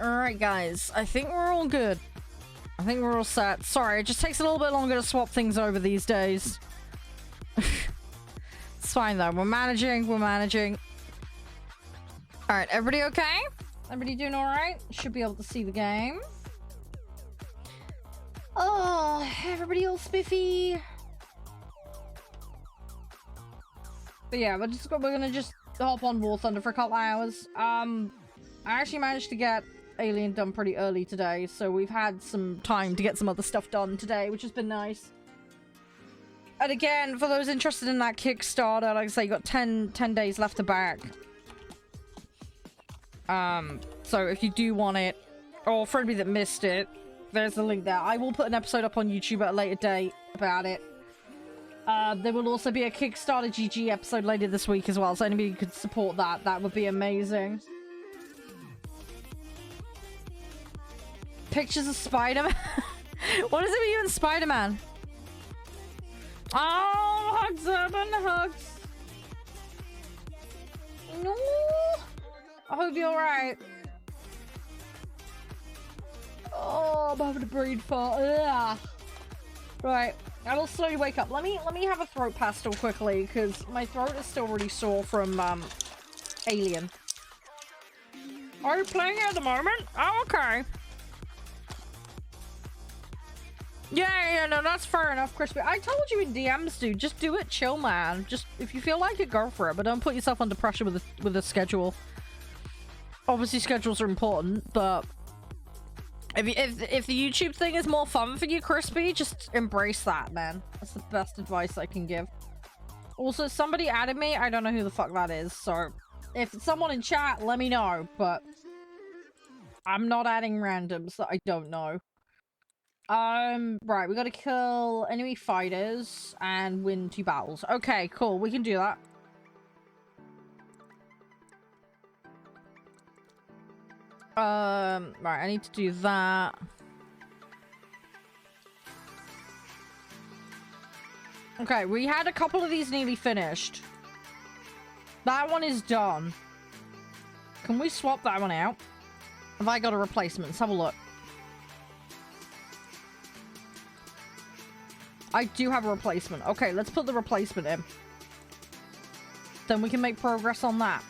Alright, guys. I think we're all good. I think we're all set. Sorry, it just takes a little bit longer to swap things over these days. It's fine, though. We're managing. Alright, everybody okay? Everybody doing alright? Should be able to see the game. Oh, everybody all spiffy. But yeah, we're gonna just hop on War Thunder for a couple hours. I actually managed to get Alien done pretty early today, so we've had some time to get some other stuff done today, which has been nice. And again, for those interested in that Kickstarter, like I say, you got 10 days left to back. So if you do want it, or for anybody that missed it, there's the link there. I will put an episode up on YouTube at a later date about it. There will also be a Kickstarter GG episode later this week as well, so anybody could support that, that would be amazing. Pictures of Spider-Man? What is it with you and Spider-Man? Oh, hugs, Urban, hugs. No. I hope you're alright. Oh, I'm having a brain fart. Ugh. Right, I will slowly wake up. Let me have a throat pastel quickly, because my throat is still really sore from Alien. Are you playing it at the moment? Oh, okay. Yeah, no, that's fair enough, Crispy. I told you in DMs, dude. Just do it, chill, man. Just if you feel like it, go for it, but don't put yourself under pressure with a schedule. Obviously, schedules are important, but if the YouTube thing is more fun for you, Crispy, just embrace that, man. That's the best advice I can give. Also, somebody added me. I don't know who the fuck that is, so if it's someone in chat, let me know. But I'm not adding randoms that I don't know. Right, we gotta kill enemy fighters and win 2 battles. Okay, cool, we can do that. Right, I need to do that. Okay, we had a couple of these nearly finished. That one is done. Can we swap that one out? Have I got a replacement? Let's have a look. I do have a replacement. Okay, let's put the replacement in. Then we can make progress on that.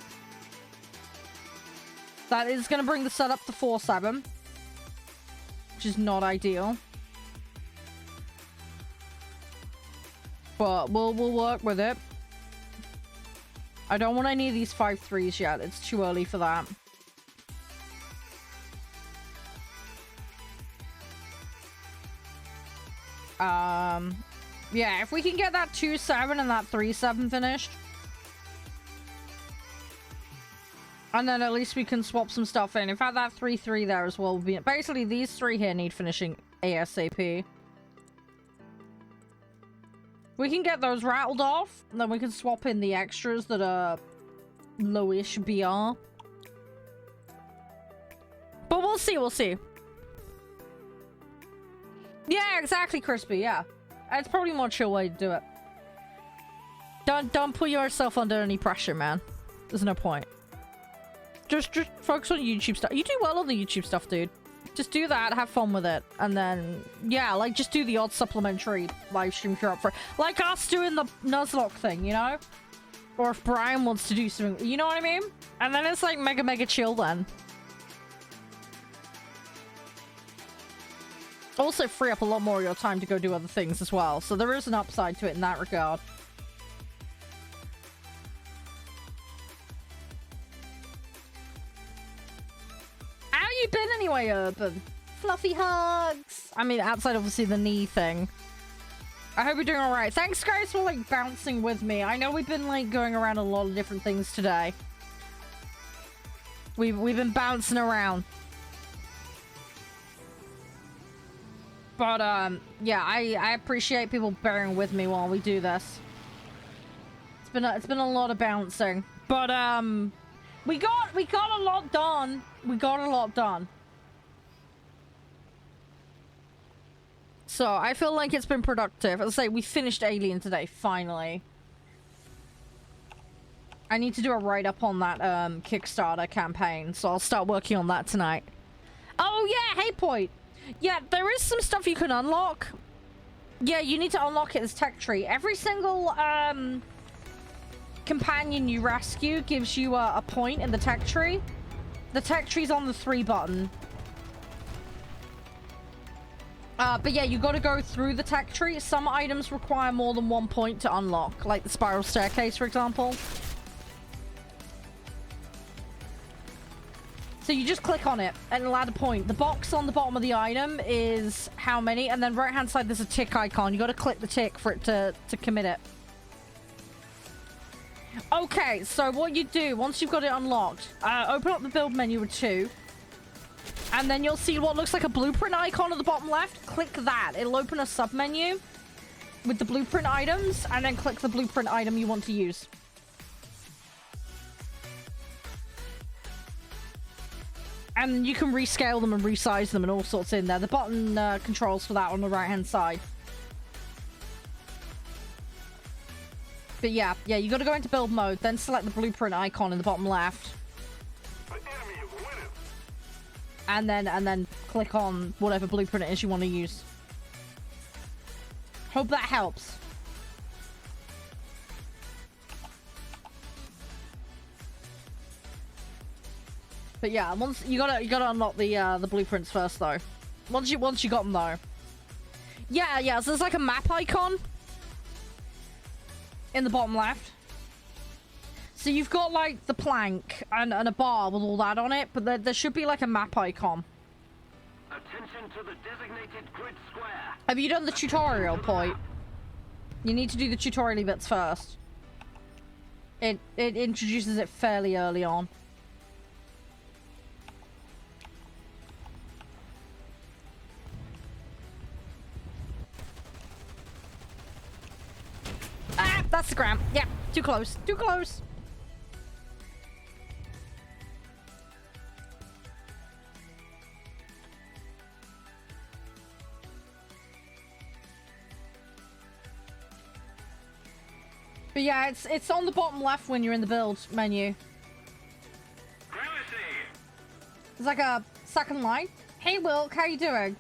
That is going to bring the setup to 4-7. Which is not ideal. But we'll work with it. I don't want any of these 5-3s yet. It's too early for that. Yeah, if we can get that 2-7 and that 3-7 finished. And then at least we can swap some stuff in. In fact, that 3-3 there as well will be... Basically, these 3 here need finishing ASAP. We can get those rattled off, and then we can swap in the extras that are lowish BR. But we'll see, we'll see. Yeah, exactly, Crispy, yeah. It's probably a more chill way to do it. Don't put yourself under any pressure, man. There's no point. Just focus on YouTube stuff. You do well on the YouTube stuff, dude. Just do that, have fun with it. And then, yeah, like, just do the odd supplementary live stream if you're up for it. Like us doing the Nuzlocke thing, you know? Or if Brian wants to do something, you know what I mean? And then it's like mega chill then. Also free up a lot more of your time to go do other things as well. So there is an upside to it in that regard. How you been anyway, Urban? Fluffy hugs! I mean, outside obviously the knee thing. I hope you're doing alright. Thanks guys for like bouncing with me. I know we've been like going around a lot of different things today. We've been bouncing around. But, yeah, I appreciate people bearing with me while we do this. It's been a lot of bouncing. But, we got a lot done. We got a lot done. So, I feel like it's been productive. As I say, we finished Alien today, finally. I need to do a write-up on that, Kickstarter campaign, so I'll start working on that tonight. Oh, yeah, hey, point. Yeah, there is some stuff you can unlock. Yeah, you need to unlock it as tech tree. Every single, companion you rescue gives you a point in the tech tree. The tech tree's on the 3 button. But yeah, you gotta go through the tech tree. Some items require more than 1 point to unlock, like the spiral staircase, for example. So you just click on it and it'll add a point. The box on the bottom of the item is how many, and then right hand side there's a tick icon. You gotta click the tick for it to commit it. Okay, so what you do once you've got it unlocked, open up the build menu with 2. And then you'll see what looks like a blueprint icon at the bottom left. Click that. It'll open a sub menu with the blueprint items, and then click the blueprint item you want to use. And you can rescale them and resize them and all sorts in there. The button controls for that on the right hand side. But yeah, you gotta go into build mode, then select the blueprint icon in the bottom left. And then click on whatever blueprint it is you want to use. Hope that helps. But yeah, once you gotta unlock the blueprints first though. Once you got them though. Yeah, so there's like a map icon in the bottom left. So you've got like the plank and a bar with all that on it, but there should be like a map icon. Attention to the designated grid square. Have you done the tutorial point? You need to do the tutorial bits first. It introduces it fairly early on. Ah, that's the ground. Yeah, too close. Too close. But yeah, it's on the bottom left when you're in the build menu. It's like a second line. Hey Wilk, how you doing?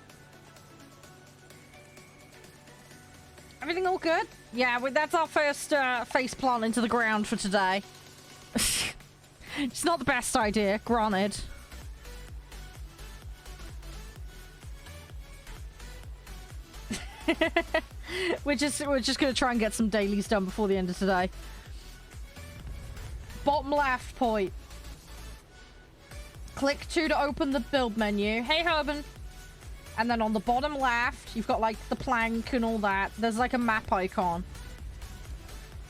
Everything all good? Yeah, that's our first face plant into the ground for today. It's not the best idea, granted. We're just gonna try and get some dailies done before the end of today. Bottom left point. Click 2 to open the build menu. Hey Herban. And then on the bottom left, you've got like the plank and all that. There's like a map icon.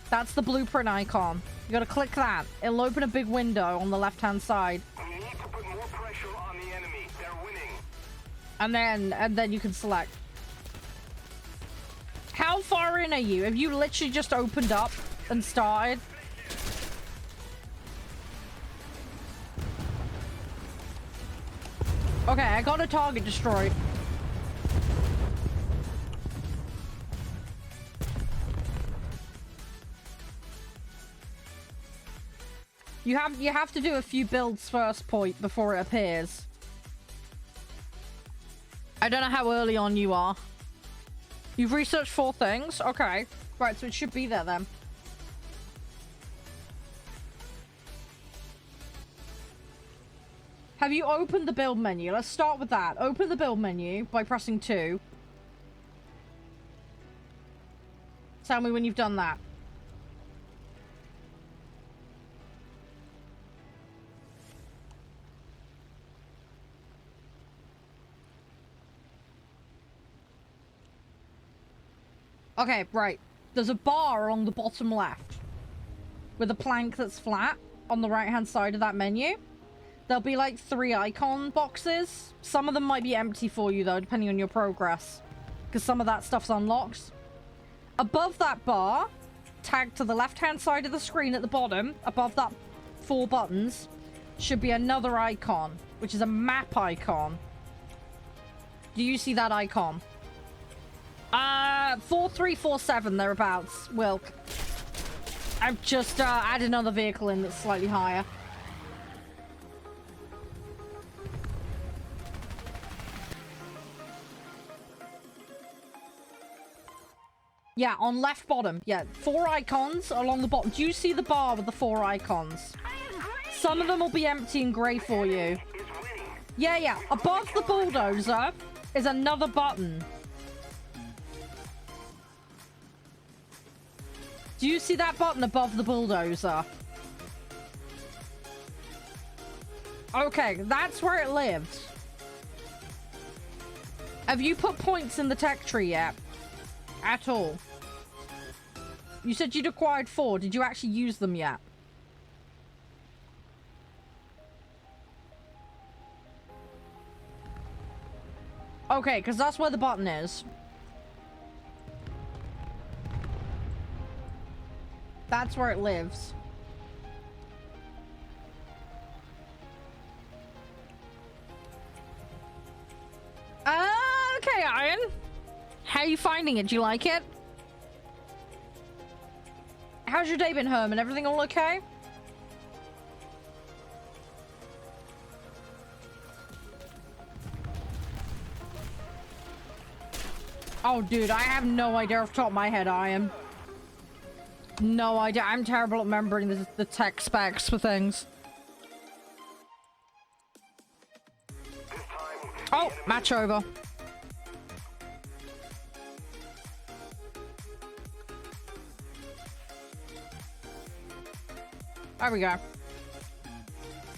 That's the blueprint icon. You gotta click that. It'll open a big window on the left hand side. We need to put more pressure on the enemy. They're winning. And then you can select. How far in are you? Have you literally just opened up and started? Okay, I got a target destroyed. You have to do a few builds first point before it appears. I don't know how early on you are. You've researched 4 things? Okay. Right, so it should be there then. Have you opened the build menu? Let's start with that. Open the build menu by pressing 2. Tell me when you've done that. Okay, right. There's a bar along the bottom left with a plank that's flat on the right-hand side of that menu. There'll be like 3 icon boxes. Some of them might be empty for you though, depending on your progress, because some of that stuff's unlocked. Above that bar, tagged to the left-hand side of the screen at the bottom, above that 4 buttons, should be another icon, which is a map icon. Do you see that icon? 4347 thereabouts, Wilk. I've just added another vehicle in that's slightly higher. Yeah, on left bottom. Yeah, 4 icons along the bottom. Do you see the bar with the 4 icons? Some of them will be empty and grey for you. Yeah, yeah. Above the bulldozer is another button. Do you see that button above the bulldozer? Okay, that's where it lives. Have you put points in the tech tree yet? At all? You said you'd acquired 4. Did you actually use them yet? Okay, because that's where the button is. That's where it lives. Okay, Iron. How are you finding it? Do you like it? How's your day been, Herman? Everything all okay? Oh, dude, I have no idea off the top of my head, Iron. No idea. I'm terrible at remembering the tech specs for things. Oh, match over. There we go.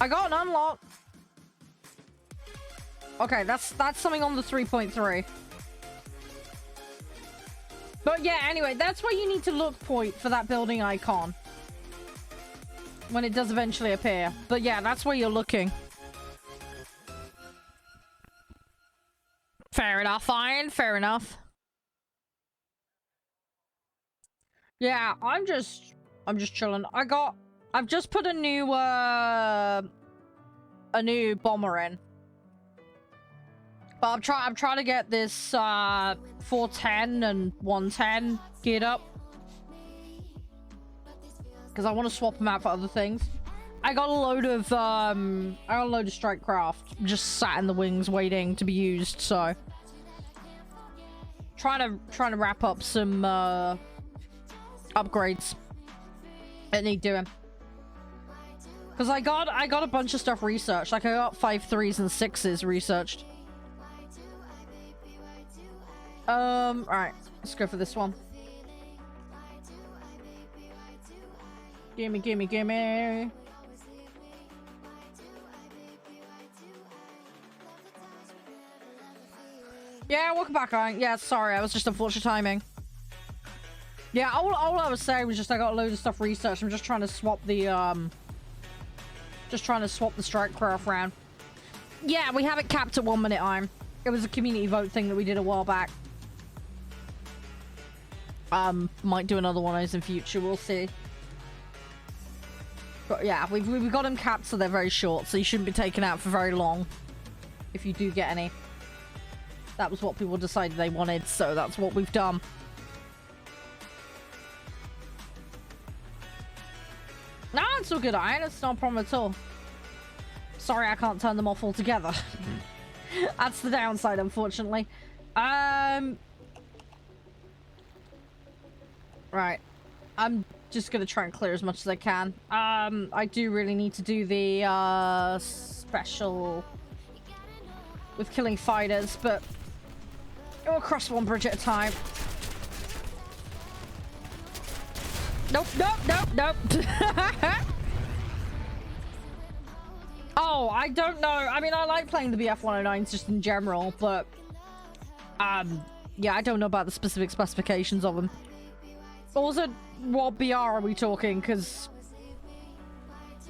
I got an unlock. Okay, that's something on the 3.3. But yeah, anyway, that's where you need to look point for that building icon. When it does eventually appear. But yeah, that's where you're looking. Fair enough, Iron. Fair enough. Yeah, I'm just chilling. I've just put a new bomber in. But I'm trying to get this 410 and 110 geared up. Because I want to swap them out for other things. I got a load of strike craft just sat in the wings waiting to be used, so trying to wrap up some upgrades that need doing. Because I got a bunch of stuff researched. Like I got 5 3s and 6s researched. Alright, let's go for this one. Gimme, gimme, gimme. Yeah, welcome back, Ryan. Yeah, sorry, I was just unfortunate timing. Yeah, all I was saying was just I got a load of stuff researched. I'm just trying to swap the strike craft round. Yeah, we have it capped at 1 minute time. It was a community vote thing that we did a while back. Might do another one of those in future, we'll see. But yeah, we've got them capped so they're very short, so you shouldn't be taken out for very long. If you do get any. That was what people decided they wanted, so that's what we've done. No, it's all good, Iron. It's no problem at all. Sorry I can't turn them off altogether. That's the downside, unfortunately. Right. I'm just gonna try and clear as much as I can. I do really need to do the special with killing fighters, but we'll cross one bridge at a time. Nope, nope, nope, nope. Oh, I don't know. I mean, I like playing the BF-109s just in general, but yeah, I don't know about the specific specifications of them. Also, what BR are we talking? Because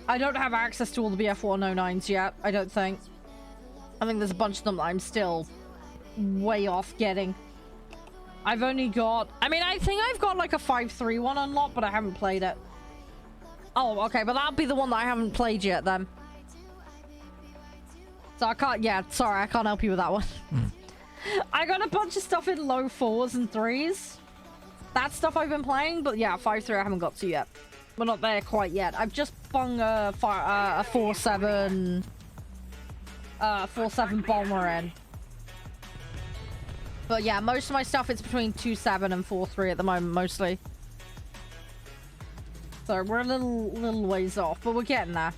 I don't have access to all the BF-109s yet, I don't think. I think there's a bunch of them that I'm still way off getting. I've only got... I mean, I think I've got like a 5.3 one unlocked, but I haven't played it. Oh, okay, but that'll be the one that I haven't played yet then. So I can't... Yeah, sorry, I can't help you with that one. I got a bunch of stuff in low 4s and 3s. That stuff I've been playing, but yeah, 5.3 I haven't got to yet. We're not there quite yet. I've just bung a 4.7 bomber in. But yeah, most of my stuff it's between 2.7 and 4.3 at the moment, mostly. So we're a little ways off, but we're getting there.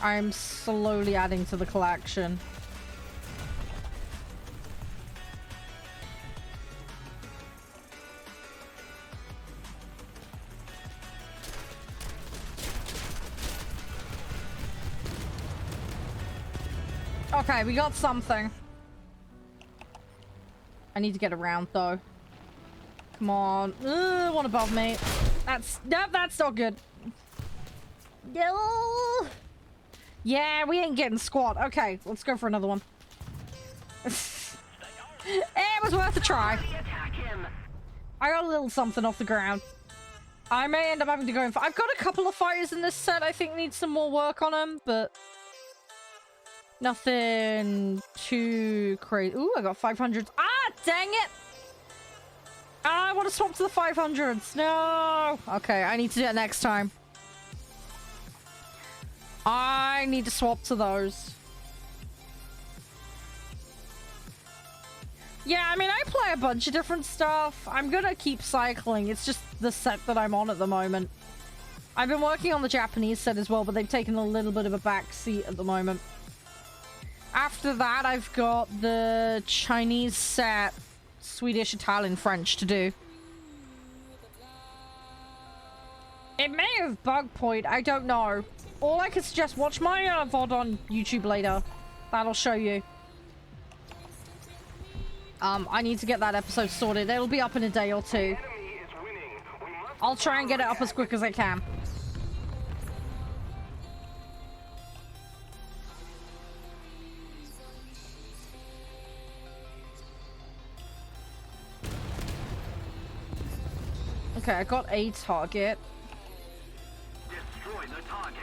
I'm slowly adding to the collection. Okay, we got something. I need to get around though. Come on. One above me. That's not good. No. Yeah, we ain't getting squat. Okay, let's go for another one. It was worth a try. I got a little something off the ground. I may end up having to go in for... I've got a couple of fighters in this set I think need some more work on them, but... nothing too crazy. Ooh, I got 500s. Ah, dang it! I want to swap to the 500s. No! Okay, I need to do it next time. I need to swap to those. Yeah, I mean, I play a bunch of different stuff. I'm gonna keep cycling. It's just the set that I'm on at the moment. I've been working on the Japanese set as well, but they've taken a little bit of a back seat at the moment. After that, I've got the Chinese set, Swedish, Italian, French to do. It may have bug point, I don't know. All I can suggest, watch my VOD on YouTube later. That'll show you. I need to get that episode sorted. It'll be up in a day or two. I'll try and get it up as quick as I can. Okay, I got a target. Destroy the target.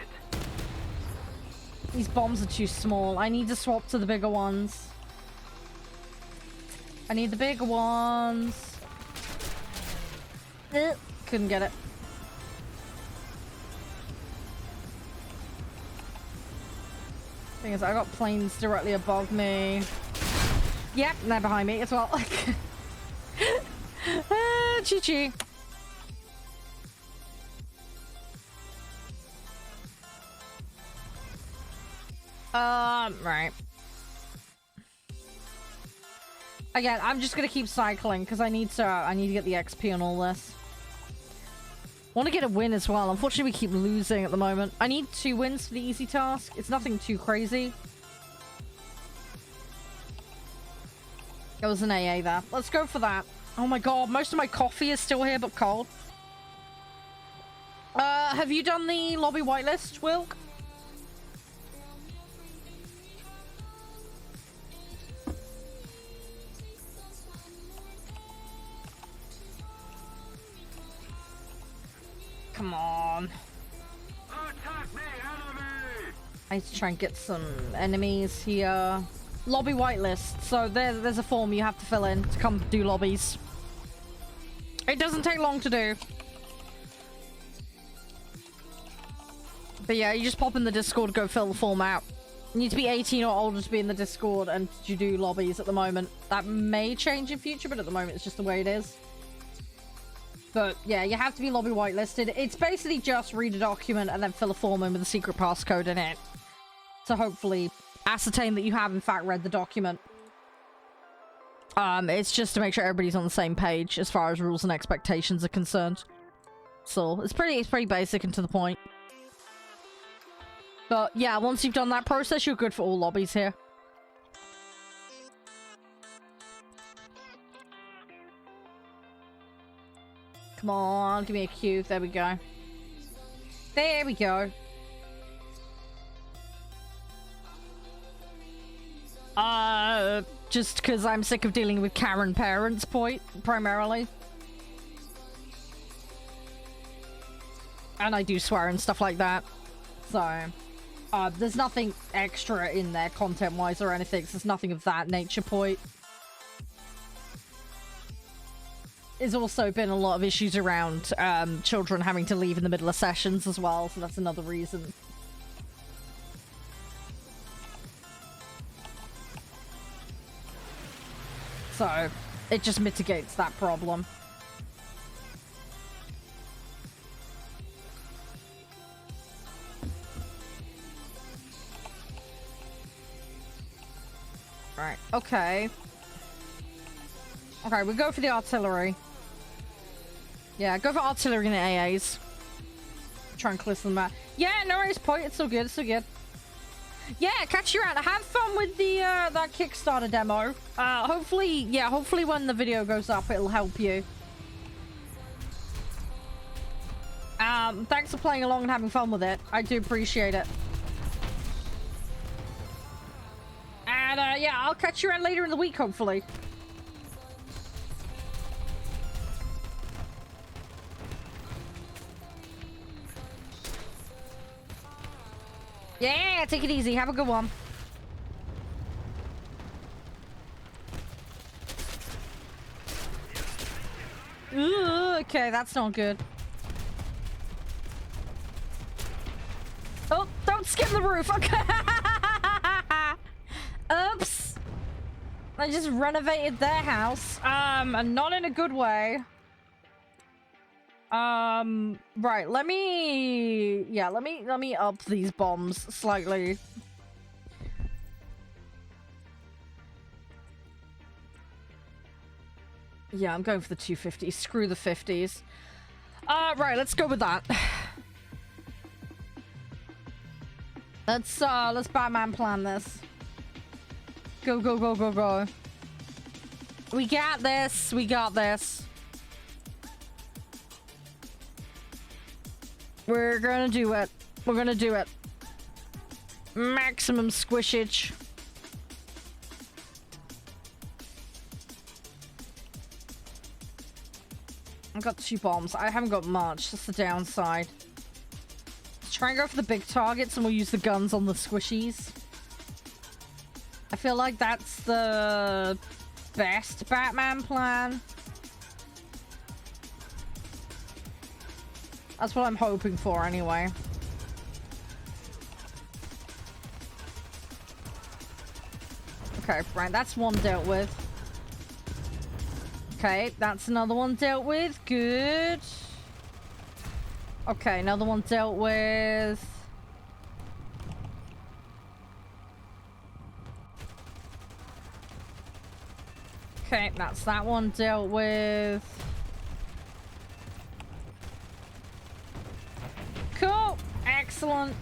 These bombs are too small. I need to swap to the bigger ones. I need the bigger ones. Couldn't get it. Thing is, I got planes directly above me. Yep, they're behind me as well. Chi-chi. Right. Again, I'm just gonna keep cycling because I need to get the XP on all this. Want to get a win as well. Unfortunately, we keep losing at the moment. I need 2 wins for the easy task. It's nothing too crazy. It was an AA there. Let's go for that. Oh my god, most of my coffee is still here but cold. Have you done the lobby whitelist, Wilk? Come on. Attack the enemy! I need to try and get some enemies here. Lobby whitelist. So there's a form you have to fill in to come do lobbies. It doesn't take long to do. But yeah, you just pop in the Discord, go fill the form out. You need to be 18 or older to be in the Discord and to do lobbies at the moment. That may change in future, but at the moment it's just the way it is. But yeah, you have to be lobby whitelisted. It's basically just read a document and then fill a form in with a secret passcode in it. To hopefully ascertain that you have in fact read the document. It's just to make sure everybody's on the same page as far as rules and expectations are concerned. So it's pretty basic and to the point. But yeah, once you've done that process, you're good for all lobbies here. Come on, give me a Q. There we go. There we go. Just because I'm sick of dealing with Karen parents, primarily. And I do swear and stuff like that. So, there's nothing extra in there content-wise or anything, so there's nothing of that nature, There's also been a lot of issues around children having to leave in the middle of sessions as well, so that's another reason. So, it just mitigates that problem. Right, okay. Okay, we go for the artillery. Yeah, go for artillery and AAs. Try and clear them out. Yeah, no worries, point. It's so good, it's so good. Yeah, catch you around. Have fun with the that Kickstarter demo. Hopefully when the video goes up, it'll help you. Thanks for playing along and having fun with it. I do appreciate it. And yeah, I'll catch you around later in the week, hopefully. Yeah, take it easy. Have a good one. Ooh, okay, that's not good. Oh, don't skim the roof. Okay. Oops. I just renovated their house. And not in a good way. Right, let me up these bombs slightly. Yeah, I'm going for the 250s. Screw the 50s. Right, let's go with that. Let's Batman plan this. Go, go, go, go, go. We got this. We got this. We're gonna do it. We're gonna do it. Maximum squishage. I've got 2 bombs. I haven't got much. That's the downside. Let's try and go for the big targets and we'll use the guns on the squishies. I feel like that's the best Batman plan. That's what I'm hoping for anyway. Okay, right, that's one dealt with. Okay, that's another one dealt with. Good. Okay, another one dealt with. Okay, that's that one dealt with. Cool. Excellent.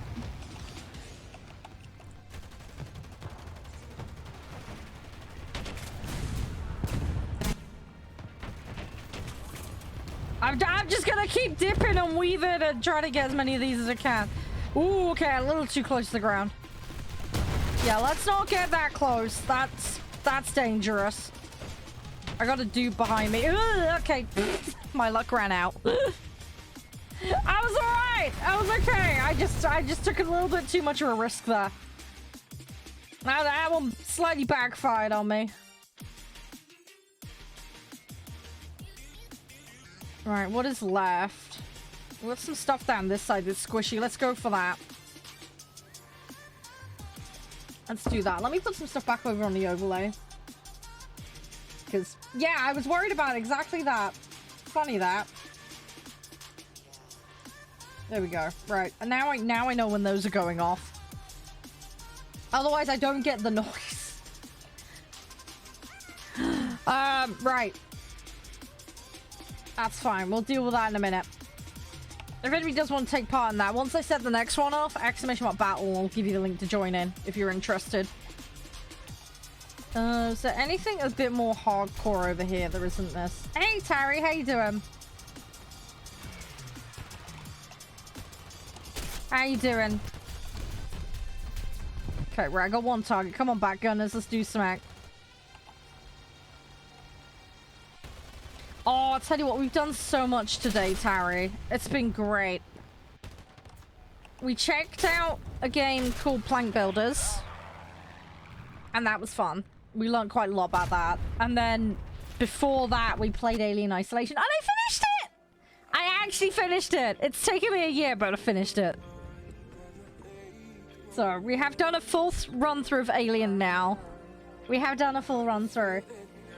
I'm just gonna keep dipping and weaving and try to get as many of these as I can. Ooh, okay, a little too close to the ground. Yeah, let's not get that close. That's dangerous. I got a dude behind me. Ugh, okay, my luck ran out. I was alright. I was okay. I just took a little bit too much of a risk there. Now that one slightly backfired on me. Right, what is left? We got some stuff down this side that's squishy. Let's go for that. Let's do that. Let me put some stuff back over on the overlay. Because, yeah, I was worried about exactly that. Funny that. There we go. Right, and now I know when those are going off. Otherwise, I don't get the noise. Right. That's fine. We'll deal with that in a minute. If anybody does want to take part in that, once I set the next one off, !battle, I'll give you the link to join in if you're interested. Is there anything a bit more hardcore over here? There isn't this. Hey, Tari, how you doing? How you doing? Okay, right, I got one target. Come on back, gunners. Let's do smack. Oh, I'll tell you what, we've done so much today, Tari. It's been great. We checked out a game called Plank Builders. And that was fun. We learned quite a lot about that. And then before that, we played Alien Isolation. And I finished it! I actually finished it. It's taken me a year, but I finished it. So, we have done a full run-through of Alien now. We have done a full run-through.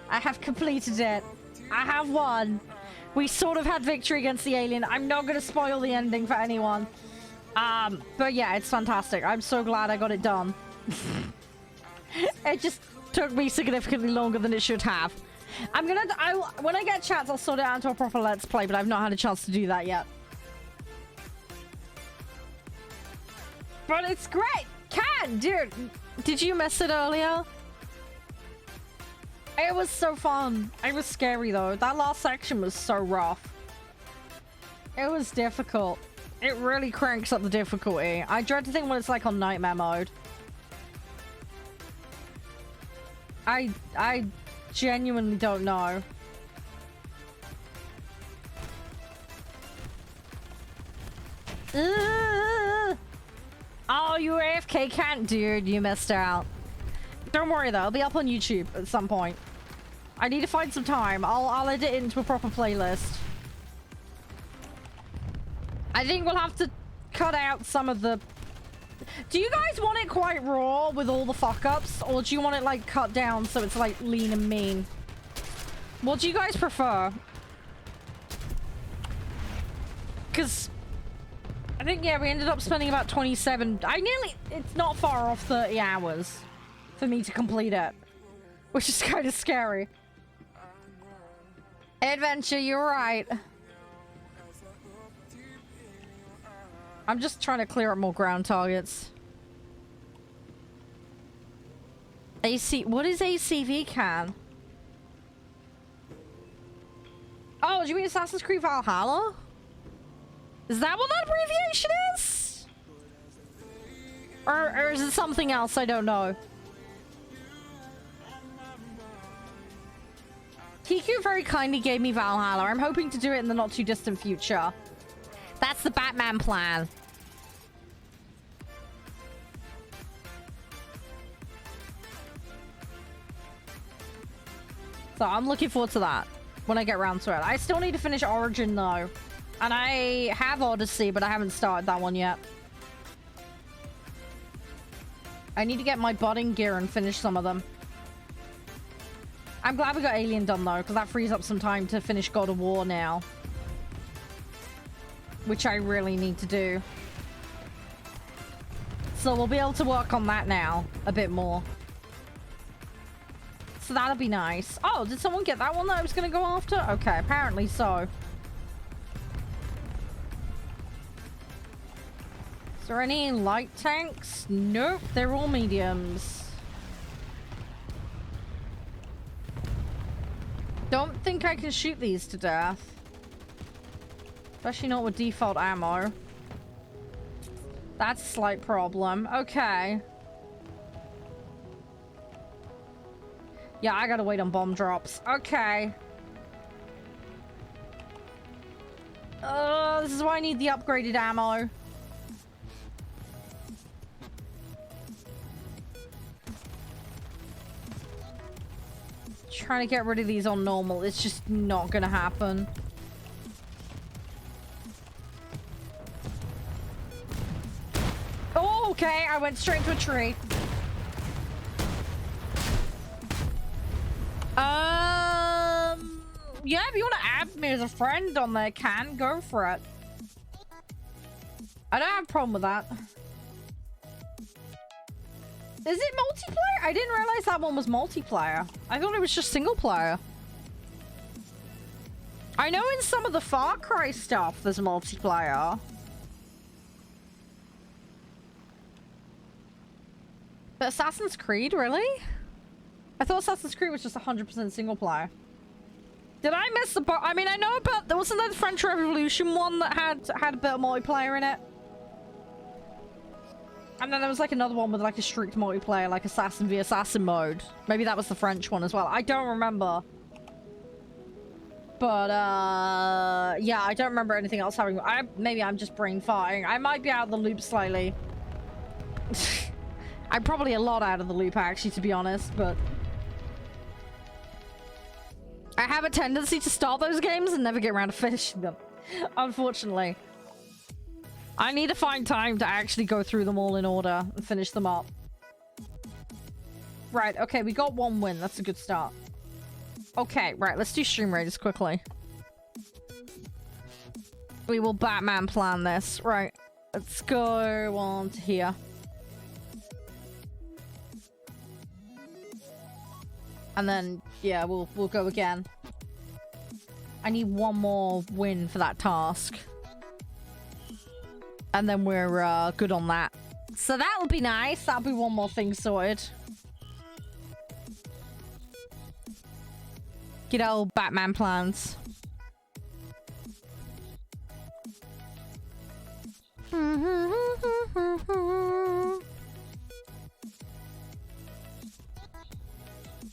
I have completed it. I have won. We sort of had victory against the alien. I'm not going to spoil the ending for anyone. But yeah, it's fantastic. I'm so glad I got it done. It just took me significantly longer than it should have. When I get chats, I'll sort it out into a proper Let's Play, but I've not had a chance to do that yet. But it's great! Cat, dude, did you miss it earlier? It was so fun. It was scary though. That last section was so rough. It was difficult. It really cranks up the difficulty. I dread to think when it's like on nightmare mode. I genuinely don't know. Oh, you were AFK can't, dude. You missed out. Don't worry though, it'll be up on YouTube at some point. I need to find some time. I'll edit it into a proper playlist. I think we'll have to cut out some of the... Do you guys want it quite raw with all the fuck-ups? Or do you want it, like, cut down so it's, like, lean and mean? What do you guys prefer? Because... I think, yeah, we ended up spending about 27... It's not far off 30 hours for me to complete it. Which is kind of scary. Adventure, you're right. I'm just trying to clear up more ground targets. What is ACV can? Oh, do you mean Assassin's Creed Valhalla? Is that what that abbreviation is? Or is it something else? I don't know. Kiku very kindly gave me Valhalla. I'm hoping to do it in the not too distant future. That's the Batman plan. So I'm looking forward to that when I get around to it. I still need to finish Origin though. And I have Odyssey, but I haven't started that one yet. I need to get my budding gear and finish some of them. I'm glad we got Alien done though, because that frees up some time to finish God of War now. Which I really need to do. So we'll be able to work on that now a bit more. So that'll be nice. Oh, did someone get that one that I was going to go after? Okay, apparently so. Is there any light tanks? Nope, they're all mediums. Don't think I can shoot these to death. Especially not with default ammo. That's a slight problem. Okay. Yeah, I gotta wait on bomb drops. Okay. This is why I need the upgraded ammo. Trying to get rid of these on normal. It's just not gonna happen. Oh, okay. I went straight into a tree. Yeah, if you want to add me as a friend on there, go for it. I don't have a problem with that. Is it multiplayer? I didn't realize that one was multiplayer. I thought it was just single player. I know in some of the Far Cry stuff there's multiplayer. But Assassin's Creed, really? I thought Assassin's Creed was just 100% single player. Did I miss the part? I mean, I know about... There wasn't that the French Revolution one that had a bit of multiplayer in it? And then there was like another one with like a strict multiplayer, like Assassin v Assassin mode. Maybe that was the French one as well. I don't remember. But, yeah, I don't remember anything else having... Maybe I'm just brain farting. I might be out of the loop slightly. I'm probably a lot out of the loop, actually, to be honest, but... I have a tendency to start those games and never get around to finishing them. Unfortunately. I need to find time to actually go through them all in order and finish them up. Right, okay, we got one win. That's a good start. Okay, right, let's do stream raiders quickly. We will Batman plan this. Right, let's go on to here. And then, yeah, we'll go again. I need one more win for that task. And then we're good on that. So that'll be nice. That'll be one more thing sorted. Get old Batman plans.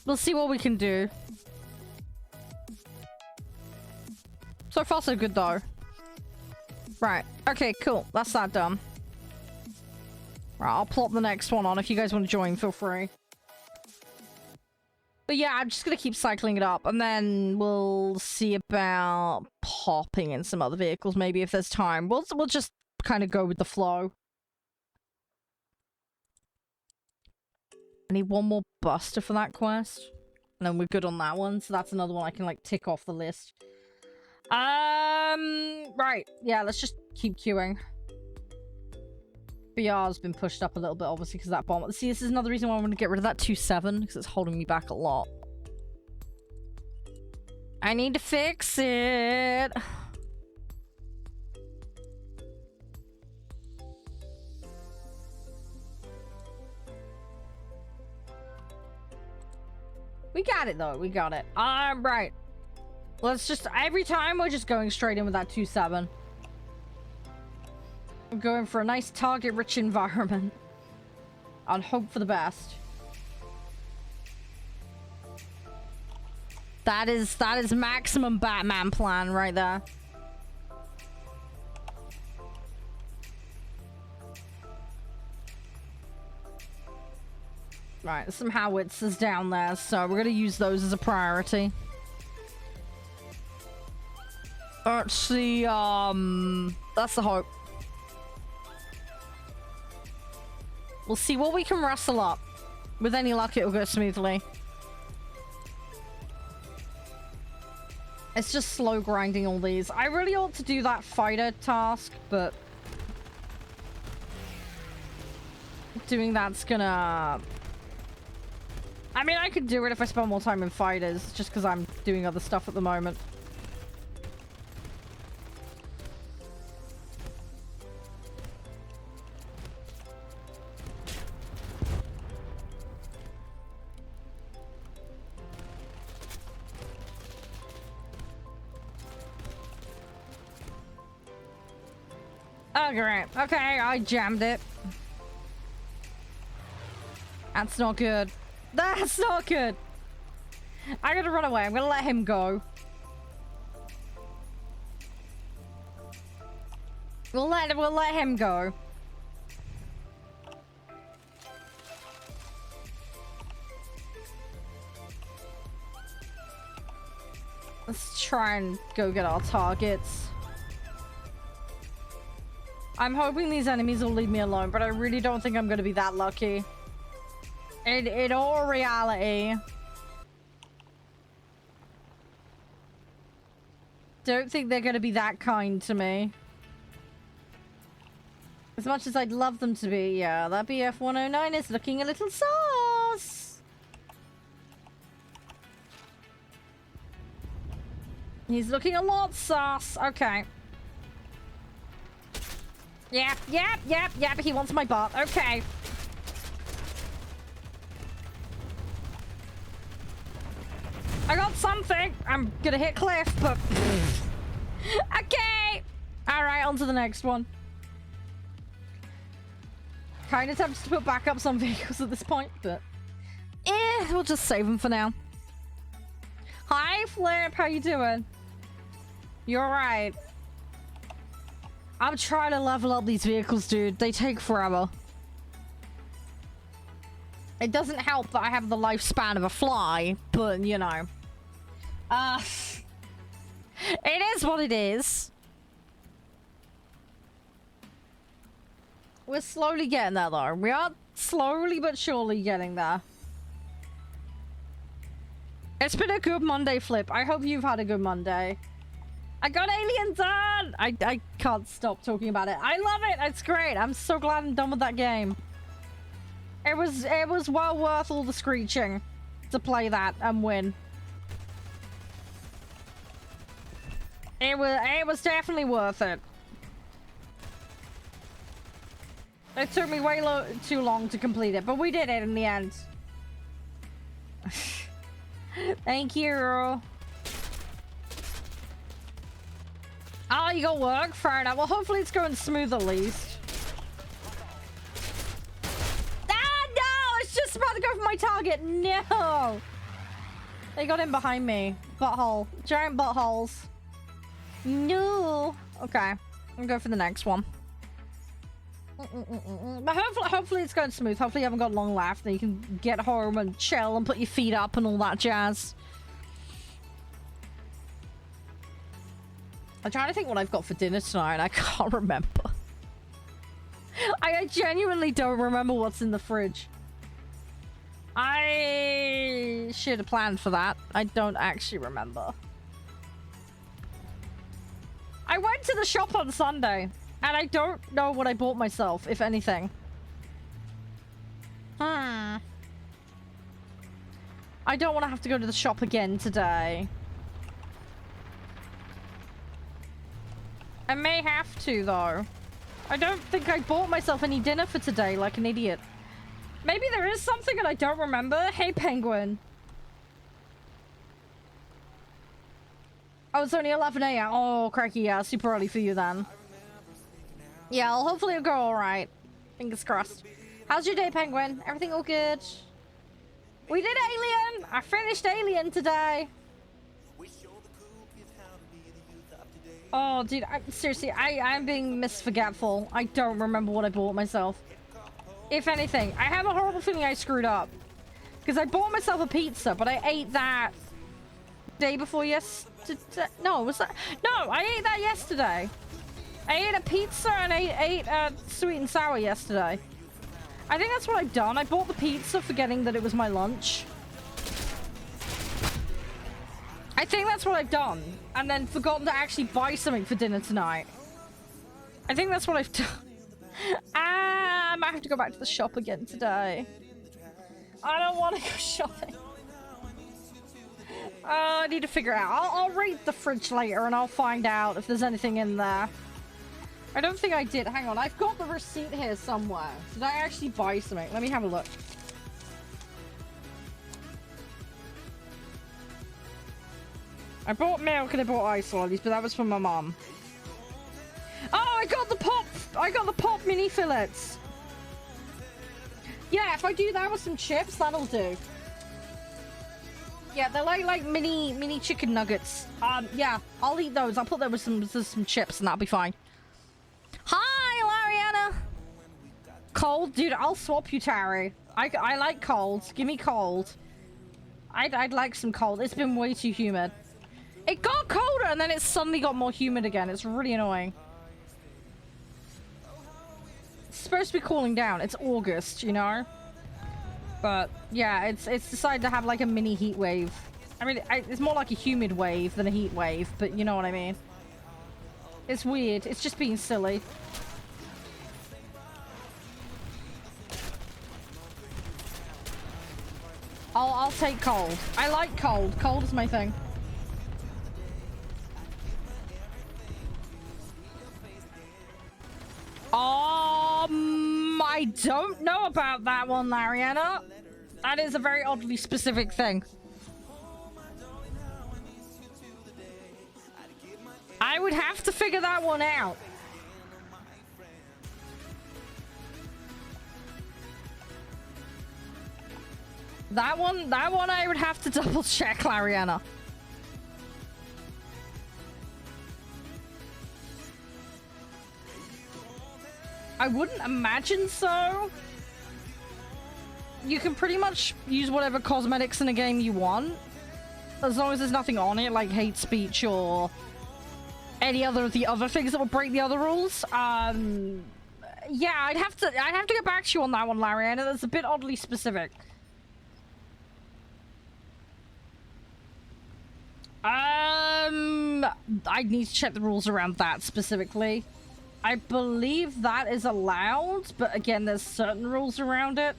We'll see what we can do. So far, so good, though. Right. Okay, cool. That's that done. Right, I'll plot the next one on. If you guys want to join, feel free. But yeah, I'm just gonna keep cycling it up. And then we'll see about popping in some other vehicles, maybe, if there's time. We'll just kind of go with the flow. I need one more buster for that quest. And then we're good on that one. So that's another one I can, like, tick off the list. Right. Yeah, let's just keep queuing. BR's been pushed up a little bit, obviously, because of that bomb. See, this is another reason why I want to get rid of that 2-7, because it's holding me back a lot. I need to fix it. We got it, though. We got it. Right. Let's just... Every time, we're just going straight in with that 2-7. I'm going for a nice target-rich environment. And hope for the best. That is maximum Batman plan right there. Right, there's some howitzers down there, so we're gonna use those as a priority. Let's see, that's the hope. We'll see what we can rustle up. With any luck, it'll go smoothly. It's just slow grinding all these. I really ought to do that fighter task, but... doing that's gonna... I mean, I could do it if I spend more time in fighters, just because I'm doing other stuff at the moment. Oh, great. Okay, I jammed it. That's not good. That's not good. I gotta run away. I'm gonna let him go. We'll let him go. Let's try and go get our targets. I'm hoping these enemies will leave me alone, but I really don't think I'm going to be that lucky. In all reality, don't think they're going to be that kind to me. As much as I'd love them to be, yeah, that BF-109 is looking a little sus. He's looking a lot sus. Okay. Yep, he wants my butt. Okay. I got something. I'm gonna hit cliff, but... okay! Alright, on to the next one. Kind of tempted to put backups on vehicles at this point, but... we'll just save them for now. Hi, Flip. How you doing? You're right. I'm trying to level up these vehicles, dude. They take forever. It doesn't help that I have the lifespan of a fly, but, you know. It is what it is. We're slowly getting there, though. We are slowly but surely getting there. It's been a good Monday, Flip. I hope you've had a good Monday. I got Alien done! I can't stop talking about it. I love it! It's great. I'm so glad I'm done with that game. It was well worth all the screeching to play that and win. It was definitely worth it. It took me way too long to complete it, but we did it in the end. Thank you. Oh, you got work? Fair enough. Well, hopefully it's going smooth at least. Ah, no! It's just about to go for my target. No! They got in behind me. Butthole. Giant buttholes. No! Okay. I'll go for the next one. But hopefully it's going smooth. Hopefully you haven't got long left and you can get home and chill and put your feet up and all that jazz. I'm trying to think what I've got for dinner tonight and I can't remember. I genuinely don't remember what's in the fridge. I should have planned for that. I don't actually remember. I went to the shop on Sunday and I don't know what I bought myself, if anything. I don't want to have to go to the shop again today. I may have to, though. I don't think I bought myself any dinner for today, like an idiot. Maybe there is something and I don't remember. Hey, Penguin. Oh, it's only 11 a.m. Oh, cracky, yeah. Super early for you, then. Yeah, well, hopefully it'll go alright. Fingers crossed. How's your day, Penguin? Everything all good? We did Alien! I finished Alien today. Oh, dude, seriously, I'm being misforgetful. I don't remember what I bought myself. If anything, I have a horrible feeling I screwed up. Because I bought myself a pizza, but I ate that day before yesterday. No, was that? No, I ate that yesterday. I ate a pizza and I ate sweet and sour yesterday. I think that's what I've done. I bought the pizza forgetting that it was my lunch. I think that's what I've done. And then forgotten to actually buy something for dinner tonight. I think that's what I've done. I might have to go back to the shop again today. I don't want to go shopping. I need to figure out. I'll read the fridge later and I'll find out if there's anything in there. I don't think I did. Hang on. I've got the receipt here somewhere. Did I actually buy something? Let me have a look. I bought milk and I bought ice lollies, but that was for my mom. Oh, I got the pop! I got the pop mini fillets! Yeah, if I do that with some chips, that'll do. Yeah, they're like mini chicken nuggets. Yeah, I'll eat those. I'll put them with some chips and that'll be fine. Hi, Lariana! Cold? Dude, I'll swap you, Tari. I like cold. Give me cold. I'd like some cold. It's been way too humid. It got colder and then it suddenly got more humid again. It's really annoying. It's supposed to be cooling down. It's August, you know? But yeah, it's decided to have like a mini heat wave. I mean, it's more like a humid wave than a heat wave, but you know what I mean. It's weird. It's just being silly. I'll take cold. I like cold. Cold is my thing. I don't know about that one, Lariana. That is a very oddly specific thing. I would have to figure that one out. That one I would have to double check, Lariana. I wouldn't imagine so. You can pretty much use whatever cosmetics in a game you want. As long as there's nothing on it, like hate speech or any other of the other things that will break the other rules. Yeah, I'd have to get back to you on that one, Lariana. That's a bit oddly specific. I need to check the rules around that specifically. I believe that is allowed, but again, there's certain rules around it.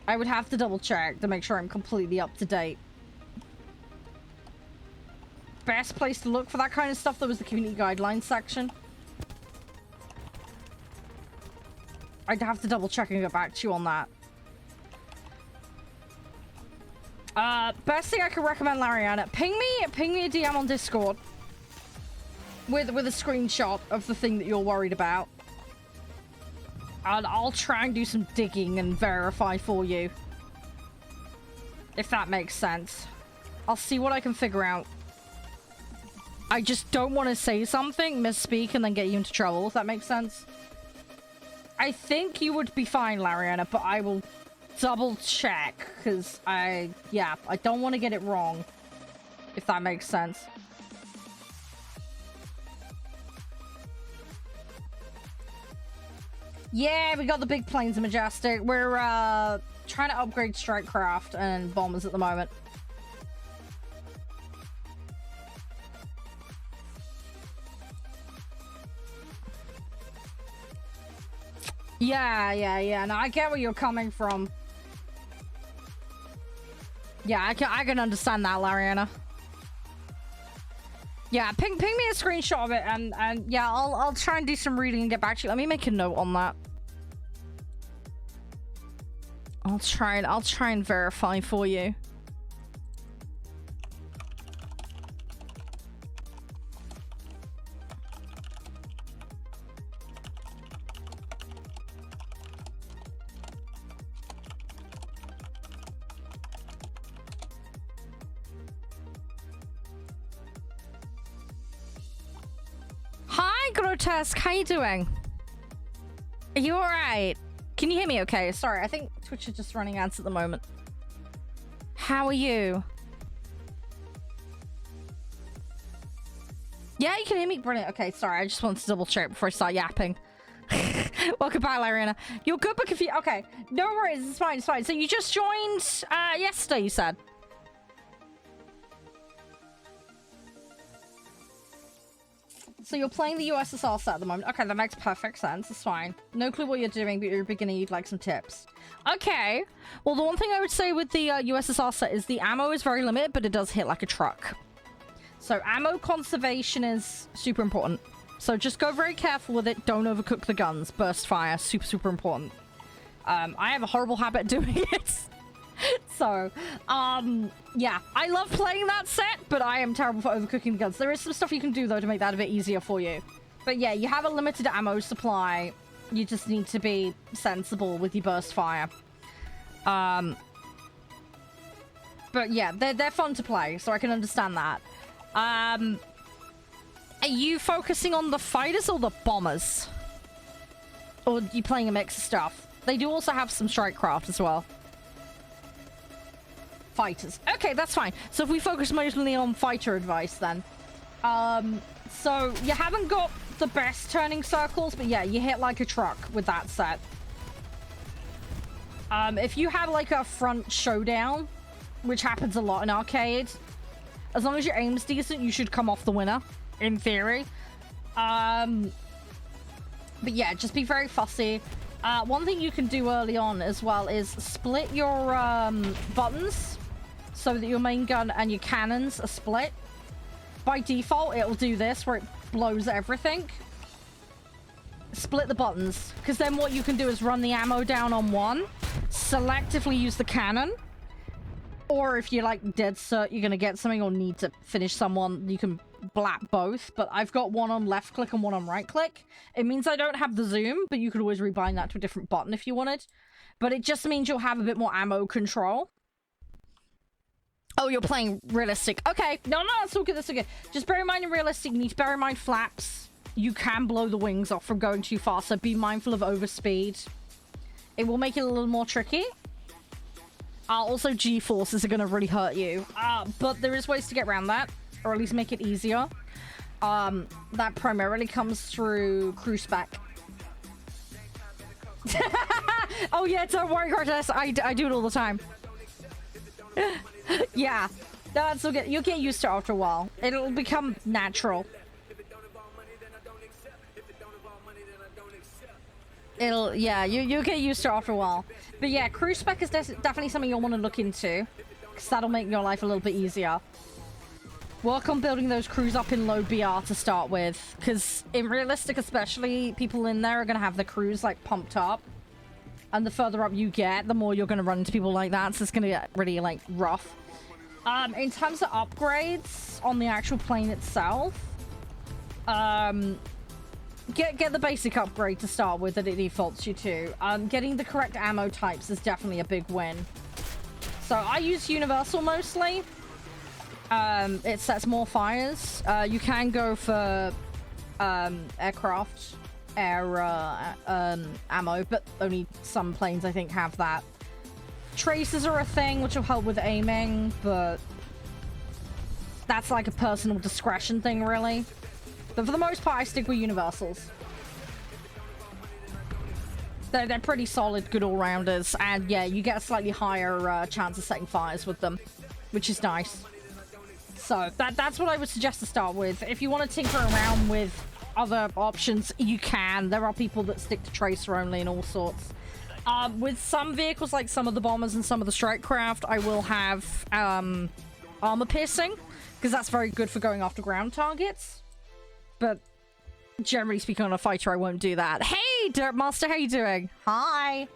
I would have to double check to make sure I'm completely up to date. Best place to look for that kind of stuff, though, was the community guidelines section. I'd have to double check and get back to you on that. Best thing I could recommend, Lariana, ping me a DM on Discord with a screenshot of the thing that you're worried about. And I'll try and do some digging and verify for you. If that makes sense. I'll see what I can figure out. I just don't want to say something, misspeak, and then get you into trouble, if that makes sense. I think you would be fine, Lariana, but I will double check, because I don't want to get it wrong, if that makes sense. Yeah, we got the big planes of Majestic. We're trying to upgrade Strikecraft and bombers at the moment. Yeah. No, I get where you're coming from. Yeah, I can understand that, Lariana. Yeah, ping me a screenshot of it, and yeah, I'll try and do some reading and get back to you. Let me make a note on that. I'll try and verify for you. Hi, Grotesque. How you doing? Are you alright? Can you hear me okay? Sorry, I think Twitch is just running ads at the moment. How are you? Yeah, you can hear me? Brilliant. Okay, sorry. I just wanted to double check before I start yapping. Welcome back, Lariana. You're good but confused. Okay, no worries. It's fine. It's fine. So you just joined yesterday, you said? So you're playing the USSR set at the moment. Okay, that makes perfect sense. It's fine. No clue what you're doing, but you're a beginner. You'd like some tips. Okay. Well, the one thing I would say with the USSR set is the ammo is very limited, but it does hit like a truck. So ammo conservation is super important. So just go very careful with it. Don't overcook the guns. Burst fire. Super, super important. I have a horrible habit of doing it. So, yeah, I love playing that set, but I am terrible for overcooking the guns. There is some stuff you can do, though, to make that a bit easier for you. But yeah, you have a limited ammo supply. You just need to be sensible with your burst fire. But yeah, they're fun to play, so I can understand that. Are you focusing on the fighters or the bombers? Or are you playing a mix of stuff? They do also have some Strikecraft as well. Fighters. Okay, that's fine. So if we focus mostly on fighter advice then. So you haven't got the best turning circles, but yeah, you hit like a truck with that set. If you have like a front showdown, which happens a lot in arcades, as long as your aim's decent, you should come off the winner, in theory. But yeah, just be very fussy. One thing you can do early on as well is split your buttons so that your main gun and your cannons are split. By default, it'll do this where it blows everything. Split the buttons, because then what you can do is run the ammo down on one, selectively use the cannon, or if you're like dead cert you're gonna get something or need to finish someone, you can blap both. But I've got one on left click and one on right click. It means I don't have the zoom, but you could always rebind that to a different button if you wanted. But it just means you'll have a bit more ammo control. Oh, you're playing realistic. Okay. No, that's all good. That's all good. Just bear in mind in realistic, you need to bear in mind flaps. You can blow the wings off from going too fast, so be mindful of overspeed. It will make it a little more tricky. Also, G-forces are going to really hurt you. But there is ways to get around that, or at least make it easier. That primarily comes through crew spec. Oh yeah, don't worry, Cortez. I do it all the time. Yeah. That's okay. You'll get used to it after a while. It'll become natural. Yeah, you'll get used to it after a while. But yeah, crew spec is definitely something you'll want to look into, because that'll make your life a little bit easier. Work on building those crews up in low BR to start with, because in realistic especially, people in there are going to have the crews like pumped up. And the further up you get, the more you're going to run into people like that, so it's going to get really like rough. In terms of upgrades on the actual plane itself, get the basic upgrade to start with that it defaults you to. Getting the correct ammo types is definitely a big win. So I use universal mostly. It sets more fires. You can go for aircraft ammo, but only some planes I think have that. Traces are a thing which will help with aiming, but that's like a personal discretion thing really. But for the most part I stick with universals. They're pretty solid, good all-rounders, and yeah, you get a slightly higher chance of setting fires with them, which is nice. So that's what I would suggest to start with. If you want to tinker around with other options, you can. There are people that stick to tracer only and all sorts. With some vehicles, like some of the bombers and some of the strike craft, I will have armor piercing, because that's very good for going after ground targets. But generally speaking, on a fighter, I won't do that. Hey, Dirt Master, how you doing? Hi.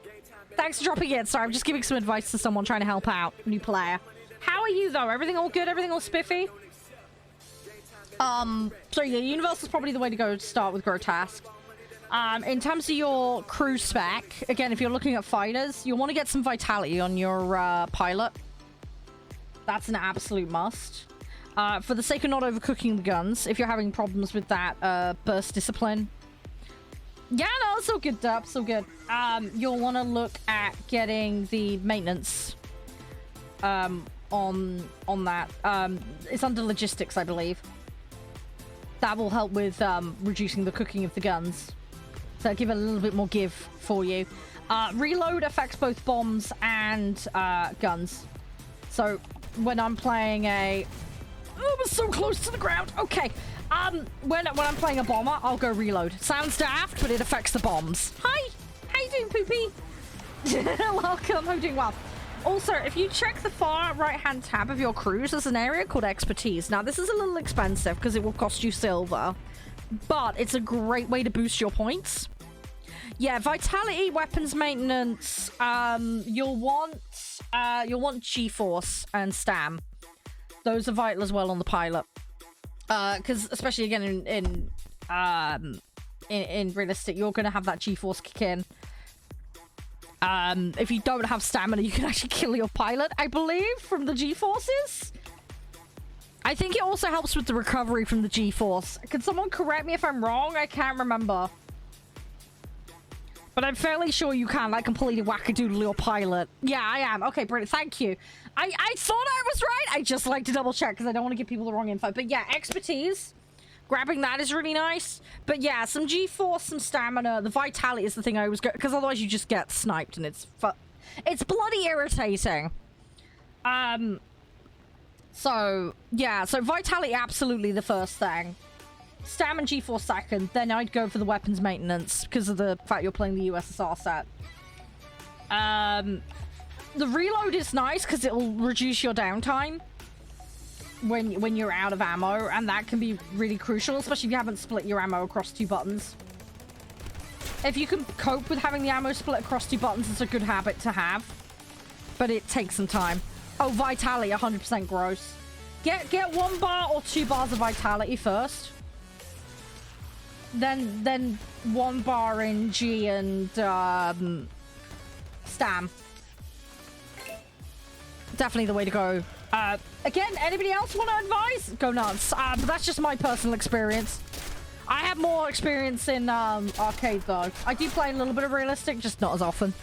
Thanks for dropping in. Sorry, I'm just giving some advice to someone trying to help out. New player. How are you, though? Everything all good? Everything all spiffy? So yeah, Universal's probably the way to go to start with Grotesque. In terms of your crew spec, again, if you're looking at fighters, you'll want to get some vitality on your pilot. That's an absolute must. For the sake of not overcooking the guns, if you're having problems with that burst discipline. Yeah, no, it's all good, Derp, it's all good. You'll want to look at getting the maintenance on that. It's under logistics, I believe. That will help with reducing the cooking of the guns. So give it a little bit more give for you. Reload affects both bombs and guns. So when I'm playing a... Oh, we're so close to the ground. Okay. When I'm playing a bomber, I'll go reload. Sounds daft, but it affects the bombs. Hi. How you doing, Poopy? Welcome. I'm doing well. Also, if you check the far right-hand tab of your cruise, there's an area called Expertise. Now, this is a little expensive because it will cost you silver, but it's a great way to boost your points. Yeah, vitality, weapons maintenance. You'll want G-Force and Stam. Those are vital as well on the pilot, because especially again in realistic, you're going to have that G-Force kick in. If you don't have stamina, you can actually kill your pilot, I believe, from the G-Forces. I think it also helps with the recovery from the G-Force. Can someone correct me if I'm wrong? I can't remember. But I'm fairly sure you can, like, completely wackadoodle your pilot. Yeah, I am. Okay, brilliant. Thank you. I thought I was right. I just like to double check because I don't want to give people the wrong info. But yeah, Expertise. Grabbing that is really nice. But yeah, some G-Force, some stamina. The vitality is the thing I always go... Because otherwise you just get sniped and it's bloody irritating. So, yeah. So vitality, absolutely the first thing. Stam and G-Force second. Then I'd go for the weapons maintenance because of the fact you're playing the USSR set. The reload is nice because it'll reduce your downtime when you're out of ammo, and that can be really crucial, especially if you haven't split your ammo across 2 buttons. If you can cope with having the ammo split across 2 buttons, it's a good habit to have, but it takes some time. Oh, vitality, 100% gross. Get 1 bar or 2 bars of vitality first, then 1 bar in G and Stam. Definitely the way to go. Again, anybody else want to advise? Go nuts. But that's just my personal experience. I have more experience in arcade, though. I do play a little bit of realistic, just not as often.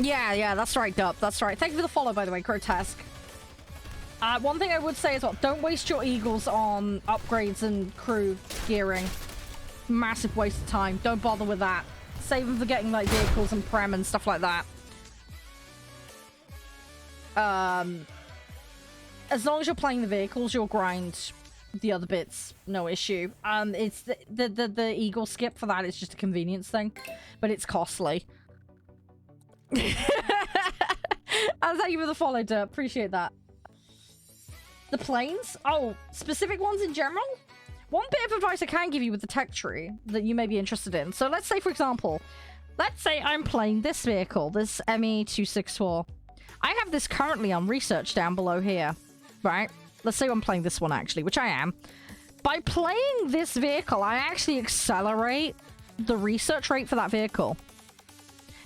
Yeah, that's right, Dup. That's right. Thank you for the follow, by the way, Grotesque. One thing I would say is, well, don't waste your Eagles on upgrades and crew gearing. Massive waste of time. Don't bother with that. Save them for getting, like, vehicles and prem and stuff like that. As long as you're playing the vehicles, you'll grind the other bits, no issue. It's the eagle skip for that is just a convenience thing, but it's costly. Thank you for the follow, Derp. Appreciate that. The planes? Oh, specific ones in general? One bit of advice I can give you with the tech tree that you may be interested in. So let's say, for example, let's say I'm playing this vehicle, this ME264. I have this currently on research down below here, right? Let's say I'm playing this one, actually, which I am. By playing this vehicle, I actually accelerate the research rate for that vehicle.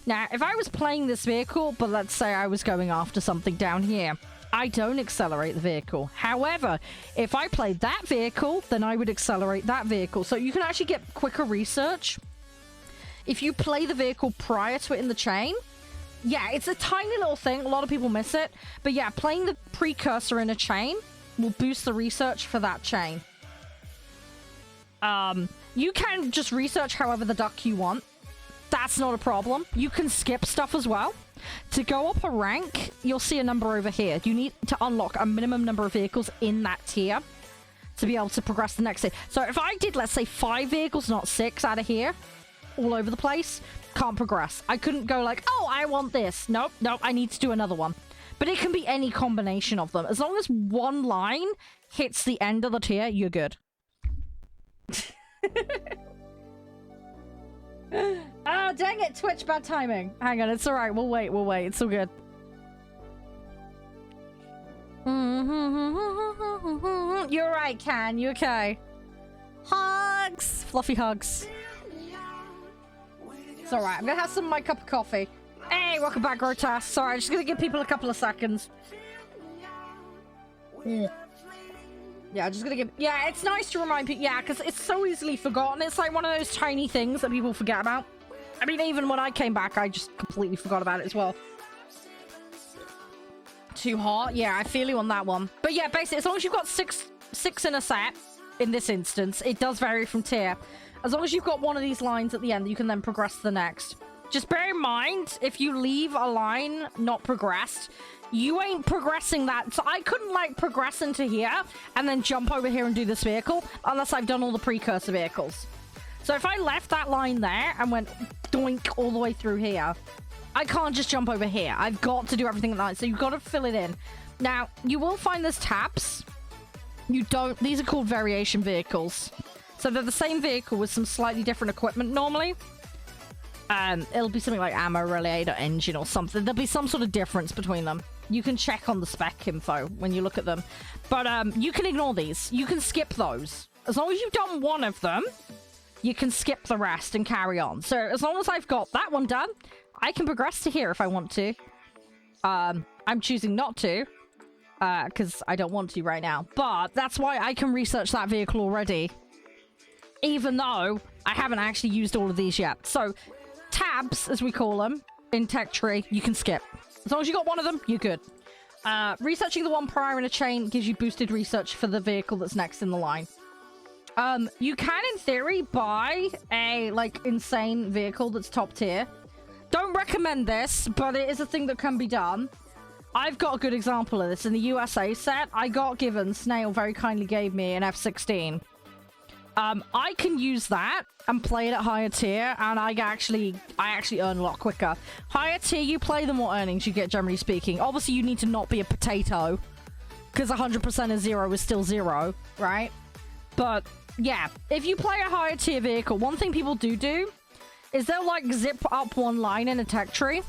Now, if I was playing this vehicle, but let's say I was going after something down here, I don't accelerate the vehicle. However, if I played that vehicle, then I would accelerate that vehicle. So you can actually get quicker research if you play the vehicle prior to it in the chain. Yeah, it's a tiny little thing. A lot of people miss it. But yeah, playing the precursor in a chain will boost the research for that chain. You can just research however the duck you want. That's not a problem. You can skip stuff as well. To go up a rank, you'll see a number over here. You need to unlock a minimum number of vehicles in that tier to be able to progress the next tier. So if I did, let's say, 5 vehicles, not 6 out of here, all over the place, can't progress. I couldn't go like, oh, I want this. Nope, nope, I need to do another one. But it can be any combination of them. As long as one line hits the end of the tier, you're good. Oh, dang it, Twitch, bad timing. Hang on, it's alright, we'll wait, it's all good. You're right, Can, you okay? Hugs! Fluffy hugs. It's alright, I'm gonna have some of my cup of coffee. Hey, welcome back, Grotas. Sorry, I'm just gonna give people a couple of seconds. Yeah, just gonna give... Yeah, it's nice to remind people... Yeah, because it's so easily forgotten. It's like one of those tiny things that people forget about. I mean, even when I came back, I just completely forgot about it as well. Too hot? Yeah, I feel you on that one. But yeah, basically, as long as you've got six in a set, in this instance, it does vary from tier. As long as you've got one of these lines at the end, you can then progress to the next. Just bear in mind, if you leave a line not progressed... You ain't progressing that. So I couldn't, like, progress into here and then jump over here and do this vehicle unless I've done all the precursor vehicles. So if I left that line there and went doink all the way through here, I can't just jump over here. I've got to do everything at night. So you've got to fill it in. Now, you will find there's tabs. You don't... These are called variation vehicles. So they're the same vehicle with some slightly different equipment normally. It'll be something like ammo relay or engine or something. There'll be some sort of difference between them. You can check on the spec info when you look at them. But you can ignore these. You can skip those. As long as you've done one of them, you can skip the rest and carry on. So as long as I've got that one done, I can progress to here if I want to. I'm choosing not to, because I don't want to right now. But that's why I can research that vehicle already, even though I haven't actually used all of these yet. So tabs, as we call them, in Tech Tree, you can skip. As long as you got one of them, you're good. Researching the one prior in a chain gives you boosted research for the vehicle that's next in the line. You can, in theory, buy a, like, insane vehicle that's top tier. Don't recommend this, but it is a thing that can be done. I've got a good example of this. In the USA set, I got given, Snail very kindly gave me an F-16. I can use that and play it at higher tier, and I actually earn a lot quicker. Higher tier you play, the more earnings you get, generally speaking. Obviously, you need to not be a potato, because 100% of 0 is still 0, right? But, yeah, if you play a higher tier vehicle, one thing people do is they'll, like, zip up one line in a tech tree,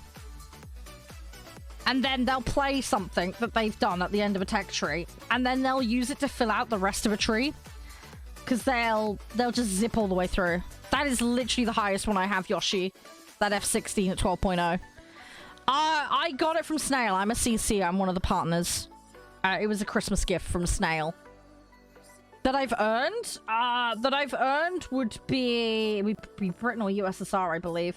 and then they'll play something that they've done at the end of a tech tree, and then they'll use it to fill out the rest of a tree. Because they'll just zip all the way through. That is literally the highest one I have, Yoshi. That F-16 at 12.0. I got it from Snail. I'm a CC. I'm one of the partners. It was a Christmas gift from Snail. That I've earned? That I've earned would be Britain or USSR, I believe.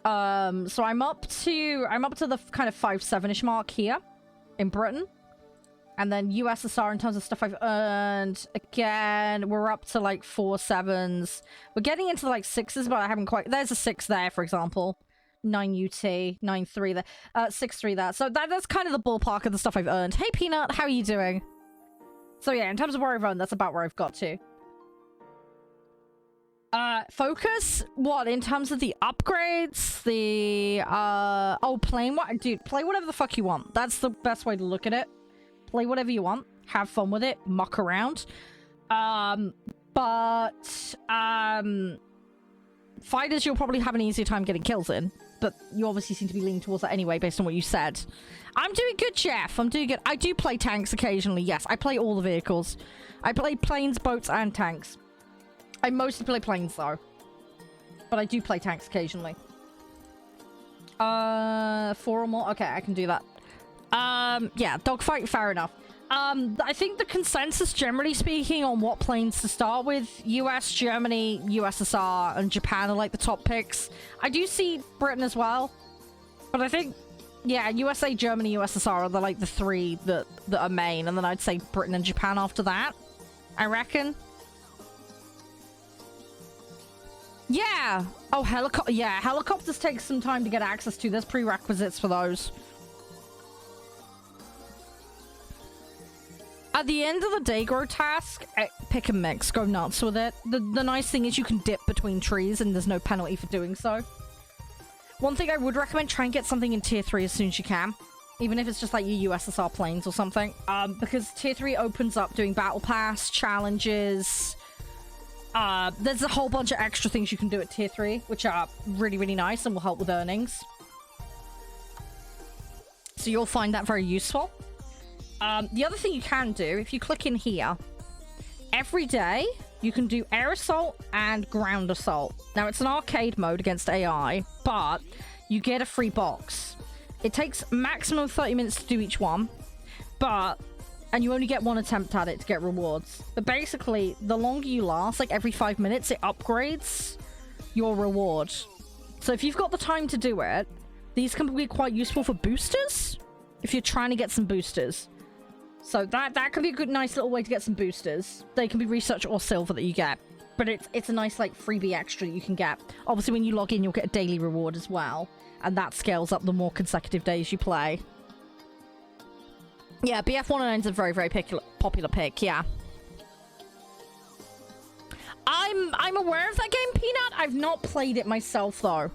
So I'm up to the kind of 5-7-ish mark here in Britain. And then USSR in terms of stuff I've earned, again, we're up to like 4 7s. We're getting into like 6s, but I haven't quite... There's a 6 there, for example. 9 UT, 9-3 there, 6-3 there. So that's kind of the ballpark of the stuff I've earned. Hey, Peanut, how are you doing? So yeah, in terms of where I've earned, that's about where I've got to. Focus? What, in terms of the upgrades? The, oh, playing what? Dude, play whatever the fuck you want. That's the best way to look at it. Play whatever you want. Have fun with it. Muck around. Fighters, you'll probably have an easier time getting kills in. But you obviously seem to be leaning towards that anyway, based on what you said. I'm doing good, Jeff. I'm doing good. I do play tanks occasionally, yes. I play all the vehicles. I play planes, boats, and tanks. I mostly play planes, though. But I do play tanks occasionally. 4 or more? Okay, I can do that. Yeah, dogfight, fair enough. I think the consensus, generally speaking, on what planes to start with, US, Germany, USSR, and Japan are like the top picks. I do see Britain as well. But I think, yeah, USA, Germany, USSR are like the 3 that are main. And then I'd say Britain and Japan after that, I reckon. Yeah. Oh, yeah, helicopters take some time to get access to. There's prerequisites for those. At the end of the day, Grotesque, pick and mix. Go nuts with it. The nice thing is you can dip between trees and there's no penalty for doing so. One thing I would recommend, try and get something in tier 3 as soon as you can. Even if it's just like your USSR planes or something. Because tier 3 opens up doing battle pass, challenges. There's a whole bunch of extra things you can do at tier 3, which are really, really nice and will help with earnings. So you'll find that very useful. The other thing you can do, if you click in here, every day you can do air assault and ground assault. Now, it's an arcade mode against AI, but you get a free box. It takes maximum 30 minutes to do each one, and you only get 1 attempt at it to get rewards. But basically, the longer you last, like every 5 minutes, it upgrades your reward. So if you've got the time to do it, these can be quite useful for boosters, if you're trying to get some boosters. So that could be a good, nice little way to get some boosters. They can be research or silver that you get. But it's a nice, like, freebie extra that you can get. Obviously, when you log in, you'll get a daily reward as well. And that scales up the more consecutive days you play. Yeah, BF109 is a very, very popular pick, yeah. I'm aware of that game, Peanut. I've not played it myself, though.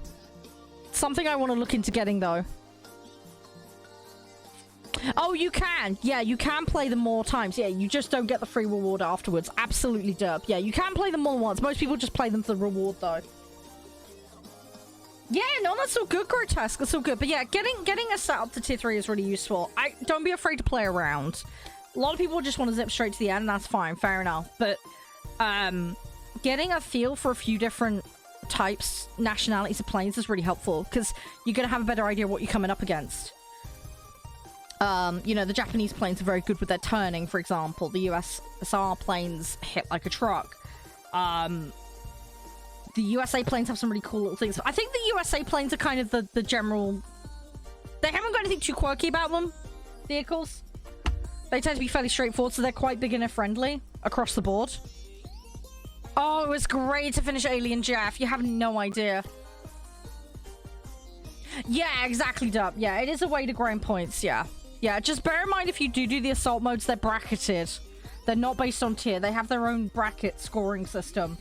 Something I want to look into getting, though. Oh, you can. Yeah, you can play them more times. Yeah, you just don't get the free reward afterwards. Absolutely derp. Yeah, you can play them more than once. Most people just play them for the reward, though. Yeah, no, that's all good, Grotesque. That's all good. But yeah, getting a set up to tier 3 is really useful. Don't be afraid to play around. A lot of people just want to zip straight to the end, and that's fine. Fair enough. But getting a feel for a few different types, nationalities of planes is really helpful, because you're going to have a better idea of what you're coming up against. You know, the Japanese planes are very good with their turning, for example. The USSR planes hit like a truck. The USA planes have some really cool little things. I think the USA planes are kind of the general... They haven't got anything too quirky about them, vehicles. They tend to be fairly straightforward, so they're quite beginner friendly across the board. Oh, it was great to finish Alien Jeff. You have no idea. Yeah, exactly, Dub. Yeah, it is a way to grind points, yeah. Yeah, just bear in mind if you do the assault modes, they're bracketed. They're not based on tier. They have their own bracket scoring system.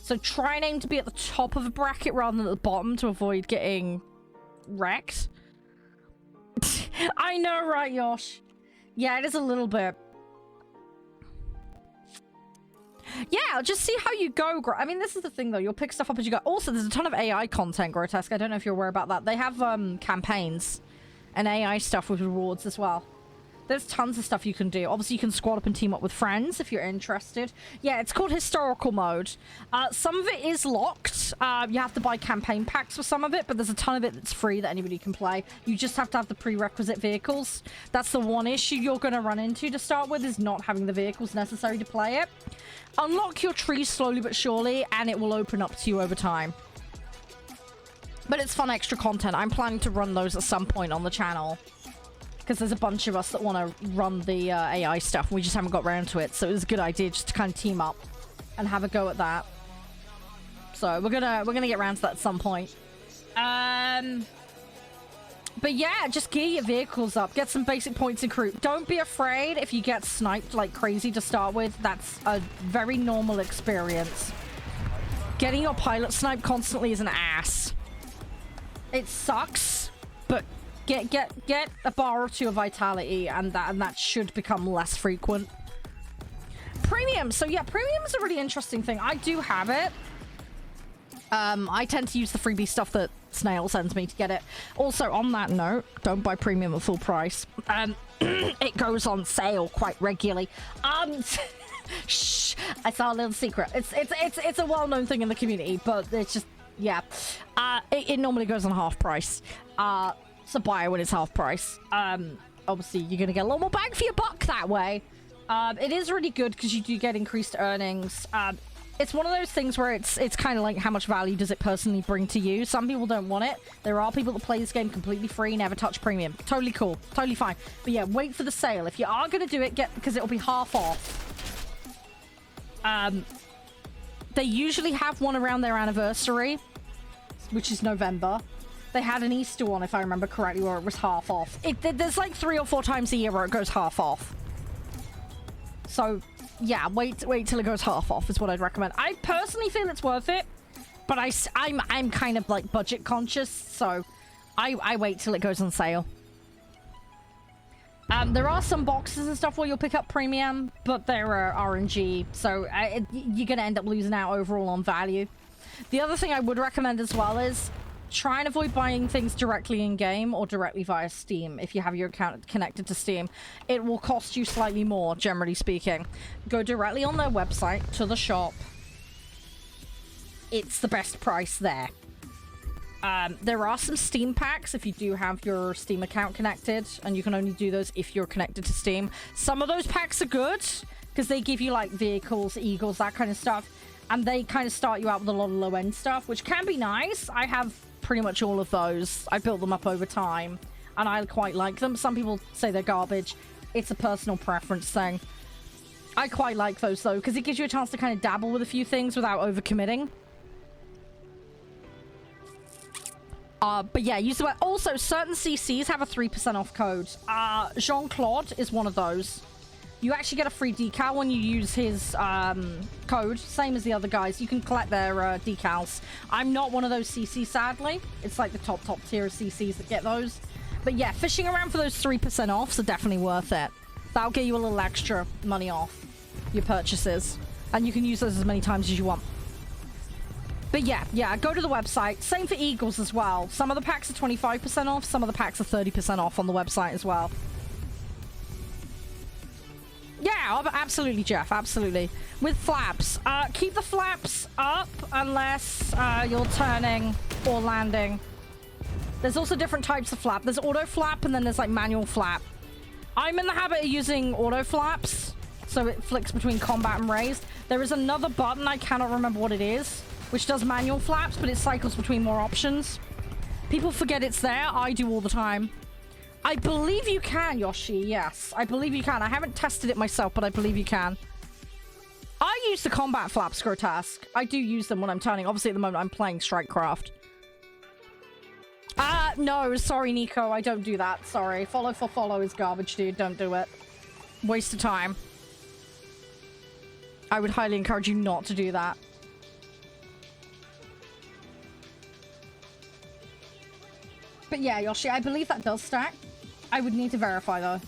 So try and aim to be at the top of a bracket rather than at the bottom to avoid getting wrecked. I know, right, Yosh? Yeah, it is a little bit. Yeah, just see how you go. I mean, this is the thing, though. You'll pick stuff up as you go. Also, there's a ton of AI content, Grotesque. I don't know if you're aware about that. They have campaigns and AI stuff with rewards as well. There's tons of stuff you can do. Obviously, you can squad up and team up with friends if you're interested. Yeah, it's called historical mode. Some of it is locked. You have to buy campaign packs for some of it, but there's a ton of it that's free that anybody can play. You just have to have the prerequisite vehicles. That's the one issue you're going to run into to start with, is not having the vehicles necessary to play it. Unlock your trees slowly but surely, and it will open up to you over time. But it's fun extra content. I'm planning to run those at some point on the channel, because there's a bunch of us that want to run the AI stuff, and we just haven't got around to it. So it was a good idea just to kind of team up and have a go at that. So we're gonna get around to that at some point. But yeah, just gear your vehicles up. Get some basic points in crew. Don't be afraid if you get sniped like crazy to start with. That's a very normal experience. Getting your pilot sniped constantly is an ass. It sucks, but get a bar or two of vitality, and that should become less frequent. Premium. So yeah, premium is a really interesting thing. I do have it. I tend to use the freebie stuff that Snail sends me to get it. Also, on that note, don't buy premium at full price. It goes on sale quite regularly. Shh, I saw a little secret. It's a well-known thing in the community, but it's just, yeah. It normally goes on half price. So buy it when it's half price. Obviously, you're gonna get a lot more bang for your buck that way. It is really good because you do get increased earnings. It's one of those things where it's kind of like how much value does it personally bring to you. Some people don't want it. There are people that play this game completely free, never touch premium. Totally cool. Totally fine. But yeah, wait for the sale. If you are going to do it, because it'll be half off. They usually have one around their anniversary, which is November. They had an Easter one, if I remember correctly, where it was half off. There's like 3 or 4 times a year where it goes half off. So... yeah, wait till it goes half off is what I'd recommend. I personally feel it's worth it, but I'm kind of like budget conscious, so I wait till it goes on sale. There are some boxes and stuff where you'll pick up premium, but they're RNG, so you're gonna end up losing out overall on value. The other thing I would recommend as well is try and avoid buying things directly in-game or directly via Steam if you have your account connected to Steam. It will cost you slightly more, generally speaking. Go directly on their website to the shop. It's the best price there. There are some Steam packs if you do have your Steam account connected, and you can only do those if you're connected to Steam. Some of those packs are good because they give you like vehicles, eagles, that kind of stuff, and they kind of start you out with a lot of low-end stuff, which can be nice. I have pretty much all of those. I built them up over time, and I quite like them. Some people say they're garbage. It's a personal preference thing. I quite like those though, because it gives you a chance to kind of dabble with a few things without overcommitting. But yeah, use the... also, certain CCs have a 3% off code. Jean-Claude is one of those. You actually get a free decal when you use his code, same as the other guys. You can collect their decals. I'm not one of those CCs, sadly. It's like the top tier of CCs that get those. But yeah, fishing around for those 3% offs are definitely worth it. That'll get you a little extra money off your purchases. And you can use those as many times as you want. But yeah, go to the website. Same for Eagles as well. Some of the packs are 25% off, some of the packs are 30% off on the website as well. Yeah, absolutely, Jeff, absolutely. With flaps, keep the flaps up unless you're turning or landing. There's also different types of flap. There's auto flap and then there's like manual flap. I'm in the habit of using auto flaps, so it flicks between combat and raised. There is another button, I cannot remember what it is, which does manual flaps, but it cycles between more options. People forget it's there. I do all the time. I believe you can, Yoshi. Yes, I believe you can. I haven't tested it myself, but I believe you can. I use the combat flaps, Grotesque. I do use them when I'm turning. Obviously, at the moment, I'm playing Strikecraft. No, sorry, Nico. I don't do that. Sorry. Follow for follow is garbage, dude. Don't do it. Waste of time. I would highly encourage you not to do that. But yeah, Yoshi, I believe that does stack. I would need to verify, though.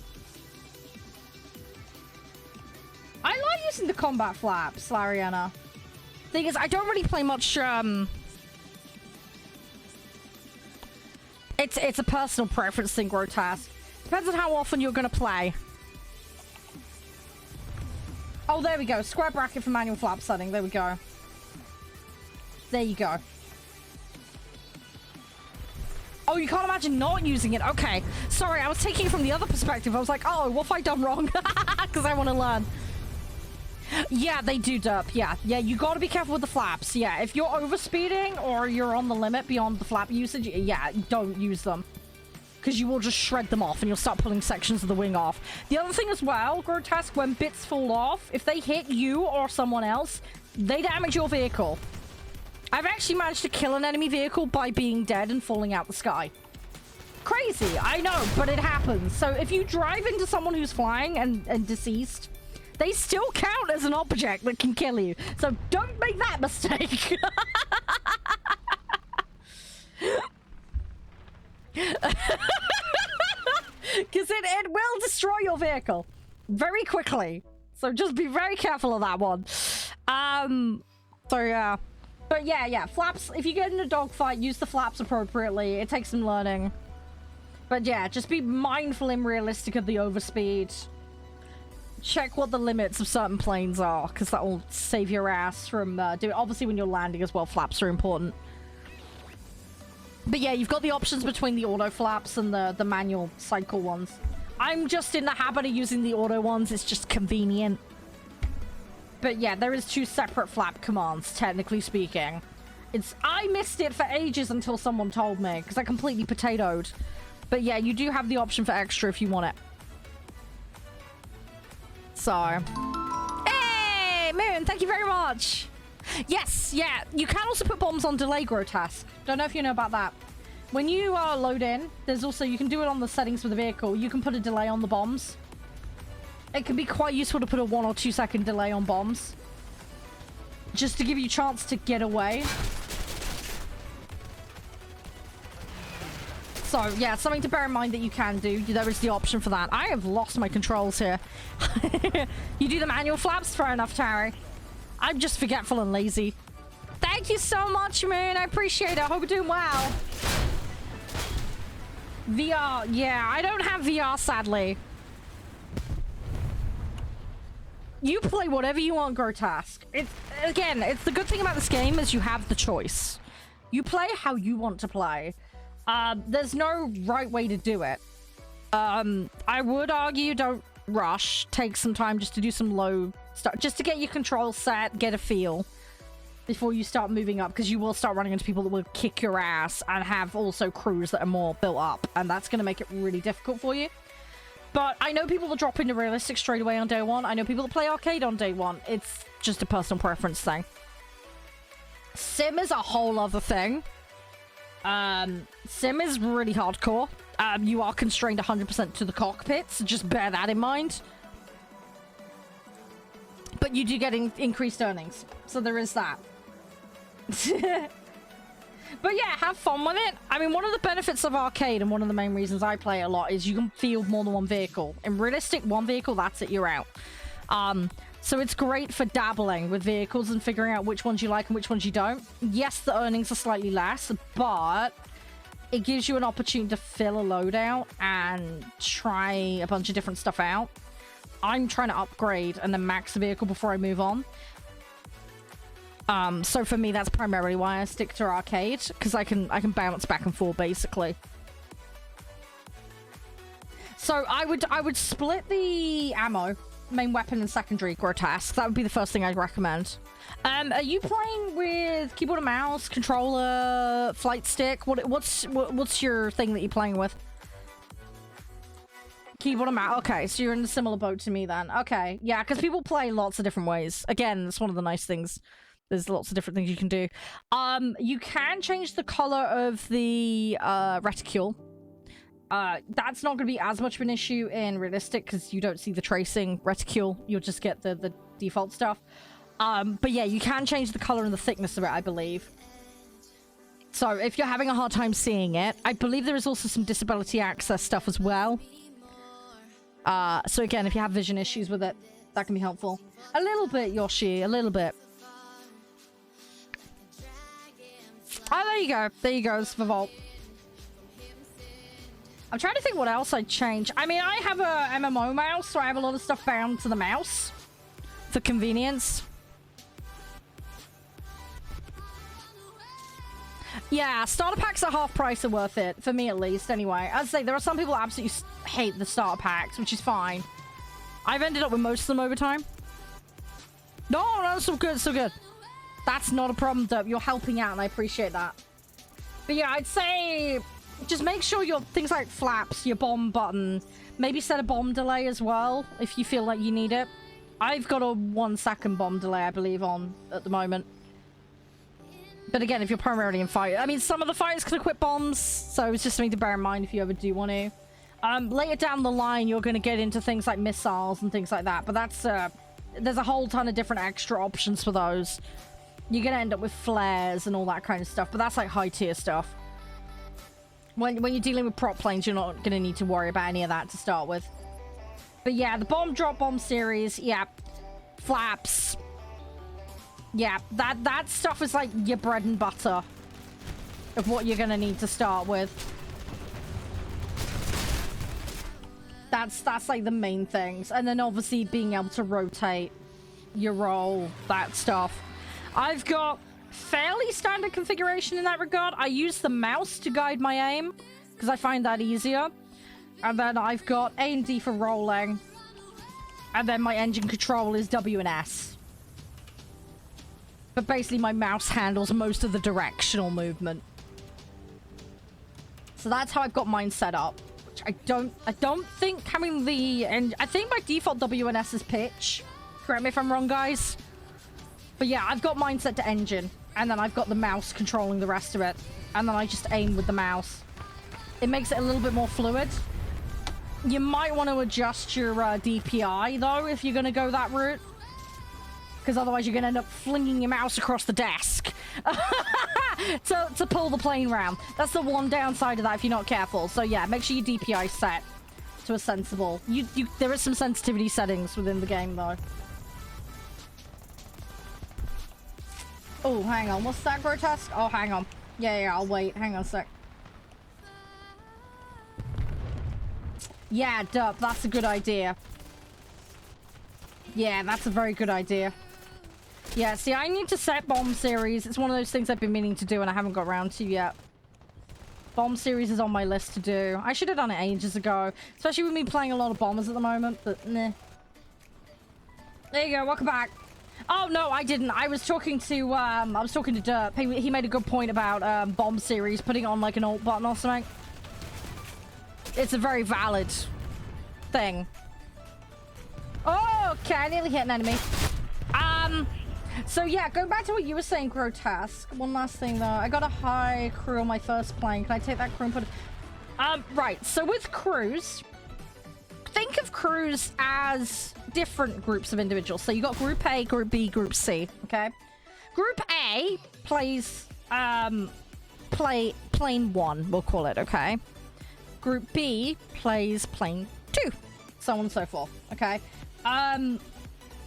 I like using the combat flaps, Lariana. Thing is, I don't really play much, It's a personal preference thing, Grotesque. Depends on how often you're gonna play. Oh, there we go. Square bracket for manual flap setting. There we go. There you go. Oh, you can't imagine not using it. Okay. Sorry, I was taking it from the other perspective. I was like, oh, what have I done wrong? Because I want to learn. Yeah, they do derp. Yeah, you got to be careful with the flaps. Yeah, if you're overspeeding or you're on the limit beyond the flap usage, yeah, don't use them. Because you will just shred them off and you'll start pulling sections of the wing off. The other thing as well, Grotesque, when bits fall off, if they hit you or someone else, they damage your vehicle. I've actually managed to kill an enemy vehicle by being dead and falling out the sky. Crazy, I know, but it happens. So if you drive into someone who's flying and deceased, they still count as an object that can kill you. So don't make that mistake. Because it will destroy your vehicle very quickly. So just be very careful of that one. So yeah. But yeah, flaps, if you get in a dogfight, use the flaps appropriately. It takes some learning. But yeah, just be mindful and realistic of the overspeed. Check what the limits of certain planes are, because that will save your ass from doing. Obviously, when you're landing as well, flaps are important. But yeah, you've got the options between the auto flaps and the manual cycle ones. I'm just in the habit of using the auto ones. It's just convenient. But yeah, there is 2 separate flap commands, technically speaking. I missed it for ages until someone told me, because I completely potatoed. But yeah, you do have the option for extra if you want it. So. Hey, Moon, thank you very much. Yes, yeah. You can also put bombs on delay grotesque. Don't know if you know about that. When you load in, there's also, you can do it on the settings for the vehicle. You can put a delay on the bombs. It can be quite useful to put a 1 or 2 second delay on bombs. Just to give you a chance to get away. So, yeah, something to bear in mind that you can do. There is the option for that. I have lost my controls here. You do the manual flaps? Fair enough, Tari. I'm just forgetful and lazy. Thank you so much, man. I appreciate it. I hope you're doing well. VR. Yeah, I don't have VR, sadly. You play whatever you want, Grotesque. Again, it's the good thing about this game is you have the choice. You play how you want to play. There's no right way to do it. I would argue don't rush. Take some time just to do some low stuff. Just to get your control set, get a feel before you start moving up, because you will start running into people that will kick your ass and have also crews that are more built up, and that's going to make it really difficult for you. But I know people that drop into realistic straight away on day 1. I know people that play arcade on day 1. It's just a personal preference thing. Sim is a whole other thing. Sim is really hardcore. You are constrained 100% to the cockpit, so just bear that in mind. But you do get increased earnings, so there is that. But yeah, have fun with it. I mean, one of the benefits of arcade and one of the main reasons I play a lot is you can field more than one vehicle. In realistic, one vehicle, that's it, you're out. So it's great for dabbling with vehicles and figuring out which ones you like and which ones you don't. Yes, the earnings are slightly less, but it gives you an opportunity to fill a loadout and try a bunch of different stuff out. I'm trying to upgrade and then max the vehicle before I move on. So for me, that's primarily why I stick to arcade, because I can bounce back and forth basically. So I would split the ammo, main weapon and secondary grotesque. That would be the first thing I'd recommend. Are you playing with keyboard and mouse, controller, flight stick? What's your thing that you're playing with? Keyboard and mouse. Okay, so you're in a similar boat to me then. Okay, yeah, because people play lots of different ways. Again, that's one of the nice things. There's lots of different things you can do. You can change the color of the reticule. That's not going to be as much of an issue in realistic because you don't see the tracing reticule. You'll just get the default stuff. But yeah, you can change the color and the thickness of it, I believe. So if you're having a hard time seeing it, I believe there is also some disability access stuff as well. So again, if you have vision issues with it, that can be helpful. A little bit, Yoshi, a little bit. Oh, there you go. There you go. It's the vault. I'm trying to think what else I'd change. I mean, I have a MMO mouse, so I have a lot of stuff bound to the mouse for convenience. Yeah, starter packs at half price are worth it, for me at least, anyway. As I say, there are some people that absolutely hate the starter packs, which is fine. I've ended up with most of them over time. No, so good, so good. That's not a problem, Dope. You're helping out, and I appreciate that. But yeah, I'd say just make sure your things like flaps, your bomb button, maybe set a bomb delay as well, if you feel like you need it. I've got a 1 second bomb delay, I believe, on at the moment. But again, if you're primarily in fight, I mean, some of the fighters can equip bombs, so it's just something to bear in mind if you ever do want to. Later down the line, you're going to get into things like missiles and things like that, but that's, there's a whole ton of different extra options for those. You're going to end up with flares and all that kind of stuff, but that's like high tier stuff. When you're dealing with prop planes, you're not going to need to worry about any of that to start with. But yeah, the bomb drop bomb series, yeah, flaps. Yeah, that stuff is like your bread and butter of what you're going to need to start with. That's like the main things. And then obviously being able to rotate your roll, that stuff. I've got fairly standard configuration in that regard. I use the mouse to guide my aim because I find that easier. And then I've got A and D for rolling. And then my engine control is W and S. But basically my mouse handles most of the directional movement. So that's how I've got mine set up. Which I don't think having the... And I think by default W and S is pitch. Correct me if I'm wrong, guys. But yeah, I've got mine set to engine. And then I've got the mouse controlling the rest of it. And then I just aim with the mouse. It makes it a little bit more fluid. You might want to adjust your DPI, though, if you're going to go that route. Because otherwise you're going to end up flinging your mouse across the desk to pull the plane round. That's the one downside of that if you're not careful. So yeah, make sure your DPI set to a sensible. There is some sensitivity settings within the game, though. Oh, hang on. What's that, grotesque? Oh, hang on. Yeah, I'll wait. Hang on a sec. Yeah, duh, that's a good idea. Yeah, that's a very good idea. Yeah, see, I need to set bomb series. It's one of those things I've been meaning to do and I haven't got around to yet. Bomb series is on my list to do. I should have done it ages ago. Especially with me playing a lot of bombers at the moment, but nah. There you go, welcome back. Oh, no, I didn't. I was talking to Derp. He made a good point about bomb series, putting on like an alt button or something. It's a very valid thing. Oh, okay, I nearly hit an enemy. So yeah, going back to what you were saying, Grotesque. One last thing though. I got a high crew on my first plane. Can I take that crew and put it... right. So with crews, think of crews as different groups of individuals. So you got Group A, Group B, Group C. Okay. Group A plays plane 1, we'll call it. Okay. Group B plays plane 2, so on and so forth. Okay.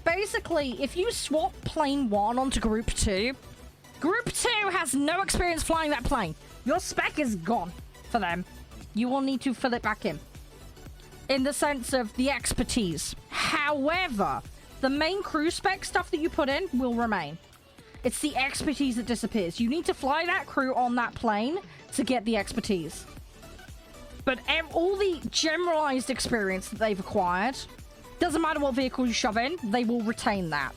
Basically, if you swap plane 1 onto Group 2, Group 2 has no experience flying that plane. Your spec is gone for them. You will need to fill it back in the sense of the expertise. However, the main crew spec stuff that you put in will remain. It's the expertise that disappears. You need to fly that crew on that plane to get the expertise. But all the generalized experience that they've acquired, doesn't matter what vehicle you shove in, they will retain that.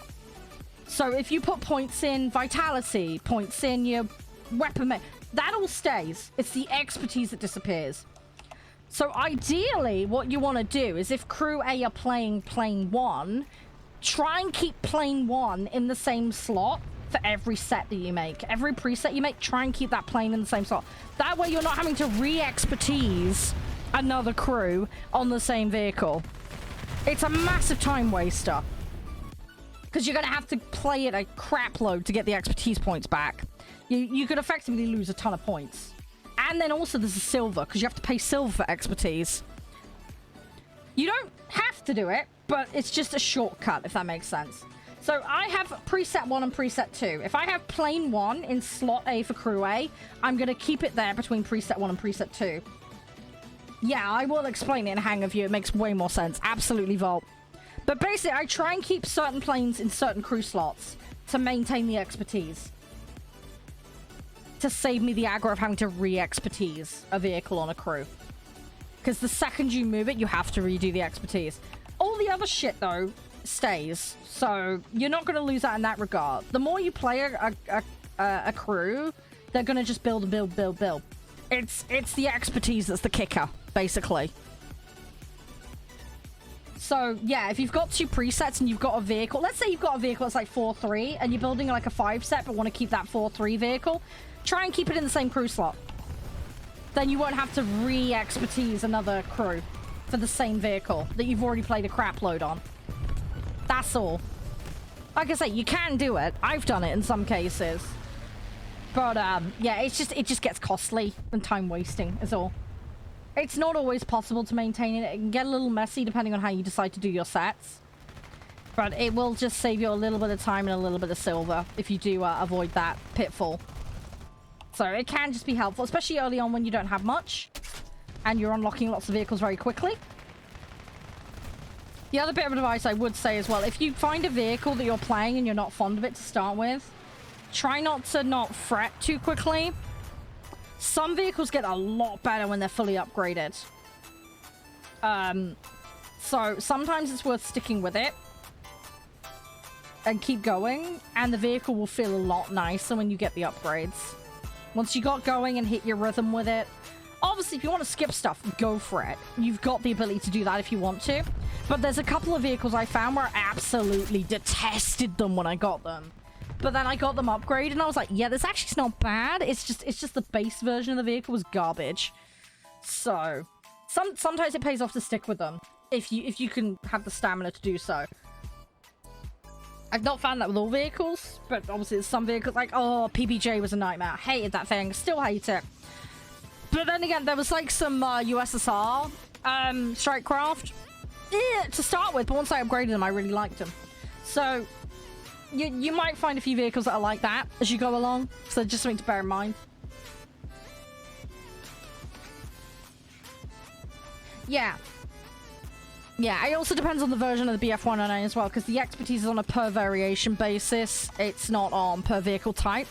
So if you put points in vitality, points in your weapon, that all stays. It's the expertise that disappears. So ideally, what you want to do is if crew A are playing plane 1, try and keep plane 1 in the same slot for every set that you make. Every preset you make, try and keep that plane in the same slot. That way you're not having to re-expertise another crew on the same vehicle. It's a massive time waster. Because you're going to have to play it a crap load to get the expertise points back. You could effectively lose a ton of points. And then also there's a silver, because you have to pay silver for expertise. You don't have to do it, but it's just a shortcut, if that makes sense. So I have preset 1 and preset 2. If I have plane 1 in slot A for crew A, I'm going to keep it there between preset 1 and preset 2. Yeah, I will explain it in Hang of You. It makes way more sense. Absolutely, Volt. But basically, I try and keep certain planes in certain crew slots to maintain the expertise. To save me the aggro of having to re-expertise a vehicle on a crew. Because the second you move it, you have to redo the expertise. All the other shit, though, stays. So you're not going to lose that in that regard. The more you play a crew, they're going to just build and build, build, build. It's the expertise that's the kicker, basically. So, yeah, if you've got 2 presets and you've got a vehicle... Let's say you've got a vehicle that's like 4-3 and you're building like a 5 set but want to keep that 4-3 vehicle. Try and keep it in the same crew slot. Then you won't have to re-expertise another crew for the same vehicle that you've already played a crap load on. That's all. Like I say, you can do it. I've done it in some cases. But, yeah, it just gets costly and time wasting is all. It's not always possible to maintain it. It can get a little messy depending on how you decide to do your sets. But it will just save you a little bit of time and a little bit of silver if you do avoid that pitfall. So it can just be helpful, especially early on when you don't have much and you're unlocking lots of vehicles very quickly. The other bit of advice I would say as well, if you find a vehicle that you're playing and you're not fond of it to start with, try not to fret too quickly. Some vehicles get a lot better when they're fully upgraded. So sometimes it's worth sticking with it and keep going, and the vehicle will feel a lot nicer when you get the upgrades. Once you got going and hit your rhythm with it, obviously if you want to skip stuff, go for it. You've got the ability to do that if you want to. But there's a couple of vehicles I found where I absolutely detested them when I got them. But then I got them upgraded and I was like, yeah, this actually is not bad. It's just the base version of the vehicle was garbage. So sometimes it pays off to stick with them if you can have the stamina to do so. I've not found that with all vehicles, but obviously there's some vehicles like, oh, PBJ was a nightmare. Hated that thing. Still hate it. But then again, there was like some USSR Strikecraft to start with, but once I upgraded them, I really liked them. So you might find a few vehicles that are like that as you go along. So just something to bear in mind. Yeah. Yeah, it also depends on the version of the BF-109 as well, because the expertise is on a per variation basis. It's not on per vehicle type.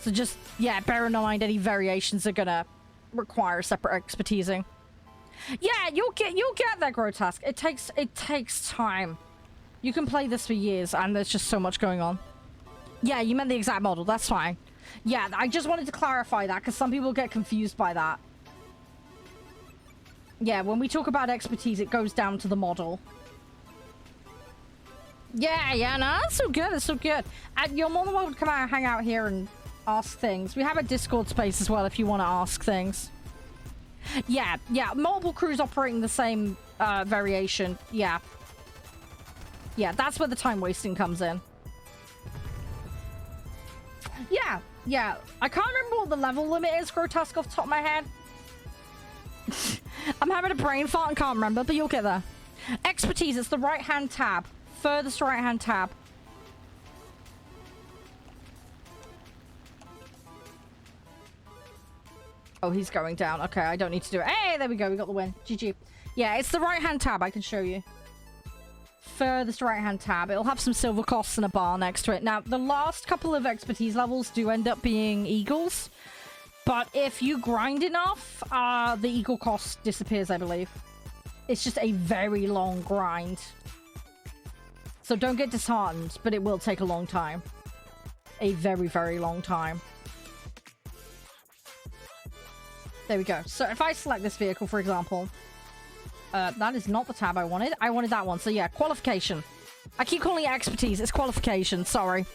So just, yeah, bear in mind any variations are gonna require separate expertising. Yeah, you'll get there, Grotesque. It takes time. You can play this for years, and there's just so much going on. Yeah, you meant the exact model. That's fine. Yeah, I just wanted to clarify that, because some people get confused by that. Yeah, when we talk about expertise, it goes down to the model. Yeah, no, that's so good. It's so good. And you're more than welcome to come out and hang out here and ask things. We have a Discord space as well if you want to ask things. Yeah, multiple crews operating the same variation. Yeah, that's where the time wasting comes in. Yeah. I can't remember what the level limit is, Grotesque, off the top of my head. I'm having a brain fart and can't remember, but you'll get there. Expertise, it's the right-hand tab. Furthest right-hand tab. Oh, he's going down. Okay, I don't need to do it. Hey, there we go. We got the win. GG. Yeah, it's the right-hand tab. I can show you. Furthest right-hand tab. It'll have some silver costs and a bar next to it. Now, the last couple of expertise levels do end up being eagles. But if you grind enough, the eagle cost disappears, I believe. It's just a very long grind. So don't get disheartened, but it will take a long time. A very, very long time. There we go. So if I select this vehicle, for example, that is not the tab I wanted. I wanted that one. So yeah, qualification. I keep calling it expertise. It's qualification. Sorry.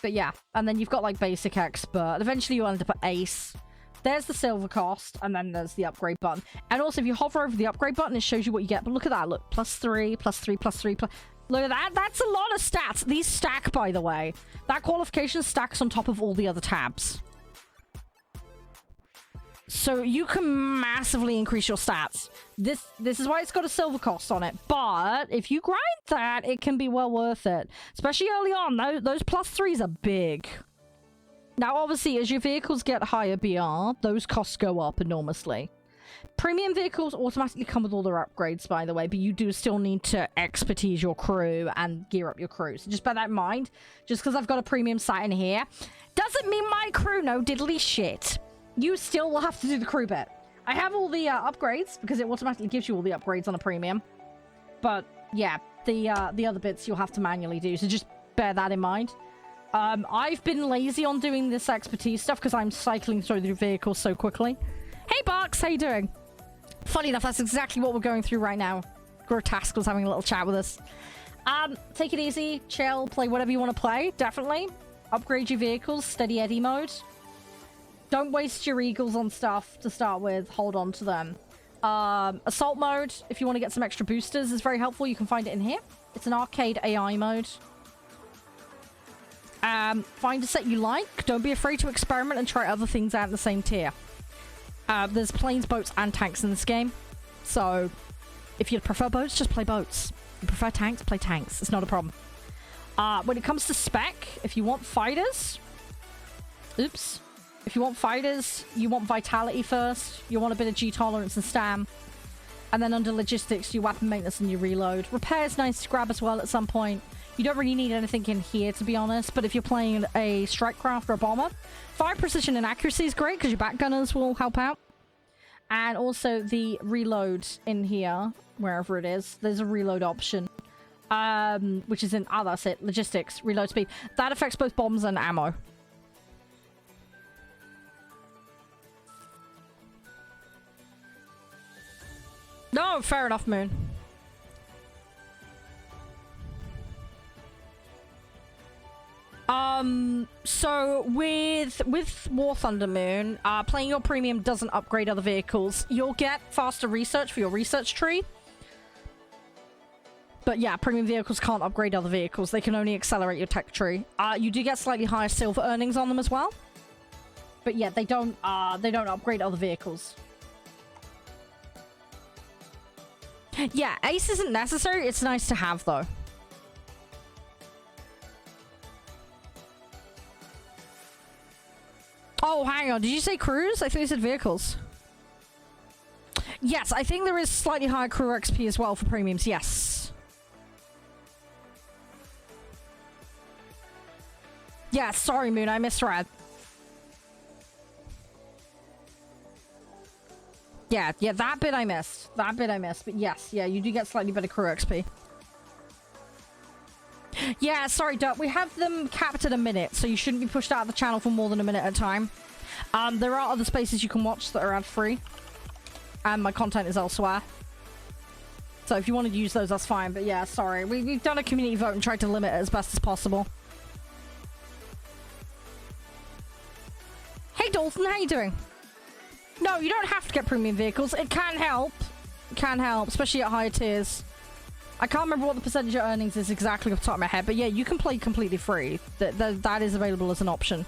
But yeah, and then you've got like basic expert. Eventually you end up at ace. There's the silver cost, and then there's the upgrade button. And also if you hover over the upgrade button, it shows you what you get. But look at that, look. +3, +3, +3, plus... Look at that. That's a lot of stats. These stack, by the way. That qualification stacks on top of all the other tabs. So you can massively increase your stats. This is why it's got a silver cost on it. But if you grind that, it can be well worth it. Especially early on. Those +3s are big. Now, obviously, as your vehicles get higher BR, those costs go up enormously. Premium vehicles automatically come with all their upgrades, by the way, but you do still need to expertise your crew and gear up your crew. So just bear that in mind. Just because I've got a premium sat in here doesn't mean my crew know diddly shit. You still will have to do the crew bit. I have all the upgrades because it automatically gives you all the upgrades on a premium. But yeah, the other bits you'll have to manually do. So just bear that in mind. I've been lazy on doing this expertise stuff because I'm cycling through the vehicles so quickly. Hey, Barks, how you doing? Funny enough, that's exactly what we're going through right now. Grotesque was having a little chat with us. Take it easy, chill, play whatever you want to play, definitely. Upgrade your vehicles, steady Eddie mode. Don't waste your eagles on stuff to start with, hold on to them. Assault mode, if you want to get some extra boosters, is very helpful. You can find it in here. It's an arcade AI mode. Find a set you like. Don't be afraid to experiment and try other things out in the same tier. There's planes, boats, and tanks in this game. So, if you prefer boats, just play boats. If you prefer tanks, play tanks. It's not a problem. When it comes to spec, if you want fighters... Oops. If you want fighters, you want vitality first. You want a bit of G tolerance and stam. And then under logistics, your weapon maintenance and your reload. Repair is nice to grab as well at some point. You don't really need anything in here, to be honest. But if you're playing a strike craft or a bomber, fire precision and accuracy is great because your back gunners will help out. And also the reload in here, wherever it is, there's a reload option. Which is in, that's it, logistics, reload speed. That affects both bombs and ammo. No, fair enough, Moon. So with War Thunder Moon, playing your premium doesn't upgrade other vehicles. You'll get faster research for your research tree. But yeah, premium vehicles can't upgrade other vehicles. They can only accelerate your tech tree. You do get slightly higher silver earnings on them as well. But yeah, they don't upgrade other vehicles. Yeah, ace isn't necessary. It's nice to have, though. Oh, hang on. Did you say crews? I thought you said vehicles. Yes, I think there is slightly higher crew XP as well for premiums. Yes. Yeah, sorry, Moon. I misread. Yeah, that bit I missed. But yes, yeah, you do get slightly better crew XP. Yeah, sorry, Duck. We have them capped at a minute, so you shouldn't be pushed out of the channel for more than a minute at a time. There are other spaces you can watch that are ad-free. And my content is elsewhere. So if you want to use those, that's fine. But yeah, sorry. We've done a community vote and tried to limit it as best as possible. Hey, Dalton, how you doing? No, you don't have to get premium vehicles. It can help. It can help, especially at higher tiers. I can't remember what the percentage of earnings is exactly off the top of my head, but yeah, you can play completely free. That is available as an option.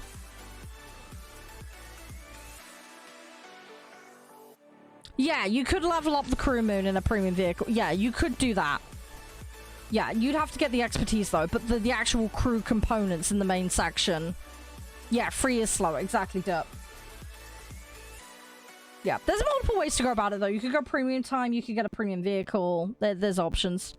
Yeah, you could level up the crew moon in a premium vehicle. Yeah, you could do that. Yeah, you'd have to get the expertise though, but the actual crew components in the main section. Yeah, free is slower. Exactly, Derp. Yeah, there's multiple ways to go about it though. You could go premium time, you could get a premium vehicle. There's options.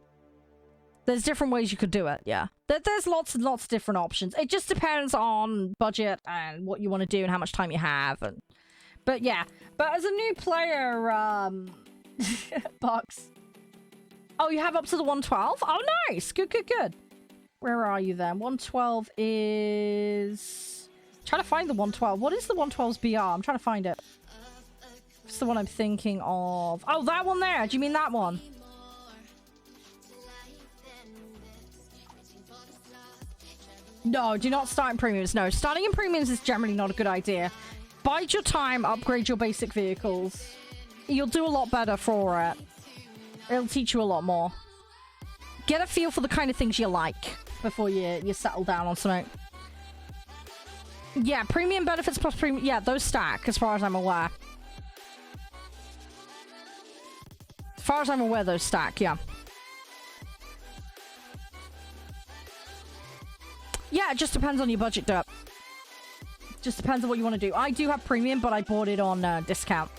There's different ways you could do it, yeah. There's lots and lots of different options. It just depends on budget and what you want to do and how much time you have. But yeah, but as a new player, Box. Oh, you have up to the 112? Oh, nice. Good. Where are you then? 112 is... trying to find the 112. What is the 112's BR? I'm trying to find it. It's the one I'm thinking of. Oh, that one there. Do you mean that one? No, do not start in premiums. No, starting in premiums is generally not a good idea. Bide your time, upgrade your basic vehicles. You'll do a lot better for it. It'll teach you a lot more. Get a feel for the kind of things you like before you settle down on something. Yeah, premium benefits plus premium. Yeah, those stack as far as I'm aware. As far as I'm aware, those stack, yeah. Yeah, it just depends on your budget, Derp. Just depends on what you want to do. I do have premium, but I bought it on discount.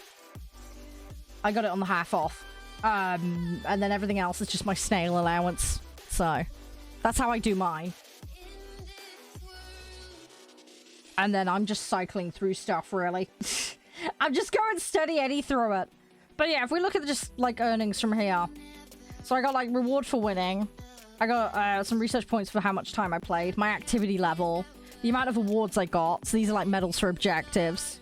I got it on the half off. And then everything else is just my snail allowance. So, that's how I do mine. And then I'm just cycling through stuff, really. I'm just going steady Eddie through it. But yeah, if we look at just, like, earnings from here. So I got, like, reward for winning. I got some research points for how much time I played. My activity level. The amount of awards I got. So these are, like, medals for objectives.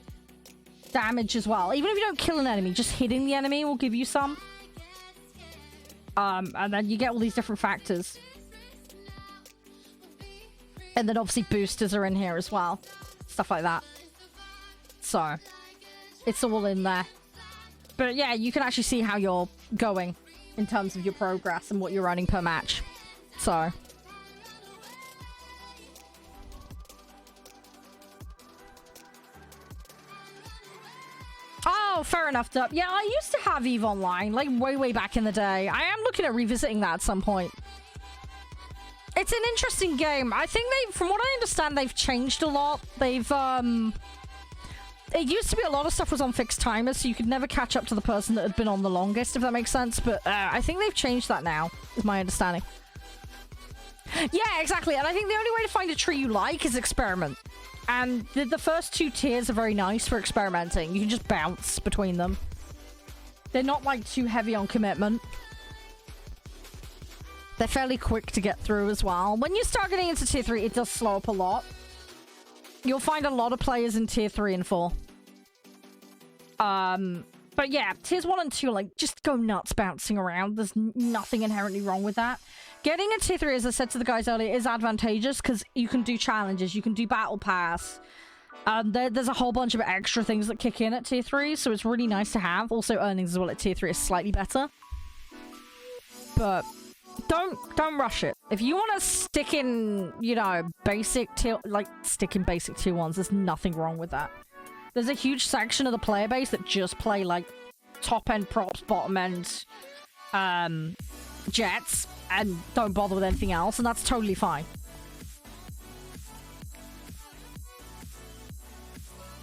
damage as well. Even if you don't kill an enemy, just hitting the enemy will give you some. And then you get all these different factors. And then obviously boosters are in here as well. Stuff like that. So, it's all in there. But yeah, you can actually see how you're going in terms of your progress and what you're running per match. So. Oh, fair enough, Dup. Yeah, I used to have EVE Online, like way back in the day. I am looking at revisiting that at some point. It's an interesting game. I think from what I understand, they've changed a lot. They've, it used to be a lot of stuff was on fixed timers, so you could never catch up to the person that had been on the longest, if that makes sense. But I think they've changed that now, is my understanding. Yeah, exactly. And I think the only way to find a tree you like is experiment. And the first 2 tiers are very nice for experimenting. You can just bounce between them. They're not, like, too heavy on commitment. They're fairly quick to get through as well. When you start getting into tier 3, it does slow up a lot. You'll find a lot of players in tier 3 and 4. But yeah, tiers 1 and 2 are like, just go nuts bouncing around. There's nothing inherently wrong with that. Getting a tier 3, as I said to the guys earlier, is advantageous because you can do challenges, you can do battle pass. There's a whole bunch of extra things that kick in at tier 3, so it's really nice to have. Also, earnings as well at tier 3 is slightly better. But don't rush it. If you want to stick in, you know, basic tier, like, stick in basic tier 1s, there's nothing wrong with that. There's a huge section of the player base that just play, like, top-end props, bottom-end, jets, and don't bother with anything else, and that's totally fine.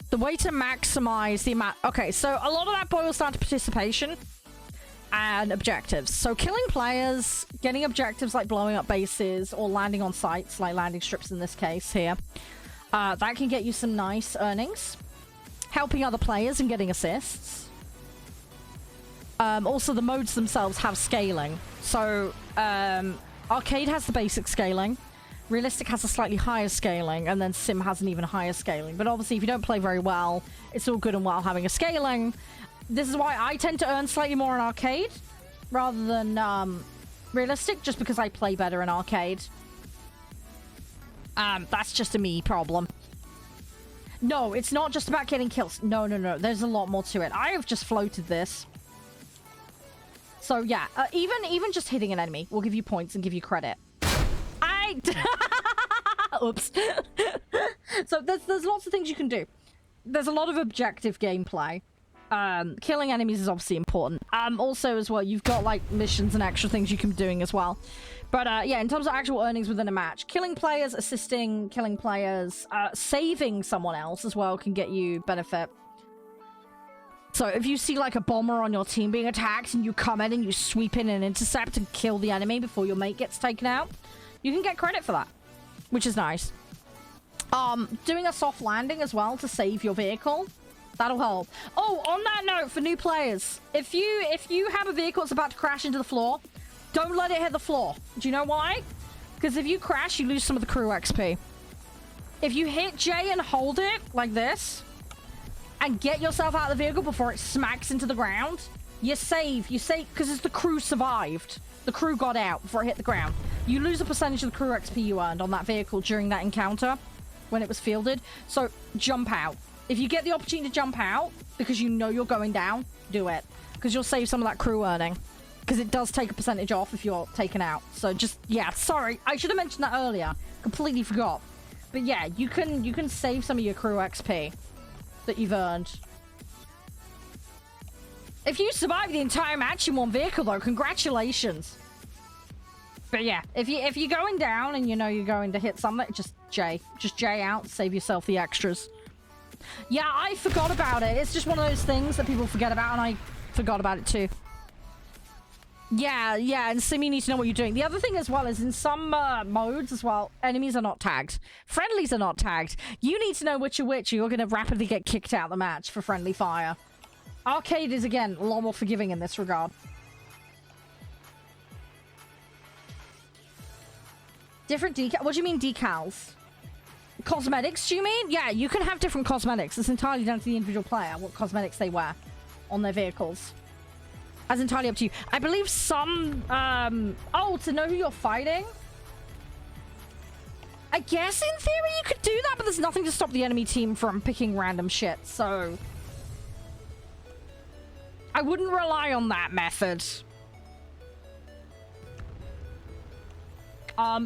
The way to maximize the amount... Okay, so a lot of that boils down to participation and objectives. So killing players, getting objectives like blowing up bases, or landing on sites, like landing strips in this case here, that can get you some nice earnings. Helping other players and getting assists. Also, the modes themselves have scaling. So, Arcade has the basic scaling. Realistic has a slightly higher scaling. And then Sim has an even higher scaling. But obviously, if you don't play very well, it's all good and well having a scaling. This is why I tend to earn slightly more in Arcade rather than Realistic, just because I play better in Arcade. That's just a me problem. No, it's not just about getting kills. No. There's a lot more to it. I have just floated this. So, yeah. Even just hitting an enemy will give you points and give you credit. Oops. So, there's lots of things you can do. There's a lot of objective gameplay. Killing enemies is obviously important. Also, as well, you've got, like, missions and extra things you can be doing as well. But, yeah, in terms of actual earnings within a match, killing players, assisting, killing players, saving someone else as well can get you benefit. So if you see, like, a bomber on your team being attacked and you come in and you sweep in and intercept and kill the enemy before your mate gets taken out, you can get credit for that, which is nice. Doing a soft landing as well to save your vehicle, that'll help. Oh, on that note, for new players, if you have a vehicle that's about to crash into the floor, don't let it hit the floor. Do you know why? Because if you crash, you lose some of the crew XP. If you hit J and hold it, like this, and get yourself out of the vehicle before it smacks into the ground, you save, because it's the crew survived. The crew got out before it hit the ground. You lose a percentage of the crew XP you earned on that vehicle during that encounter when it was fielded. So, jump out. If you get the opportunity to jump out, because you know you're going down, do it. Because you'll save some of that crew earning. Because it does take a percentage off if you're taken out. So just, yeah, sorry. I should have mentioned that earlier. Completely forgot. But yeah, you can save some of your crew XP that you've earned. If you survive the entire match in one vehicle, though, congratulations. But yeah, if you're going down and you know you're going to hit something, just J out, save yourself the extras. Yeah, I forgot about it. It's just one of those things that people forget about, and I forgot about it too. Yeah, and Sim, you need to know what you're doing. The other thing as well is in some modes as well, enemies are not tagged. Friendlies are not tagged. You need to know which are which, or you're going to rapidly get kicked out of the match for friendly fire. Arcade is, again, a lot more forgiving in this regard. Different decal. What do you mean decals? Cosmetics, do you mean? Yeah, you can have different cosmetics. It's entirely down to the individual player what cosmetics they wear on their vehicles. That's entirely up to you. I believe some, oh, to know who you're fighting? I guess in theory you could do that, but there's nothing to stop the enemy team from picking random shit, so... I wouldn't rely on that method.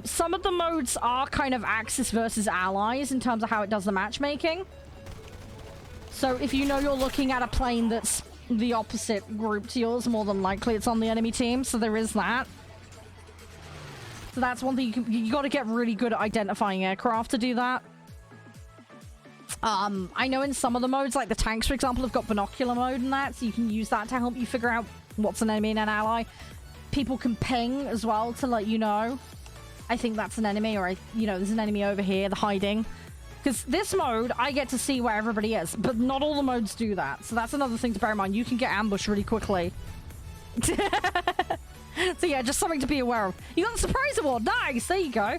Some of the modes are kind of Axis versus allies in terms of how it does the matchmaking. So if you know you're looking at a plane that's the opposite group to yours, more than likely it's on the enemy team, so there is that. So that's one thing you got to get really good at identifying aircraft to do that. I know in some of the modes, like the tanks, for example, have got binocular mode and that, so you can use that to help you figure out what's an enemy and an ally. People can ping as well to let you know. I think that's an enemy, or, you know, there's an enemy over here, the hiding. Because this mode, I get to see where everybody is, but not all the modes do that. So that's another thing to bear in mind. You can get ambushed really quickly. So yeah, just something to be aware of. You got the surprise award. Nice, there you go.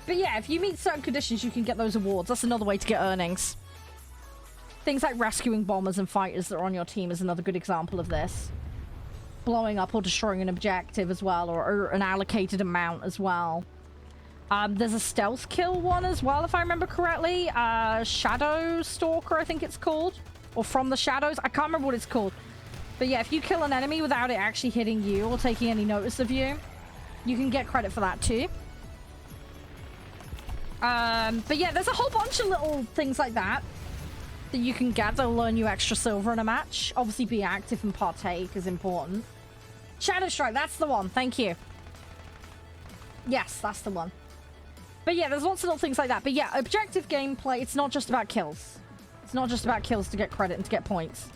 But yeah, if you meet certain conditions, you can get those awards. That's another way to get earnings. Things like rescuing bombers and fighters that are on your team is another good example of this. Blowing up or destroying an objective as well, or an allocated amount as well. There's a stealth kill one as well, if I remember correctly. Shadow Stalker, I think it's called. Or From the Shadows. I can't remember what it's called. But yeah, if you kill an enemy without it actually hitting you or taking any notice of you, you can get credit for that too. But yeah, there's a whole bunch of little things like that that you can get that'll earn you extra silver in a match. Obviously, be active and partake is important. Shadow Strike, that's the one. Thank you. Yes, that's the one. But yeah, there's lots of little things like that. But yeah, objective gameplay, it's not just about kills. It's not just about kills to get credit and to get points.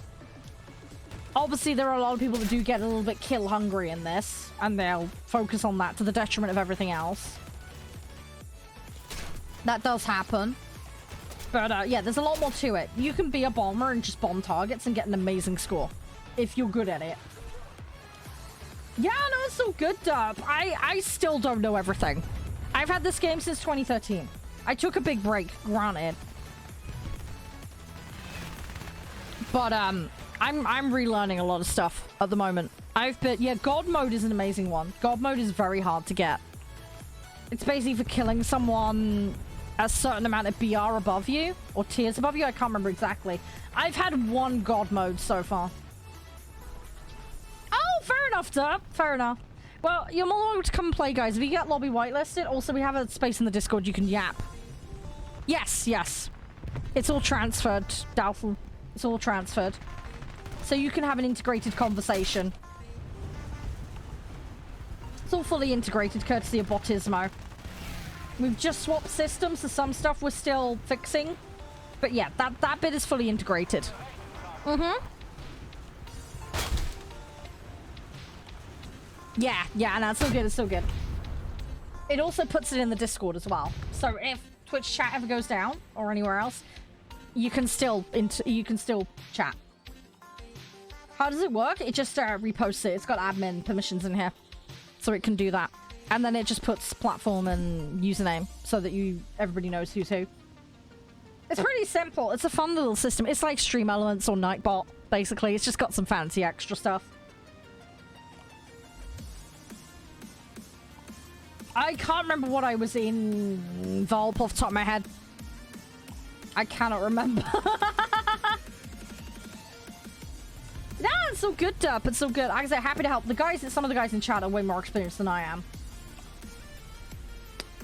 Obviously, there are a lot of people that do get a little bit kill hungry in this, and they'll focus on that to the detriment of everything else. That does happen. But yeah, there's a lot more to it. You can be a bomber and just bomb targets and get an amazing score if you're good at it. Yeah, no, it's so good, Derp. I still don't know everything. I've had this game since 2013. I took a big break, granted. But I'm relearning a lot of stuff at the moment. Yeah, God mode is an amazing one. God mode is very hard to get. It's basically for killing someone a certain amount of BR above you, or tiers above you. I can't remember exactly. I've had one God mode so far. Oh, fair enough, Derp. Fair enough. Well, you're more welcome to come and play, guys. If you get lobby whitelisted, also we have a space in the Discord you can yap. Yes, yes. It's all transferred, doubtful. It's all transferred. So you can have an integrated conversation. It's all fully integrated, courtesy of Botismo. We've just swapped systems, so some stuff we're still fixing. But yeah, that bit is fully integrated. Mm-hmm. Yeah, no, it's still good, it's still good. It also puts it in the Discord as well. So if Twitch chat ever goes down, or anywhere else, you can still chat. How does it work? It just reposts it. It's got admin permissions in here, so it can do that. And then it just puts platform and username so that everybody knows who's who. It's pretty simple. It's a fun little system. It's like Stream Elements or Nightbot, basically. It's just got some fancy extra stuff. I can't remember what I was in Volp off the top of my head. I cannot remember. Nah, it's so good, Derp. It's so good. Like I said, happy to help. Some of the guys in chat are way more experienced than I am.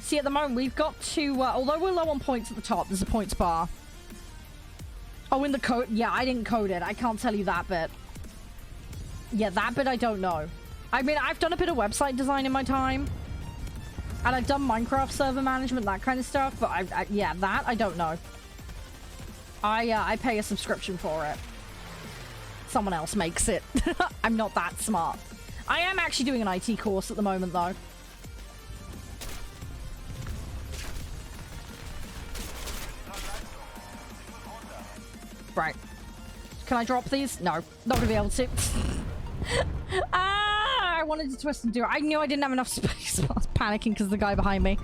See, at the moment, we've got to... although we're low on points at the top, there's a points bar. Oh, in the code... Yeah, I didn't code it. I can't tell you that bit. Yeah, that bit I don't know. I mean, I've done a bit of website design in my time. And I've done Minecraft server management, that kind of stuff. But yeah, that I don't know. I pay a subscription for it. Someone else makes it. I'm not that smart. I am actually doing an IT course at the moment, though. Right. Can I drop these? No. Not gonna be able to. I wanted to twist and do it. I knew I didn't have enough space. I was panicking because of the guy behind me.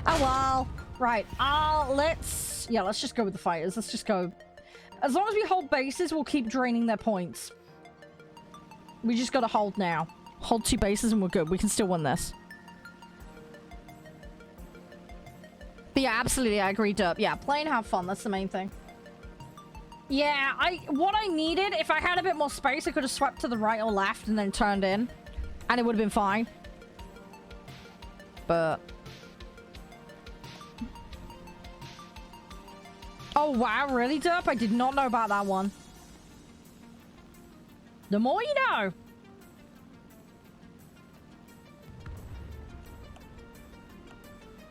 Oh well. Right, let's just go with the fighters. Let's just go. As long as we hold bases, we'll keep draining their points. We just gotta hold now. Hold 2 bases and we're good. We can still win this. But yeah, absolutely, I agree, Derp. Yeah, play and have fun. That's the main thing. Yeah, what I needed, if I had a bit more space, I could have swept to the right or left and then turned in. And it would have been fine. But... Oh, wow, really, Derp? I did not know about that one. The more you know.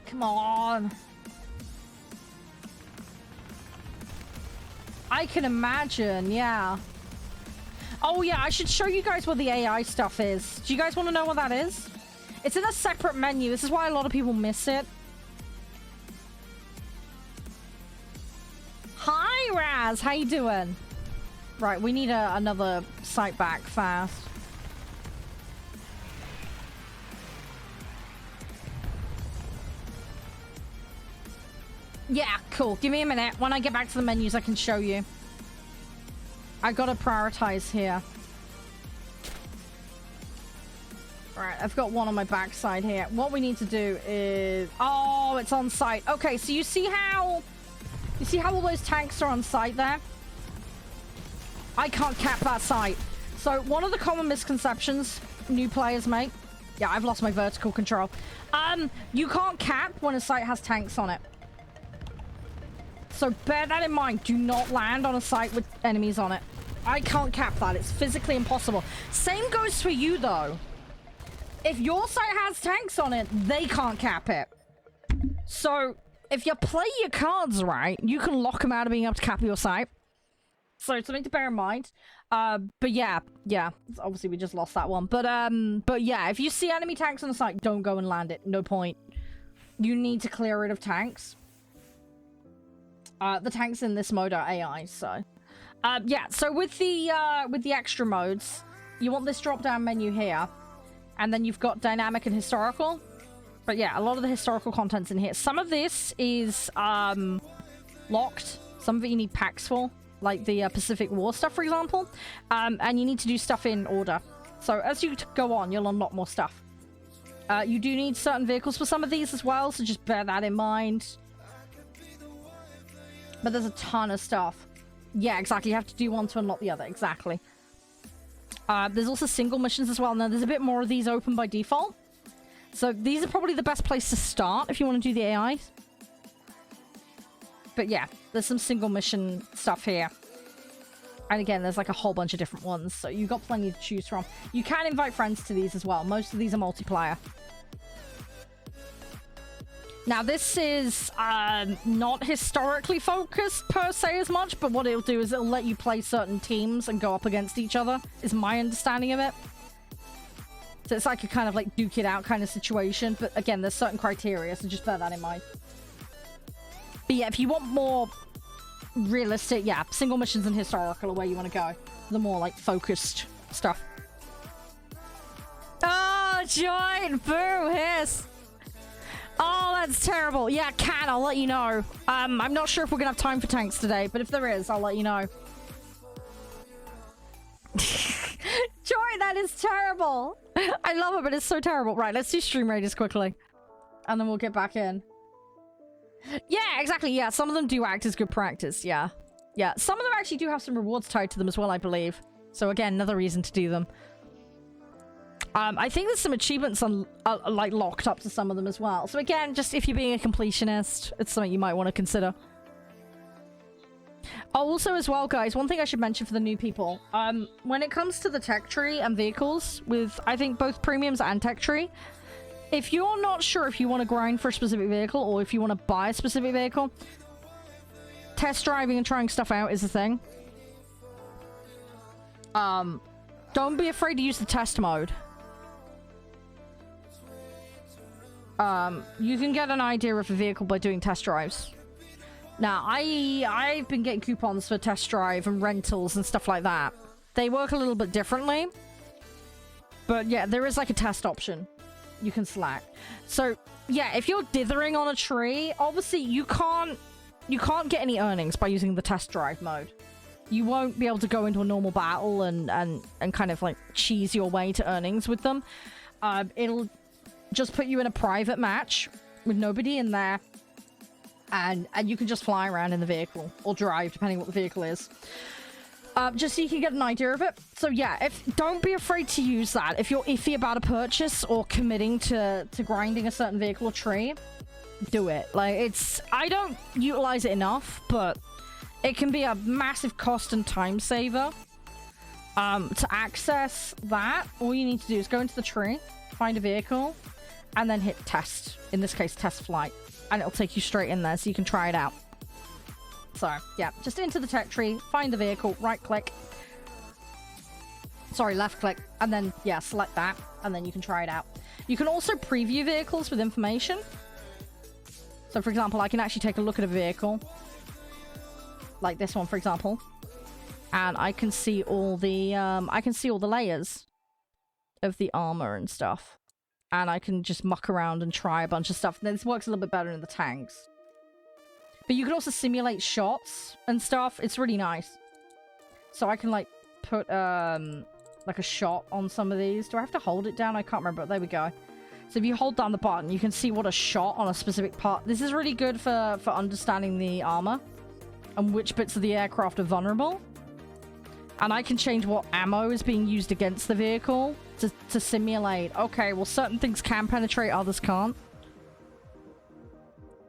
Come on. I can imagine, yeah. Oh, yeah, I should show you guys what the AI stuff is. Do you guys want to know what that is? It's in a separate menu. This is why a lot of people miss it. Hi, Raz. How you doing? Right, we need another site back fast. Yeah, cool. Give me a minute. When I get back to the menus, I can show you. I gotta prioritize here. Alright, I've got one on my backside here. What we need to do is... Oh, it's on site. Okay, so you see how... You see how all those tanks are on site there? I can't cap that site. So one of the common misconceptions new players make... Yeah, I've lost my vertical control. You can't cap when a site has tanks on it. So bear that in mind. Do not land on a site with enemies on it. I can't cap that. It's physically impossible. Same goes for you, though. If your site has tanks on it, they can't cap it. So if you play your cards right, you can lock them out of being able to cap your site. So it's something to bear in mind. But yeah. Obviously, we just lost that one. But yeah, if you see enemy tanks on the site, don't go and land it. No point. You need to clear it of tanks. The tanks in this mode are AI, so... yeah, so with the extra modes, you want this drop-down menu here. And then you've got dynamic and historical. But yeah, a lot of the historical content's in here. Some of this is locked. Some of it you need packs for. Like the Pacific War stuff, for example. And you need to do stuff in order. So as you go on, you'll unlock more stuff. You do need certain vehicles for some of these as well, so just bear that in mind. But there's a ton of stuff. Yeah, exactly. You have to do one to unlock the other. Exactly. There's also single missions as well. Now, there's a bit more of these open by default. So these are probably the best place to start if you want to do the AI. But yeah, there's some single mission stuff here. And again, there's like a whole bunch of different ones. So you've got plenty to choose from. You can invite friends to these as well. Most of these are multiplayer. Now, this is not historically focused per se as much, but what it'll do is it'll let you play certain teams and go up against each other, is my understanding of it. So it's like a kind of like duke it out kind of situation, but again, there's certain criteria, so just bear that in mind. But yeah, if you want more realistic, yeah, single missions and historical are where you want to go. The more like focused stuff. Oh, join! Boo! Hiss! Oh, that's terrible. Yeah, Cat, I'll let you know. I'm not sure if we're gonna have time for tanks today, but if there is, I'll let you know. Joy, that is terrible. I love it, but it's so terrible. Right, let's do stream raiders quickly. And then we'll get back in. Yeah, exactly. Yeah, some of them do act as good practice. Yeah. Yeah, some of them actually do have some rewards tied to them as well, I believe. So again, another reason to do them. I think there's some achievements like locked up to some of them as well. So again, just if you're being a completionist, it's something you might want to consider. Also as well, guys, one thing I should mention for the new people. When it comes to the tech tree and vehicles with, I think, both premiums and tech tree, if you're not sure if you want to grind for a specific vehicle or if you want to buy a specific vehicle, test driving and trying stuff out is a thing. Don't be afraid to use the test mode. You can get an idea of a vehicle by doing test drives. Now, I've been getting coupons for test drive and rentals and stuff like that. They work a little bit differently. But yeah, there is like a test option you can select. So yeah, if you're dithering on a tree, obviously you can't get any earnings by using the test drive mode. You won't be able to go into a normal battle and kind of like cheese your way to earnings with them. It'll just put you in a private match with nobody in there, and you can just fly around in the vehicle or drive, depending what the vehicle is. Just so you can get an idea of it. So yeah, don't be afraid to use that. If you're iffy about a purchase or committing to grinding a certain vehicle or tree, do it. Like, I don't utilize it enough, but it can be a massive cost and time saver. To access that, all you need to do is go into the tree, find a vehicle, and then hit test. In this case, test flight. And it'll take you straight in there so you can try it out. So, yeah, just into the tech tree, find the vehicle, right click. Sorry, left click. And then, yeah, select that. And then you can try it out. You can also preview vehicles with information. So, for example, I can actually take a look at a vehicle. Like this one, for example. And I can see all the, layers of the armor and stuff. And I can just muck around and try a bunch of stuff. And this works a little bit better in the tanks. But you can also simulate shots and stuff. It's really nice. So I can, like, put, like a shot on some of these. Do I have to hold it down? I can't remember. There we go. So if you hold down the button, you can see what a shot on a specific part. This is really good for understanding the armor and which bits of the aircraft are vulnerable. And I can change what ammo is being used against the vehicle to simulate. Okay, well, certain things can penetrate, others can't.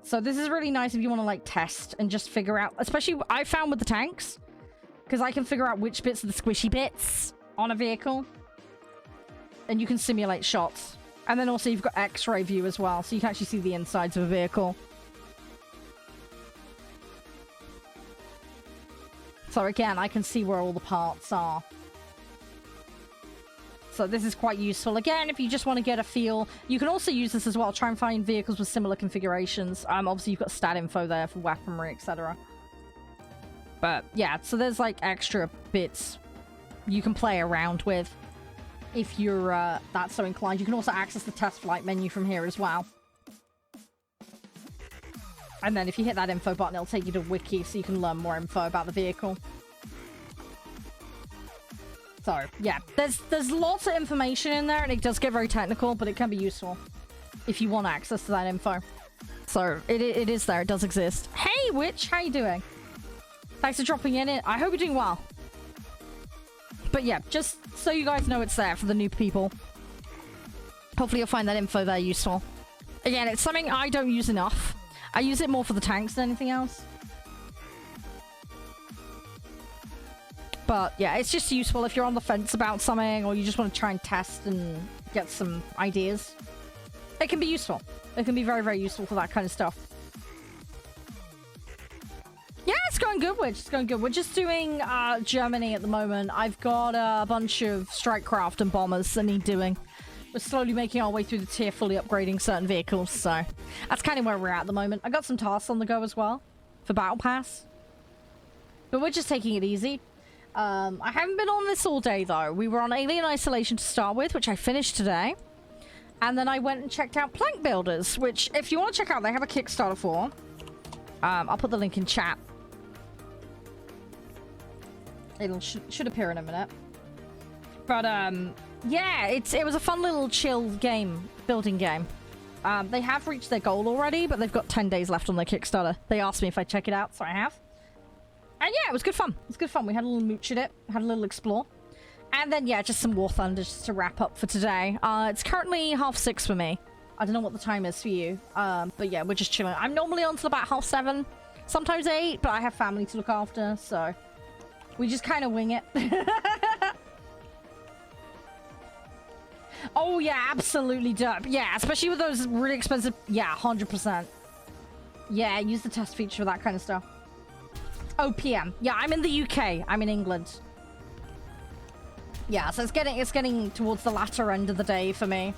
So this is really nice if you want to, like, test and just figure out, especially I found with the tanks, because I can figure out which bits are the squishy bits on a vehicle. And you can simulate shots. And then also you've got X-ray view as well, so you can actually see the insides of a vehicle. So again, I can see where all the parts are. So this is quite useful. Again, if you just want to get a feel, you can also use this as well. Try and find vehicles with similar configurations. Obviously, you've got stat info there for weaponry, etc. But yeah, so there's like extra bits you can play around with if you're that so inclined. You can also access the test flight menu from here as well. And then if you hit that info button, it'll take you to wiki so you can learn more info about the vehicle. So, yeah, there's lots of information in there, and it does get very technical, but it can be useful if you want access to that info. So, it is there. It does exist. Hey, Witch! How you doing? Thanks for dropping in. I hope you're doing well. But yeah, just so you guys know it's there for the new people. Hopefully you'll find that info there useful. Again, it's something I don't use enough. I use it more for the tanks than anything else. But yeah, it's just useful if you're on the fence about something or you just want to try and test and get some ideas. It can be useful. It can be very, very useful for that kind of stuff. Yeah, it's going good, Witch. It's going good. We're just doing Germany at the moment. I've got a bunch of strike craft and bombers that need doing. We're slowly making our way through the tier, fully upgrading certain vehicles, so that's kind of where we're at the moment. I got some tasks on the go as well for Battle Pass. But we're just taking it easy. I haven't been on this all day, though. We were on Alien Isolation to start with, which I finished today. And then I went and checked out Plank Builders, which, if you want to check out, they have a Kickstarter for. I'll put the link in chat. It should appear in a minute. But, yeah, it was a fun little chill game, building game. They have reached their goal already, but they've got 10 days left on their Kickstarter. They asked me if I'd check it out, so I have. And yeah, it was good fun. It was good fun. We had a little mooch at it, had a little explore. And then, yeah, just some War Thunder just to wrap up for today. It's currently 6:30 for me. I don't know what the time is for you. But yeah, we're just chilling. I'm normally on till about 7:30, sometimes 8, but I have family to look after, so we just kind of wing it. Oh, yeah, absolutely dope. Yeah, especially with those really expensive... Yeah, 100%. Yeah, use the test feature for that kind of stuff. Oh, PM. Yeah, I'm in the UK. I'm in England. Yeah, so it's getting towards the latter end of the day for me.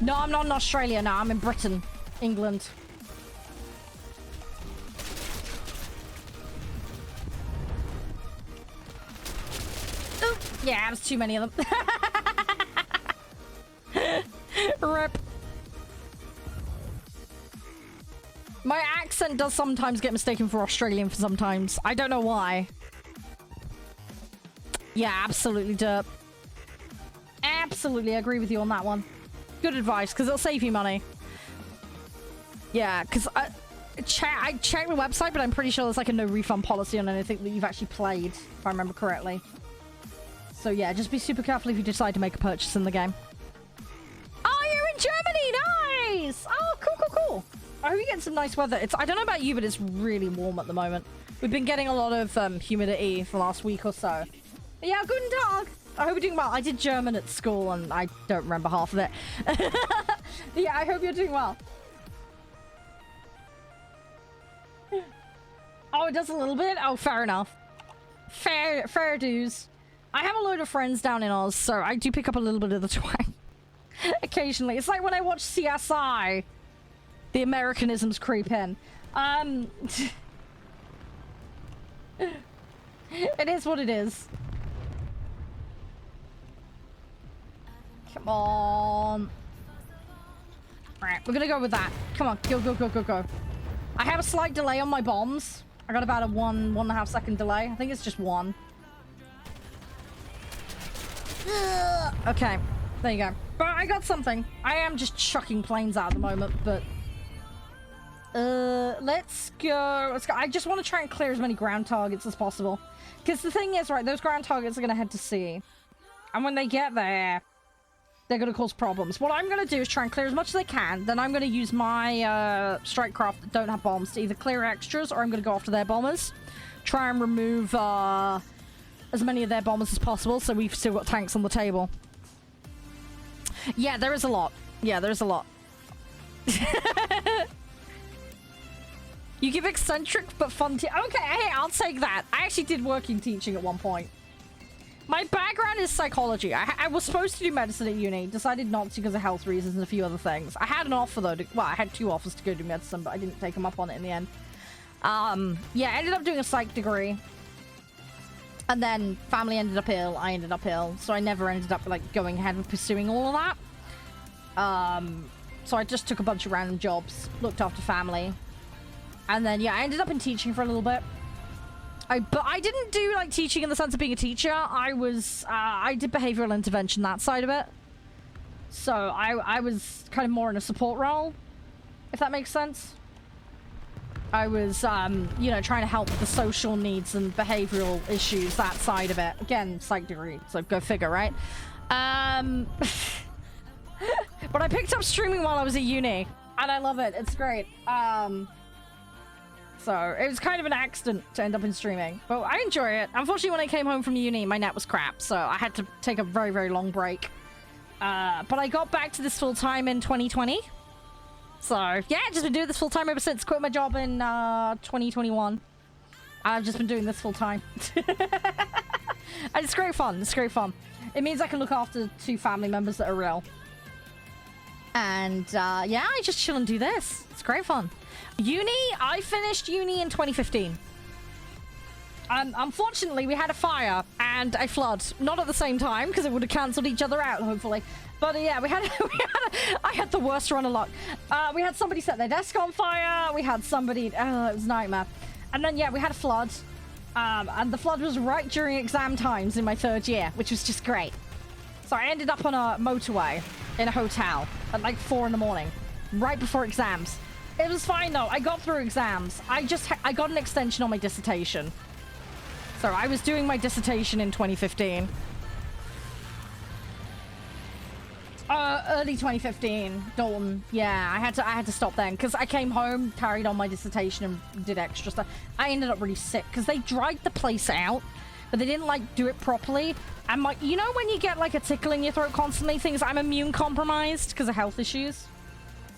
No, I'm not in Australia. No, I'm in Britain. England. Ooh, yeah, there's too many of them. Rip. My accent does sometimes get mistaken for Australian for sometimes. I don't know why. Yeah, absolutely, Derp. Absolutely agree with you on that one. Good advice, because it'll save you money. Yeah, because I checked the website, but I'm pretty sure there's like a no refund policy on anything that you've actually played, if I remember correctly. So yeah, just be super careful if you decide to make a purchase in the game. Oh, you're in Germany! Nice! Oh, cool. I hope you get some nice weather. I don't know about you, but it's really warm at the moment. We've been getting a lot of humidity for the last week or so. But yeah, guten Tag! I hope you're doing well. I did German at school and I don't remember half of it. Yeah, I hope you're doing well. Oh, it does a little bit? Oh, fair enough. Fair dues. I have a load of friends down in Oz, so I do pick up a little bit of the twang. Occasionally. It's like when I watch CSI. The Americanisms creep in. It is what it is. Come on. Alright, we're gonna go with that. Come on, go. I have a slight delay on my bombs. I got about a 1.5 second delay. I think it's just 1. Okay, there you go. But I got something. I am just chucking planes out at the moment, but... let's go. I just want to try and clear as many ground targets as possible. Because the thing is, right, those ground targets are going to head to sea. And when they get there, they're going to cause problems. What I'm going to do is try and clear as much as I can. Then I'm going to use my strike craft that don't have bombs to either clear extras, or I'm going to go after their bombers. Try and remove as many of their bombers as possible, so we've still got tanks on the table. Yeah, there is a lot. Yeah, there's a lot. You give eccentric but fun okay, hey, I'll take that. I actually did working teaching at one point. My background is psychology. I was supposed to do medicine at uni. Decided not to because of health reasons and a few other things. I had an offer though. Well, I had 2 offers to go do medicine, but I didn't take them up on it in the end. Yeah, I ended up doing a psych degree. And then family ended up ill. I ended up ill. So I never ended up like going ahead with pursuing all of that. So I just took a bunch of random jobs. Looked after family. And then, yeah, I ended up in teaching for a little bit. But I didn't do, like, teaching in the sense of being a teacher. I did behavioral intervention, that side of it. So I was kind of more in a support role, if that makes sense. I was, you know, trying to help with the social needs and behavioral issues, that side of it. Again, psych degree, so go figure, right? But I picked up streaming while I was at uni, and I love it. It's great. So it was kind of an accident to end up in streaming, but I enjoy it. Unfortunately, when I came home from uni, my net was crap, so I had to take a very, very long break. But I got back to this full-time in 2020. So yeah, just been doing this full-time ever since. Quit my job in 2021. I've just been doing this full-time. And it's great fun. It's great fun. It means I can look after 2 family members that are real. And yeah, I just chill and do this. It's great fun. Uni, I finished uni in 2015. Unfortunately, we had a fire and a flood. Not at the same time, because it would have cancelled each other out, hopefully. But yeah, I had the worst run of luck. We had somebody set their desk on fire. We had somebody... Oh, it was a nightmare. And then, yeah, we had a flood. And the flood was right during exam times in my 3rd year, which was just great. So I ended up on a motorway in a hotel at like 4 in the morning, right before exams. It was fine though. I got through exams. I got an extension on my dissertation. So I was doing my dissertation in 2015. Early 2015, Dalton. Yeah, I had to stop then because I came home, carried on my dissertation and did extra stuff. I ended up really sick because they dried the place out, but they didn't like do it properly. And you know when you get like a tickle in your throat constantly, I'm immune compromised because of health issues.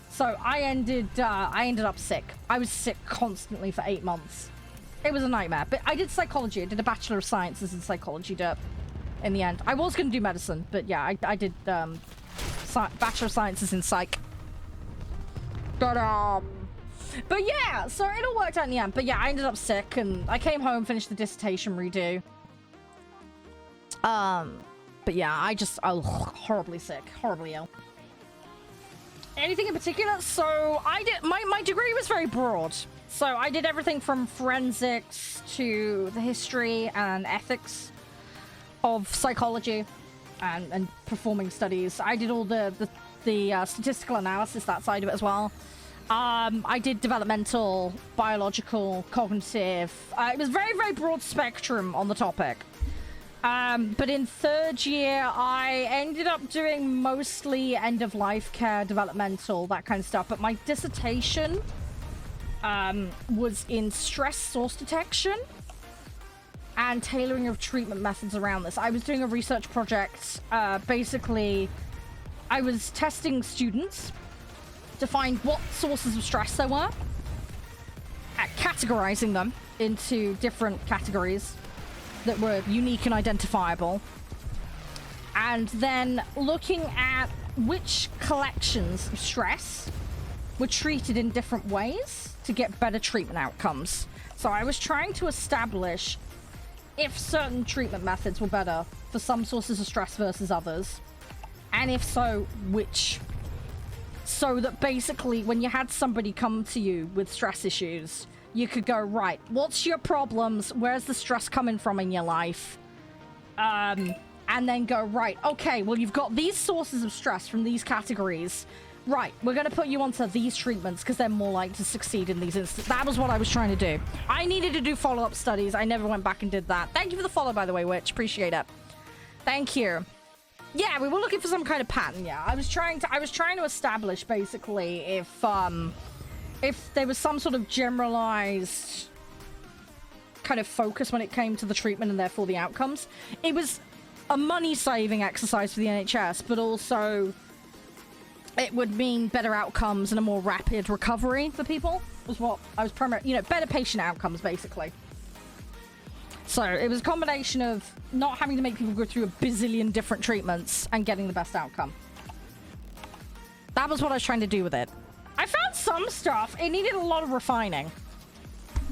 So I ended up sick. I was sick constantly for 8 months. It was a nightmare. But I did psychology. I did a Bachelor of Sciences in Psychology, derp, in the end. I was going to do medicine, but yeah, I did Bachelor of Sciences in Psych. But yeah, so it all worked out in the end. But yeah, I ended up sick, and I came home, finished the dissertation redo. But yeah, I was horribly sick, horribly ill. Anything in particular? So I did my degree was very broad. So I did everything from forensics to the history and ethics of psychology and performing studies. I did all the statistical analysis, that side of it as well. I did developmental, biological, cognitive. It was very, very broad spectrum on the topic. But in third year, I ended up doing mostly end-of-life care, developmental, that kind of stuff. But my dissertation was in stress source detection and tailoring of treatment methods around this. I was doing a research project. Basically, I was testing students to find what sources of stress there were, categorizing them into different categories that were unique and identifiable, and then looking at which collections of stress were treated in different ways to get better treatment outcomes. So I was trying to establish if certain treatment methods were better for some sources of stress versus others, and if so, which. So that basically when you had somebody come to you with stress issues, you could go, right, what's your problems? Where's the stress coming from in your life? And then go, right, okay, well, you've got these sources of stress from these categories. Right, we're going to put you onto these treatments because they're more likely to succeed in these instances. That was what I was trying to do. I needed to do follow-up studies. I never went back and did that. Thank you for the follow, by the way, Witch. Appreciate it. Thank you. Yeah, we were looking for some kind of pattern, yeah. I was trying to establish, basically, if there was some sort of generalized kind of focus when it came to the treatment and therefore the outcomes. It was a money-saving exercise for the NHS, but also it would mean better outcomes and a more rapid recovery for people, was what I was primarily, you know, better patient outcomes, basically. So it was a combination of not having to make people go through a bazillion different treatments and getting the best outcome. That was what I was trying to do with it. I found some stuff. It needed a lot of refining.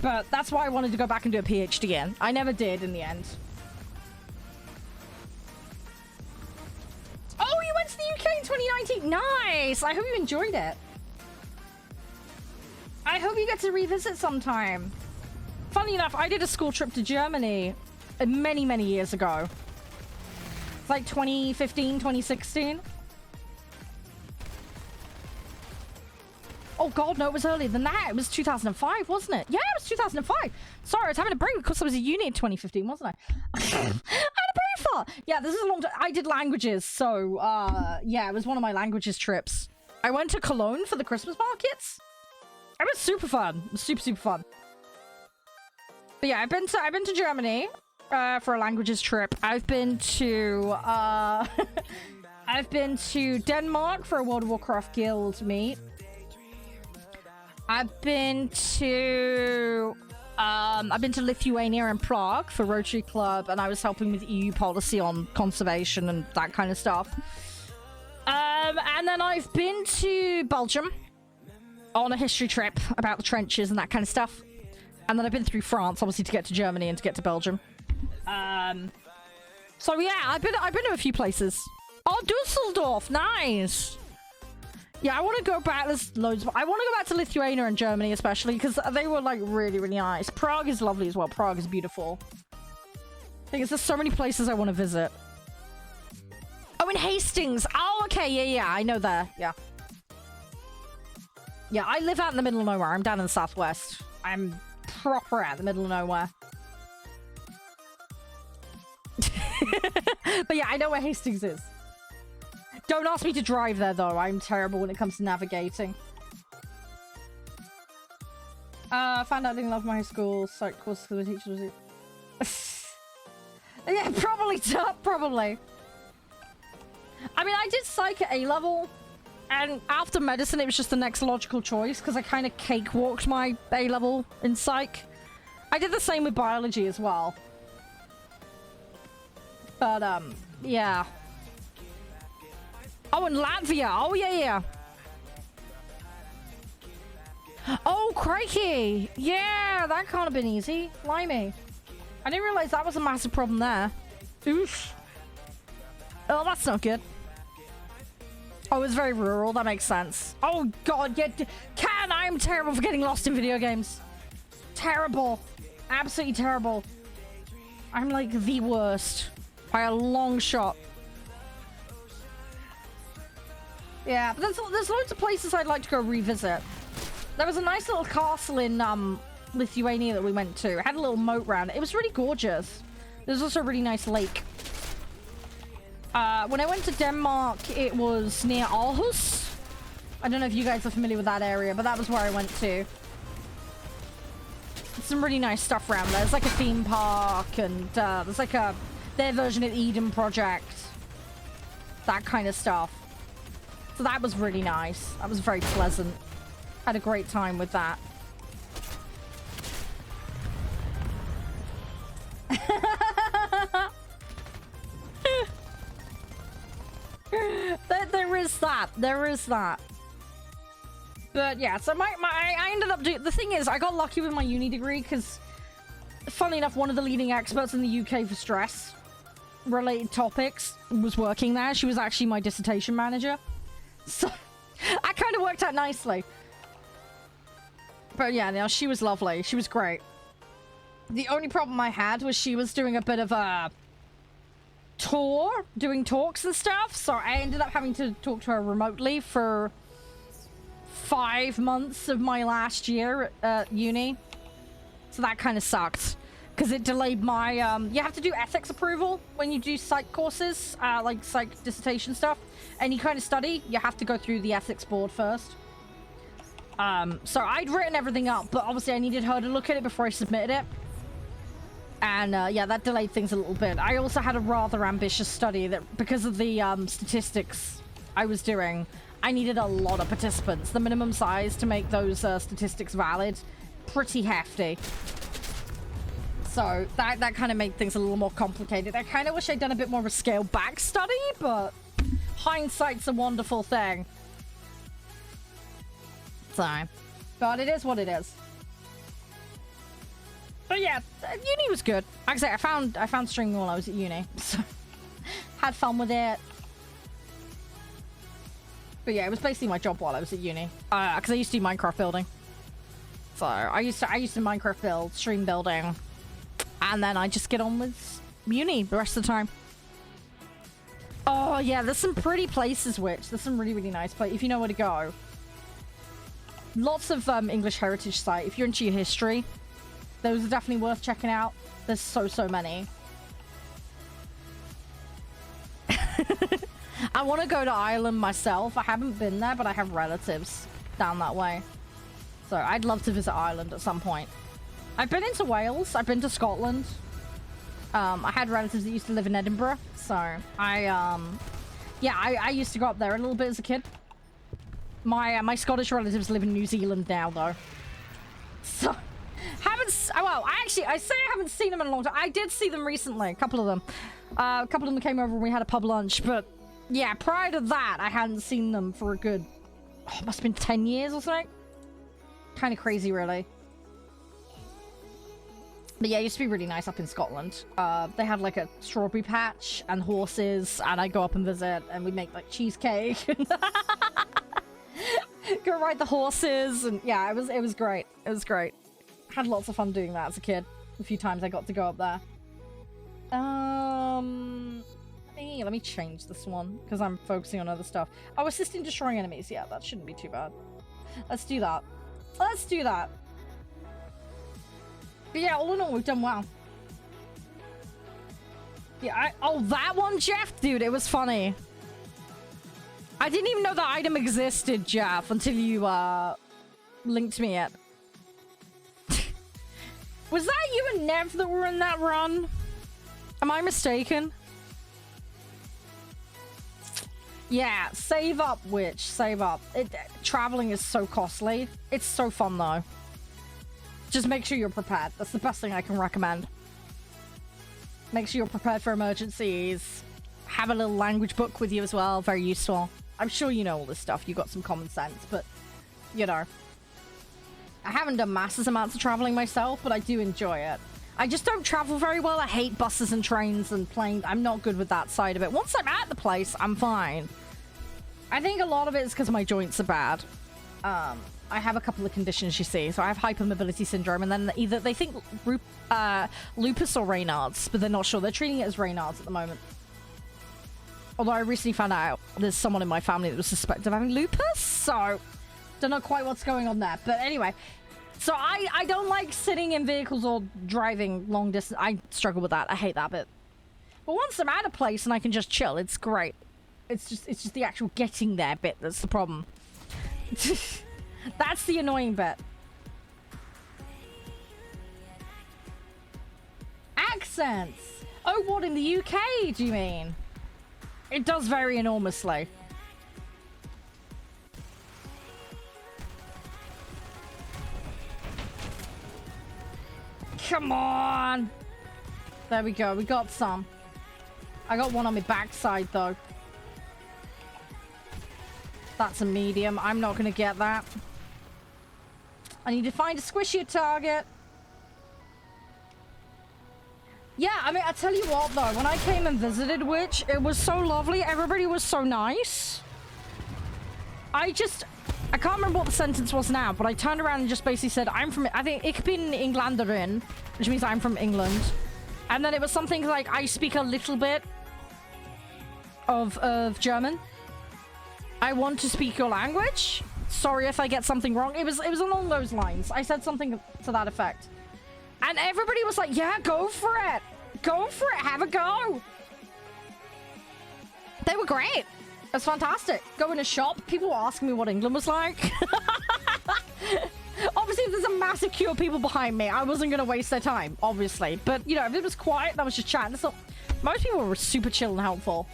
But that's why I wanted to go back and do a PhD in. I never did in the end. Oh, you went to the UK in 2019. Nice. I hope you enjoyed it. I hope you get to revisit sometime. Funny enough, I did a school trip to Germany many, many years ago. It's like 2015, 2016. Oh god, no, it was earlier than that. It was 2005, wasn't it? Yeah, it was 2005. Sorry, I was having a break because I was at uni in 2015, wasn't I? I had a brain fart. Yeah, this is a long time. I did languages, so yeah, it was one of my languages trips. I went to Cologne for the Christmas markets. It was super fun. It was super, super fun. But yeah, I've been to Germany for a languages trip. I've been to I've been to Denmark for a World of Warcraft guild meet. I've been to Lithuania and Prague for Rotary Club, and I was helping with EU policy on conservation and that kind of stuff. And then I've been to Belgium on a history trip about the trenches and that kind of stuff. And then I've been through France, obviously, to get to Germany and to get to Belgium. So yeah, I've been to a few places. Oh, Dusseldorf, nice. Yeah, I want to go back. There's loads. I want to go back to Lithuania and Germany, especially because they were like really, really nice. Prague is lovely as well. Prague is beautiful. There's so many places I want to visit. Oh, in Hastings. Oh, okay, yeah, I know there. Yeah. Yeah, I live out in the middle of nowhere. I'm down in the southwest. I'm proper out in the middle of nowhere. But yeah, I know where Hastings is. Don't ask me to drive there, though. I'm terrible when it comes to navigating. Found out I didn't love my school psych course because the teacher was... Yeah, probably, probably. I mean, I did psych at A-level, and after medicine, it was just the next logical choice because I kind of cakewalked my A-level in psych. I did the same with biology as well. But, yeah. Oh, and Latvia. Oh, yeah. Oh, crikey. Yeah, that can't have been easy. Blimey. I didn't realize that was a massive problem there. Oof. Oh, that's not good. Oh, it's very rural. That makes sense. Oh, God. Yeah, I'm terrible for getting lost in video games. Terrible. Absolutely terrible. I'm like the worst. By a long shot. Yeah, but there's loads of places I'd like to go revisit. There was a nice little castle in Lithuania that we went to. It had a little moat around it. It was really gorgeous. There's also a really nice lake. When I went to Denmark, it was near Aarhus. I don't know if you guys are familiar with that area, but that was where I went to. Some really nice stuff around there. There's like a theme park, and there's like their version of Eden Project. That kind of stuff. So that was really nice. That was very pleasant. Had a great time with that. there is that. There is that. But yeah, so I ended up doing... The thing is, I got lucky with my uni degree because, funnily enough, one of the leading experts in the UK for stress-related topics was working there. She was actually my dissertation manager. So, I kind of worked out nicely. But yeah, no, she was lovely. She was great. The only problem I had was she was doing a bit of a tour, doing talks and stuff. So I ended up having to talk to her remotely for 5 months of my last year at uni. So that kind of sucked. Because it delayed my... you have to do ethics approval when you do psych courses, like psych dissertation stuff. Any kind of study, you have to go through the ethics board first. So I'd written everything up, but obviously I needed her to look at it before I submitted it. And yeah, that delayed things a little bit. I also had a rather ambitious study that, because of the statistics I was doing, I needed a lot of participants. The minimum size to make those statistics valid, pretty hefty. So that kind of made things a little more complicated. I kind of wish I'd done a bit more of a scaled back study, but hindsight's a wonderful thing. So, but it is what it is. But yeah, uni was good. Like I say, I found stringing while I was at uni, so had fun with it. But yeah, it was basically my job while I was at uni, because I used to do Minecraft building. So I used to Minecraft build, stream building, and then I just get on with uni the rest of the time. Oh yeah, there's some pretty places, there's some really, really nice places if you know where to go. Lots of English heritage site. If you're into your history, those are definitely worth checking out. There's so many. I want to go to Ireland myself. I haven't been there, but I have relatives down that way. So I'd love to visit Ireland at some point. I've been into Wales. I've been to Scotland. I had relatives that used to live in Edinburgh. So I used to go up there a little bit as a kid. My Scottish relatives live in New Zealand now, though. So, I say I haven't seen them in a long time. I did see them recently, a couple of them. A couple of them came over and we had a pub lunch, but yeah, prior to that, I hadn't seen them for a good, must have been 10 years or something. Kind of crazy, really. But yeah, it used to be really nice up in Scotland. They had like a strawberry patch and horses, and I'd go up and visit, and we'd make like cheesecake. Go ride the horses, and yeah, it was great. It was great. Had lots of fun doing that as a kid. A few times I got to go up there. Let me change this one because I'm focusing on other stuff. Oh, assisting destroying enemies. Yeah, that shouldn't be too bad. Let's do that. Let's do that. But yeah, all in all, we've done well. Yeah, oh, that one, Jeff? Dude, it was funny. I didn't even know that item existed, Jeff, until you, linked me it. Was that you and Nev that were in that run? Am I mistaken? Yeah, save up, Witch. Save up. Traveling is so costly. It's so fun, though. Just make sure you're prepared. That's the best thing I can recommend. Make sure you're prepared for emergencies. Have a little language book with you as well. Very useful. I'm sure you know all this stuff. You got some common sense, but, you know. I haven't done massive amounts of traveling myself, but I do enjoy it. I just don't travel very well. I hate buses and trains and planes. I'm not good with that side of it. Once I'm at the place, I'm fine. I think a lot of it is because my joints are bad. I have a couple of conditions, you see. So I have hypermobility syndrome, and then either they think lupus or Raynaud's, but they're not sure. They're treating it as Raynaud's at the moment. Although I recently found out there's someone in my family that was suspected of having lupus, so don't know quite what's going on there. But anyway, so I don't like sitting in vehicles or driving long distance. I struggle with that. I hate that bit. But once I'm at a place and I can just chill, it's great. It's just the actual getting there bit that's the problem. That's the annoying bit. Accents. Oh, what, in the UK, do you mean? It does vary enormously. Come on. There we go. We got some. I got one on my backside, though. That's a medium. I'm not going to get that. I need to find a squishier target. Yeah, I mean, I tell you what, though. When I came and visited Witch, it was so lovely. Everybody was so nice. I can't remember what the sentence was now, but I turned around and just basically said, I'm from... I think, ich bin Engländerin, which means I'm from England. And then it was something like, I speak a little bit of German. I want to speak your language. Sorry if I get something wrong. It was along those lines. I said something to that effect. And everybody was like, yeah, go for it. Go for it. Have a go. They were great. It was fantastic. Go in a shop. People were asking me what England was like. Obviously, if there's a massive queue of people behind me, I wasn't going to waste their time, obviously. But, you know, if it was quiet, that was just chatting. So most people were super chill and helpful,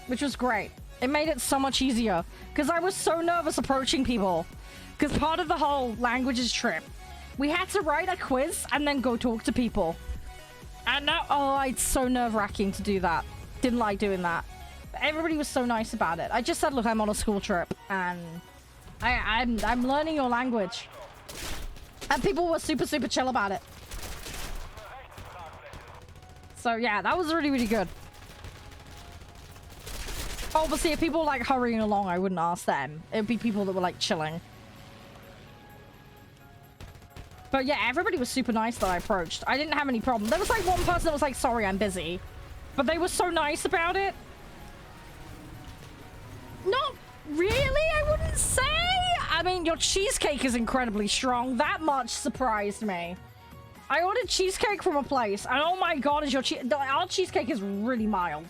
which was great. It made it so much easier because I was so nervous approaching people because part of the whole languages trip, we had to write a quiz and then go talk to people. And now, oh, it's so nerve-wracking to do that. Didn't like doing that. But everybody was so nice about it. I just said, look, I'm on a school trip and I'm learning your language. And people were super, super chill about it. So yeah, that was really, really good. Obviously, if people were like hurrying along, I wouldn't ask them. It would be people that were like chilling. But yeah, everybody was super nice that I approached. I didn't have any problem. There was like one person that was like, sorry, I'm busy. But they were so nice about it. Not really, I wouldn't say. I mean, your cheesecake is incredibly strong. That much surprised me. I ordered cheesecake from a place, and oh my god, our cheesecake is really mild.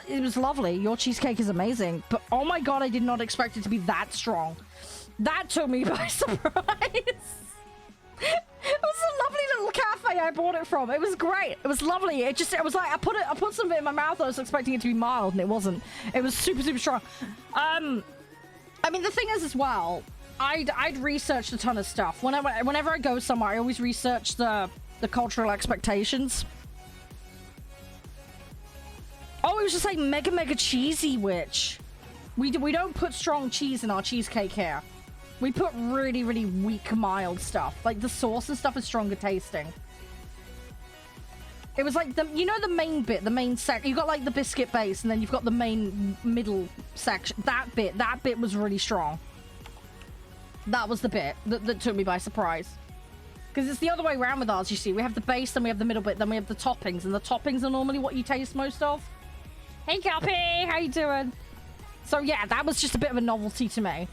It was lovely. Your cheesecake is amazing. But oh my god, I did not expect it to be that strong. That took me by surprise. It was a lovely little cafe I bought it from. It was great. It was lovely. It was like I put some of it in my mouth. I was expecting it to be mild, and it wasn't. It was super, super strong. I mean, the thing is as well, I'd researched a ton of stuff. Whenever I go somewhere, I always research the cultural expectations. Oh, it was just like mega, mega cheesy, Witch. We don't put strong cheese in our cheesecake here. We put really, really weak, mild stuff. Like, the sauce and stuff is stronger tasting. It was like, you know the main bit, the main section? You got, like, the biscuit base, and then you've got the main middle section. That bit was really strong. That was the bit that took me by surprise. Because it's the other way around with ours, you see. We have the base, then we have the middle bit, then we have the toppings. And the toppings are normally what you taste most of. Hey, Guppy! How you doing? So, yeah, that was just a bit of a novelty to me.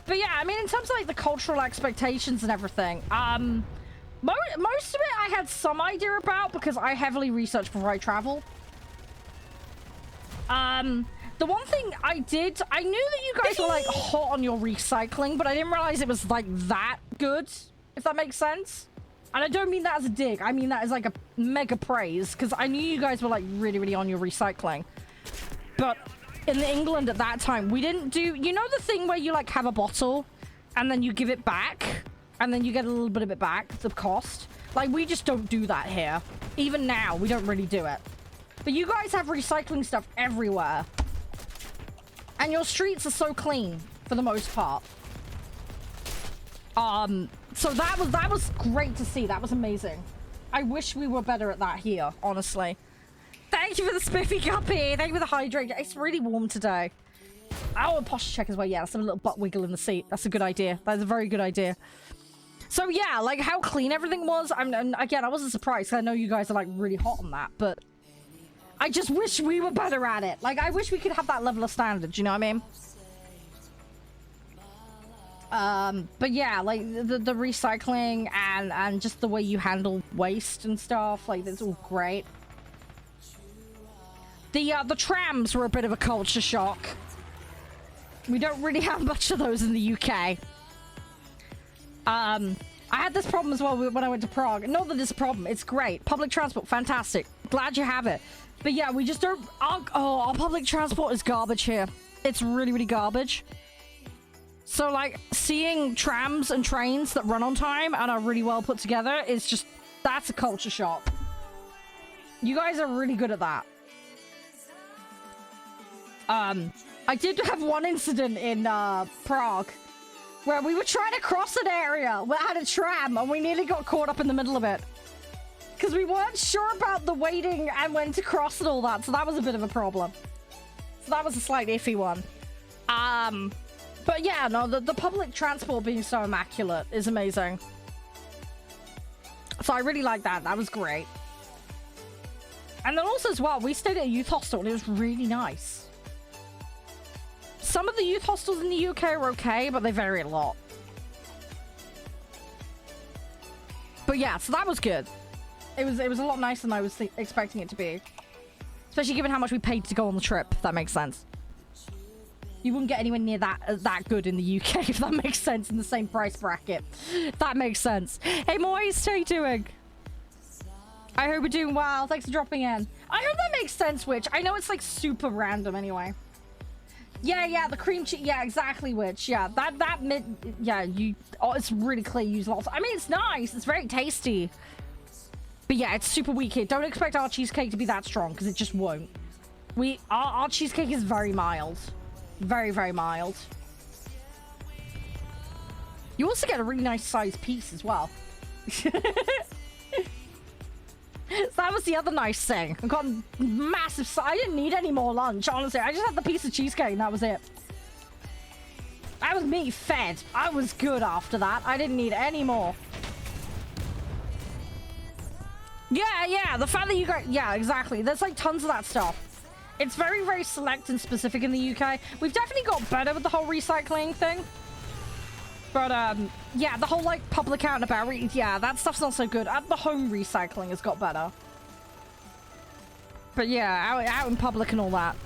But yeah, I mean, in terms of like the cultural expectations and everything, most of it I had some idea about because I heavily research before I travel. The one thing I knew that you guys were like hot on your recycling, but I didn't realize it was like that good, if that makes sense. And I don't mean that as a dig, I mean that as like a mega praise, because I knew you guys were like really, really on your recycling. But in England at that time, we didn't do, you know the thing where you like have a bottle and then you give it back and then you get a little bit of it back, the cost? Like, we just don't do that here. Even now, we don't really do it. But you guys have recycling stuff everywhere. And your streets are so clean for the most part. So that was great to see. That was amazing. I wish we were better at that here, honestly. Thank you for the spiffy guppy. Thank you for the hydrate. It's really warm today. Oh, a posture check as well. Yeah, that's a little butt wiggle in the seat. That's a good idea. That's a very good idea. So yeah, like how clean everything was. And again, I wasn't surprised 'cause I know you guys are like really hot on that, but I just wish we were better at it. Like I wish we could have that level of standard. You know what I mean? But yeah, like the recycling and just the way you handle waste and stuff, like that's all great. The trams were a bit of a culture shock. We don't really have much of those in the UK. I had this problem as well when I went to Prague. Not that it's a problem, it's great. Public transport, fantastic. Glad you have it. But yeah, we just don't... our public transport is garbage here. It's really, really garbage. So like, seeing trams and trains that run on time and are really well put together is just... That's a culture shock. You guys are really good at that. I did have one incident in Prague where we were trying to cross an area that had a tram and we nearly got caught up in the middle of it because we weren't sure about the waiting and when to cross and all that, so that was a bit of a problem. So that was a slight iffy one. But yeah, no, the public transport being so immaculate is amazing. So I really like that. That was great. And then also as well, we stayed at a youth hostel and it was really nice. Some of the youth hostels in the UK are okay, but they vary a lot. But yeah, so that was good. It was a lot nicer than I was expecting it to be. Especially given how much we paid to go on the trip, if that makes sense. You wouldn't get anywhere near that good in the UK, if that makes sense, in the same price bracket. That makes sense. Hey, Moise, how you doing? I hope you're doing well. Thanks for dropping in. I hope that makes sense, Witch. I know it's like super random anyway. Yeah, the cream cheese. Yeah, exactly, Witch. Yeah, it's really clear you use lots. I mean, it's nice. It's very tasty. But yeah, it's super weak here. Don't expect our cheesecake to be that strong because it just won't. Our cheesecake is very mild. Very, very mild. You also get a really nice sized piece as well. So that was the other nice thing. I got massive... I didn't need any more lunch, honestly. I just had the piece of cheesecake and that was it. That was me fed. I was good after that. I didn't need any more. Yeah. The fact that you got... Yeah, exactly. There's like tons of that stuff. It's very, very select and specific in the UK. We've definitely got better with the whole recycling thing. But, yeah, the whole, like, public out and about, yeah, that stuff's not so good. At the home recycling has got better. But, yeah, out in public and all that.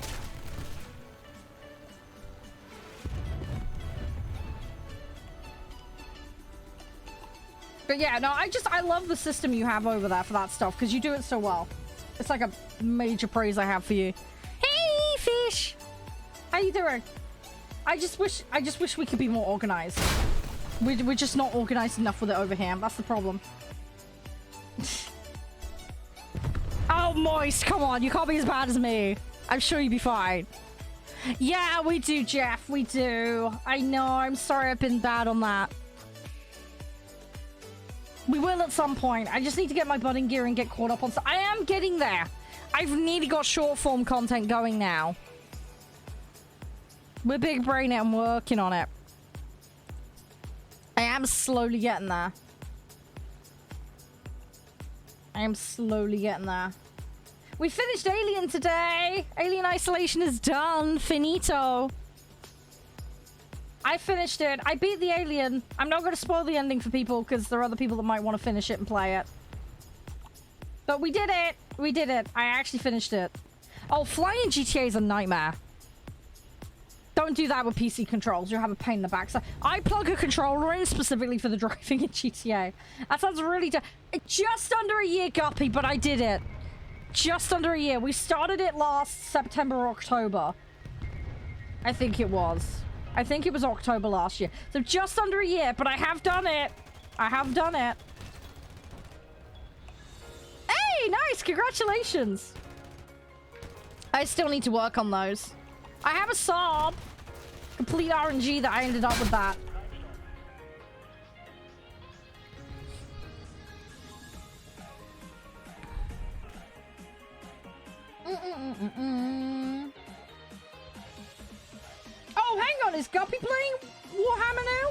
But, yeah, no, I love the system you have over there for that stuff, because you do it so well. It's like a major praise I have for you. Hey, fish! How you doing? I just wish we could be more organized. We're just not organized enough with it over here. That's the problem. Oh, Moist, come on. You can't be as bad as me. I'm sure you'll be fine. Yeah, we do, Jeff. We do. I know. I'm sorry I've been bad on that. We will at some point. I just need to get my budding gear and get caught up on stuff. I am getting there. I've nearly got short form content going now. We're big brain it and working on it. I am slowly getting there. I am slowly getting there. We finished Alien today. Alien Isolation is done. Finito. I finished it. I beat the Alien. I'm not going to spoil the ending for people because there are other people that might want to finish it and play it. But we did it. We did it. I actually finished it. Oh, flying in GTA is a nightmare. Don't do that with PC controls. You'll have a pain in the backside. I plug a controller in specifically for the driving in GTA. That sounds really... Just under a year, Guppy, but I did it. Just under a year. We started it last September or October. I think it was. I think it was October last year. So just under a year, but I have done it. I have done it. Hey, nice. Congratulations. I still need to work on those. I have a Saab. Complete RNG that I ended up with that. Oh, hang on. Is Guppy playing Warhammer now?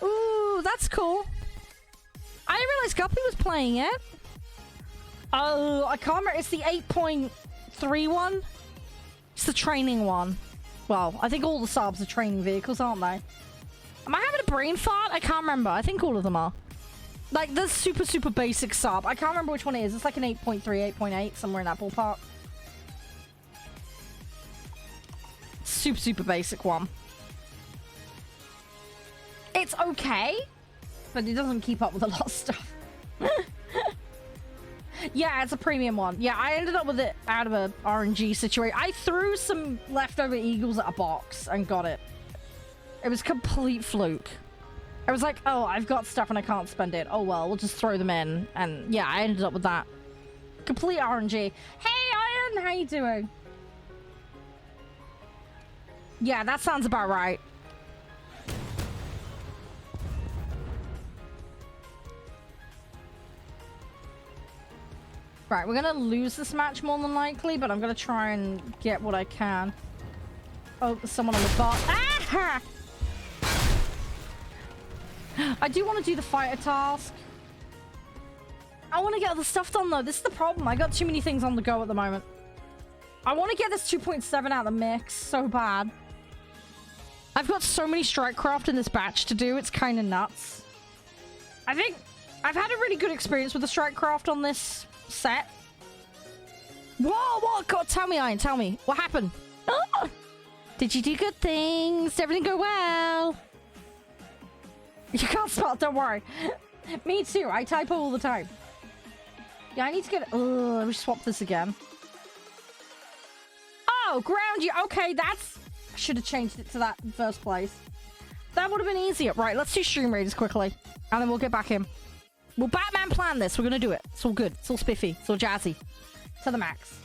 Ooh, that's cool. I didn't realize Guppy was playing it. Oh, I can't remember. It's the 8.3 one. It's the training one. Well, I think all the subs are training vehicles, aren't they? Am I having a brain fart? I can't remember. I think all of them are. Like, the super basic sub. I can't remember which one it is. It's like an 8.3, 8.8, somewhere in that ballpark. Super basic one. It's okay, but it doesn't keep up with a lot of stuff. Yeah, it's a premium one. Yeah, I ended up with it out of a RNG situation. I threw some leftover Eagles at a box and got it. It was complete fluke. I was like, oh, I've got stuff and I can't spend it. Oh, well, we'll just throw them in. And yeah, I ended up with that. Complete RNG. Hey, Iron, how you doing? Yeah, that sounds about right. Right, we're gonna lose this match more than likely, but I'm gonna try and get what I can. Oh, there's someone on the bot. Ah! I do want to do the fighter task. I want to get other stuff done, though. This is the problem. I got too many things on the go at the moment. I want to get this 2.7 out of the mix so bad. I've got so many Strikecraft in this batch to do. It's kind of nuts. I think I've had a really good experience with the Strikecraft on this set. Whoa, God, tell me, Iron, tell me. What happened? Oh! Did you do good things? Did everything go well? You can't spell, don't worry. Me too, I type all the time. Yeah, I need to get... Ugh, let me swap this again. Oh, ground you. Okay, that's... I should have changed it to that in the first place. That would have been easier. Right, let's do stream raiders quickly. And then we'll get back in. Well, Batman planned this. We're going to do it. It's all good. It's all spiffy. It's all jazzy. To the max.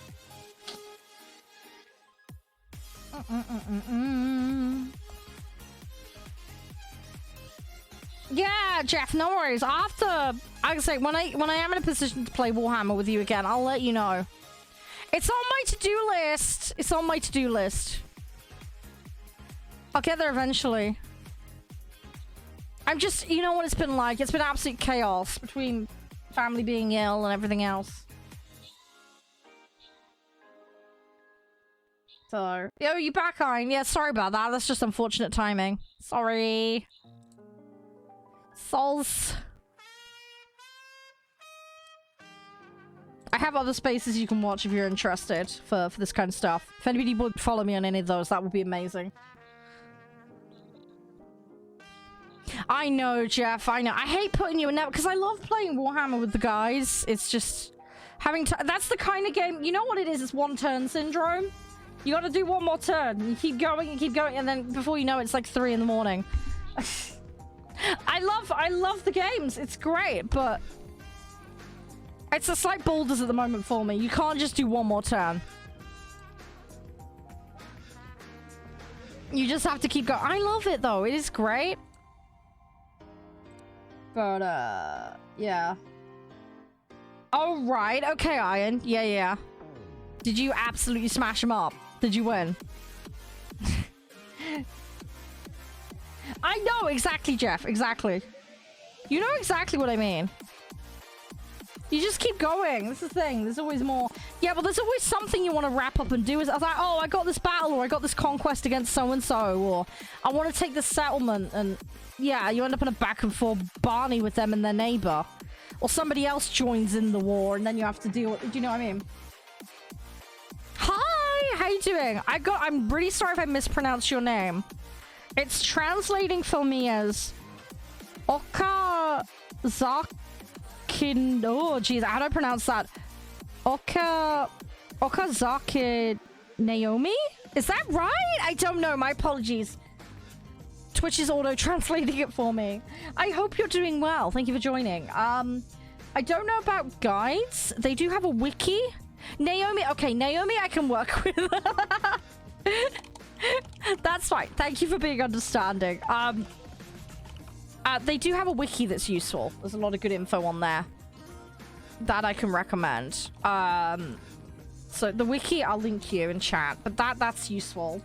Yeah, Jeff, no worries. After, I can say, when I am in a position to play Warhammer with you again, I'll let you know. It's on my to-do list. It's on my to-do list. I'll get there eventually. I'm just, you know what it's been like. It's been absolute chaos between family being ill and everything else. So, yo, you back, Iron? Yeah, sorry about that. That's just unfortunate timing. Sorry. Sols. I have other spaces you can watch if you're interested for this kind of stuff. If anybody would follow me on any of those, that would be amazing. I know, Jeff. I know. I hate putting you in that because I love playing Warhammer with the guys. It's just having to... That's the kind of game... You know what it is? It's one-turn syndrome. You got to do one more turn. You keep going, and then before you know it, it's like 3 in the morning. I love the games. It's great, but it's a slight boulders at the moment for me. You can't just do one more turn. You just have to keep going. I love it though. It is great. But yeah. Oh right. Okay, Iron. Yeah. Did you absolutely smash him up? Did you win? I know exactly, Jeff. Exactly. You know exactly what I mean. You just keep going. That's the thing. There's always more. Yeah, but there's always something you want to wrap up and do. I was like, oh, I got this battle, or I got this conquest against so-and-so, or I want to take this settlement, and yeah, you end up in a back and forth Barney with them and their neighbor. Or somebody else joins in the war, and then you have to deal with... Do you know what I mean? Hi! How you doing? I'm really sorry if I mispronounced your name. It's translating for me as Okazaki. Oh, jeez, how do I pronounce that? Okazaki Naomi? Is that right? I don't know. My apologies. Twitch is auto-translating it for me. I hope you're doing well. Thank you for joining. I don't know about guides. They do have a wiki. Naomi. Okay, Naomi I can work with. That's fine. Thank you for being understanding. They do have a wiki that's useful. There's a lot of good info on there that I can recommend. So the wiki, I'll link you in chat, but that's useful.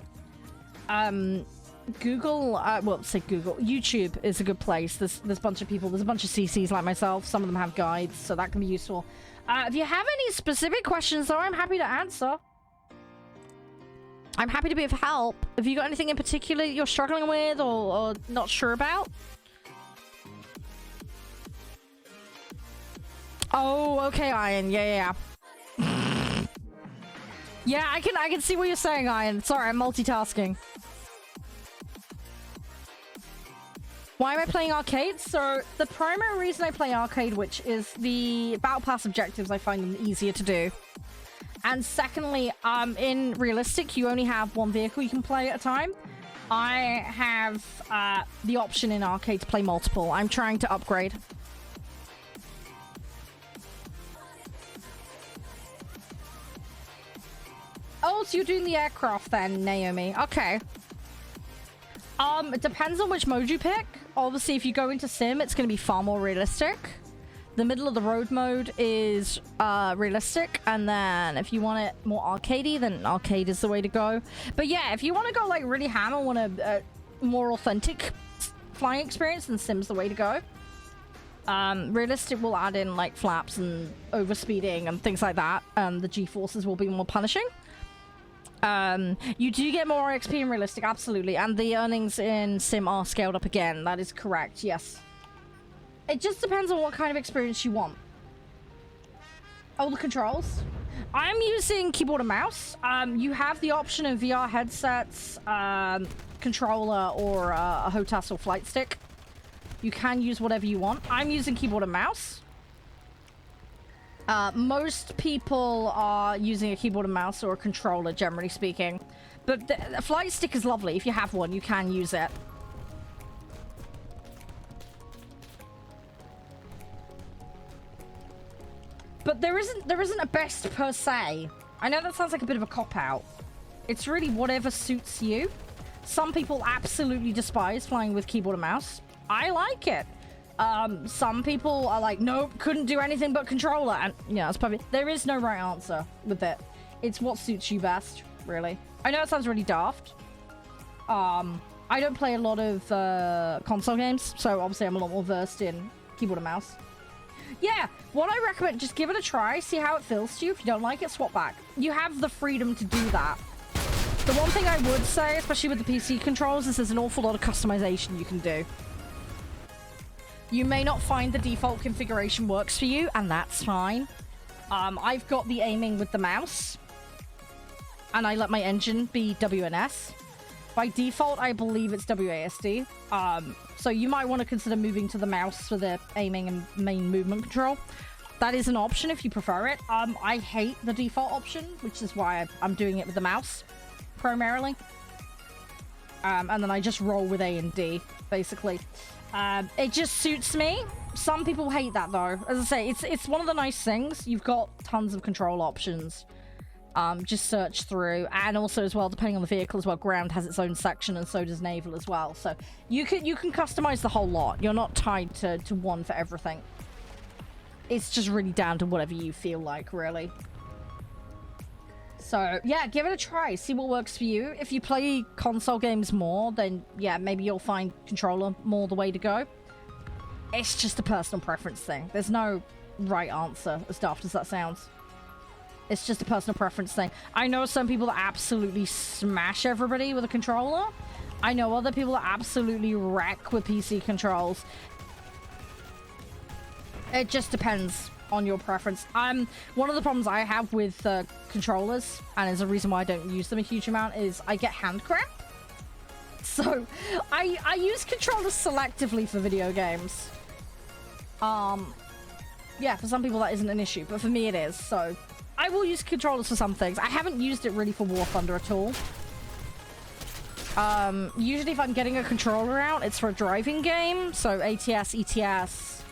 Google, well, say Google, YouTube is a good place. There's a bunch of people, there's a bunch of CCs like myself. Some of them have guides, so that can be useful. If you have any specific questions, though, I'm happy to answer. I'm happy to be of help. Have you got anything in particular you're struggling with or not sure about? Oh, okay, Iron. Yeah. Yeah, I can see what you're saying, Iron. Sorry, I'm multitasking. Why am I playing arcade? So, the primary reason I play arcade, which is the Battle Pass objectives, I find them easier to do. And secondly, in realistic, you only have one vehicle you can play at a time. I have the option in arcade to play multiple. I'm trying to upgrade. Oh, so you're doing the aircraft then, Naomi. Okay. It depends on which mode you pick. Obviously, if you go into sim, it's going to be far more realistic. The middle of the road mode is realistic, and then if you want it more arcadey, then arcade is the way to go. But yeah, if you want to go like really hammer, want a more authentic flying experience, then sim's the way to go. Realistic will add in like flaps and overspeeding and things like that, and the G-forces will be more punishing. You do get more XP in realistic, absolutely, and the earnings in sim are scaled up again. That is correct, yes. It just depends on what kind of experience you want. Oh, the controls. I'm using keyboard and mouse. You have the option of VR headsets, controller, or a HOTAS or flight stick. You can use whatever you want. I'm using keyboard and mouse. Most people are using a keyboard and mouse or a controller, generally speaking. But the flight stick is lovely. If you have one, you can use it. But there isn't a best per se. I know that sounds like a bit of a cop-out. It's really whatever suits you. Some people absolutely despise flying with keyboard and mouse. I like it. Some people are like, nope, couldn't do anything but controller. And yeah, it's probably, there is no right answer with it. It's what suits you best, really. I know it sounds really daft. I don't play a lot of console games, so obviously I'm a lot more versed in keyboard and mouse. Yeah, what I recommend, just give it a try, see how it feels to you. If you don't like it, swap back. You have the freedom to do that. The one thing I would say, especially with the PC controls, is there's an awful lot of customization you can do. You may not find the default configuration works for you, and that's fine. I've got the aiming with the mouse, and I let my engine be WNS. By default, I believe it's WASD. So you might want to consider moving to the mouse for the aiming and main movement control. That is an option if you prefer it. I hate the default option, which is why I'm doing it with the mouse, primarily. And then I just roll with A and D, basically. It just suits me. Some people hate that, though. As I say, it's one of the nice things. You've got tons of control options. Just search through, and also as well, depending on the vehicle as well, ground has its own section, and so does naval as well. So you can customize the whole lot. You're not tied to one for everything. It's just really down to whatever you feel like, really. So yeah, give it a try. See what works for you. If you play console games more, then yeah, maybe you'll find controller more the way to go. It's just a personal preference thing. There's no right answer, as daft as that sounds. It's just a personal preference thing. I know some people that absolutely smash everybody with a controller. I know other people that absolutely wreck with PC controls. It just depends on your preference. One of the problems I have with controllers, and is a reason why I don't use them a huge amount, is I get hand cramp. So I use controllers selectively for video games. Yeah, for some people that isn't an issue, but for me it is. So I will use controllers for some things. I haven't used it really for War Thunder at all. Usually if I'm getting a controller out, it's for a driving game. So ATS, ETS,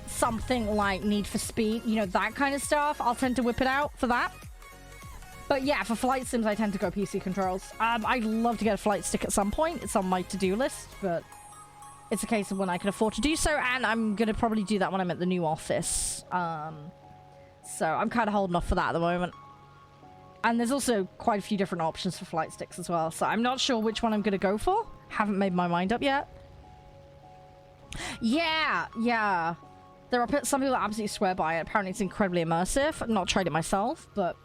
something like Need for Speed, you know, that kind of stuff. I'll tend to whip it out for that. But yeah, for flight sims, I tend to go PC controls. I'd love to get a flight stick at some point. It's on my to-do list, but it's a case of when I can afford to do so, and I'm going to probably do that when I'm at the new office. So I'm kind of holding off for that at the moment. And there's also quite a few different options for flight sticks as well. So I'm not sure which one I'm going to go for. Haven't made my mind up yet. Yeah, yeah. There are some people that absolutely swear by it. Apparently it's incredibly immersive. I've not tried it myself, but...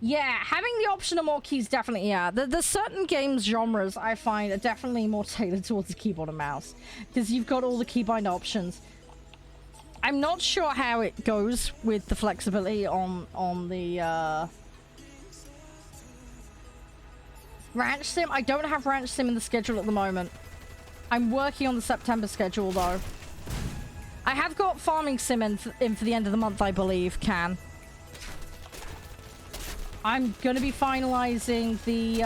yeah, having the option of more keys definitely, yeah. There's certain games genres I find are definitely more tailored towards the keyboard and mouse. Because you've got all the keybind options. I'm not sure how it goes with the flexibility on the, Ranch Sim. I don't have Ranch Sim in the schedule at the moment. I'm working on the September schedule, though. I have got Farming Sim in for the end of the month, I believe, Can. I'm going to be finalizing the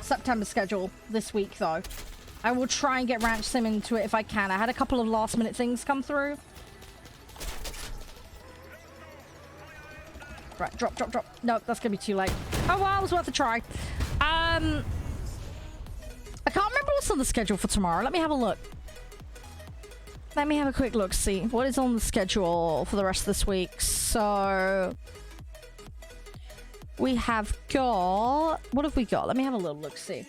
September schedule this week, though. I will try and get Ranch Sim into it if I can. I had a couple of last-minute things come through. Right, drop, drop, drop. No, that's going to be too late. Oh, well, it was worth a try. I can't remember what's on the schedule for tomorrow. Let me have a look. Let me have a quick look, see what is on the schedule for the rest of this week. So... we have got... what have we got? Let me have a little look, see.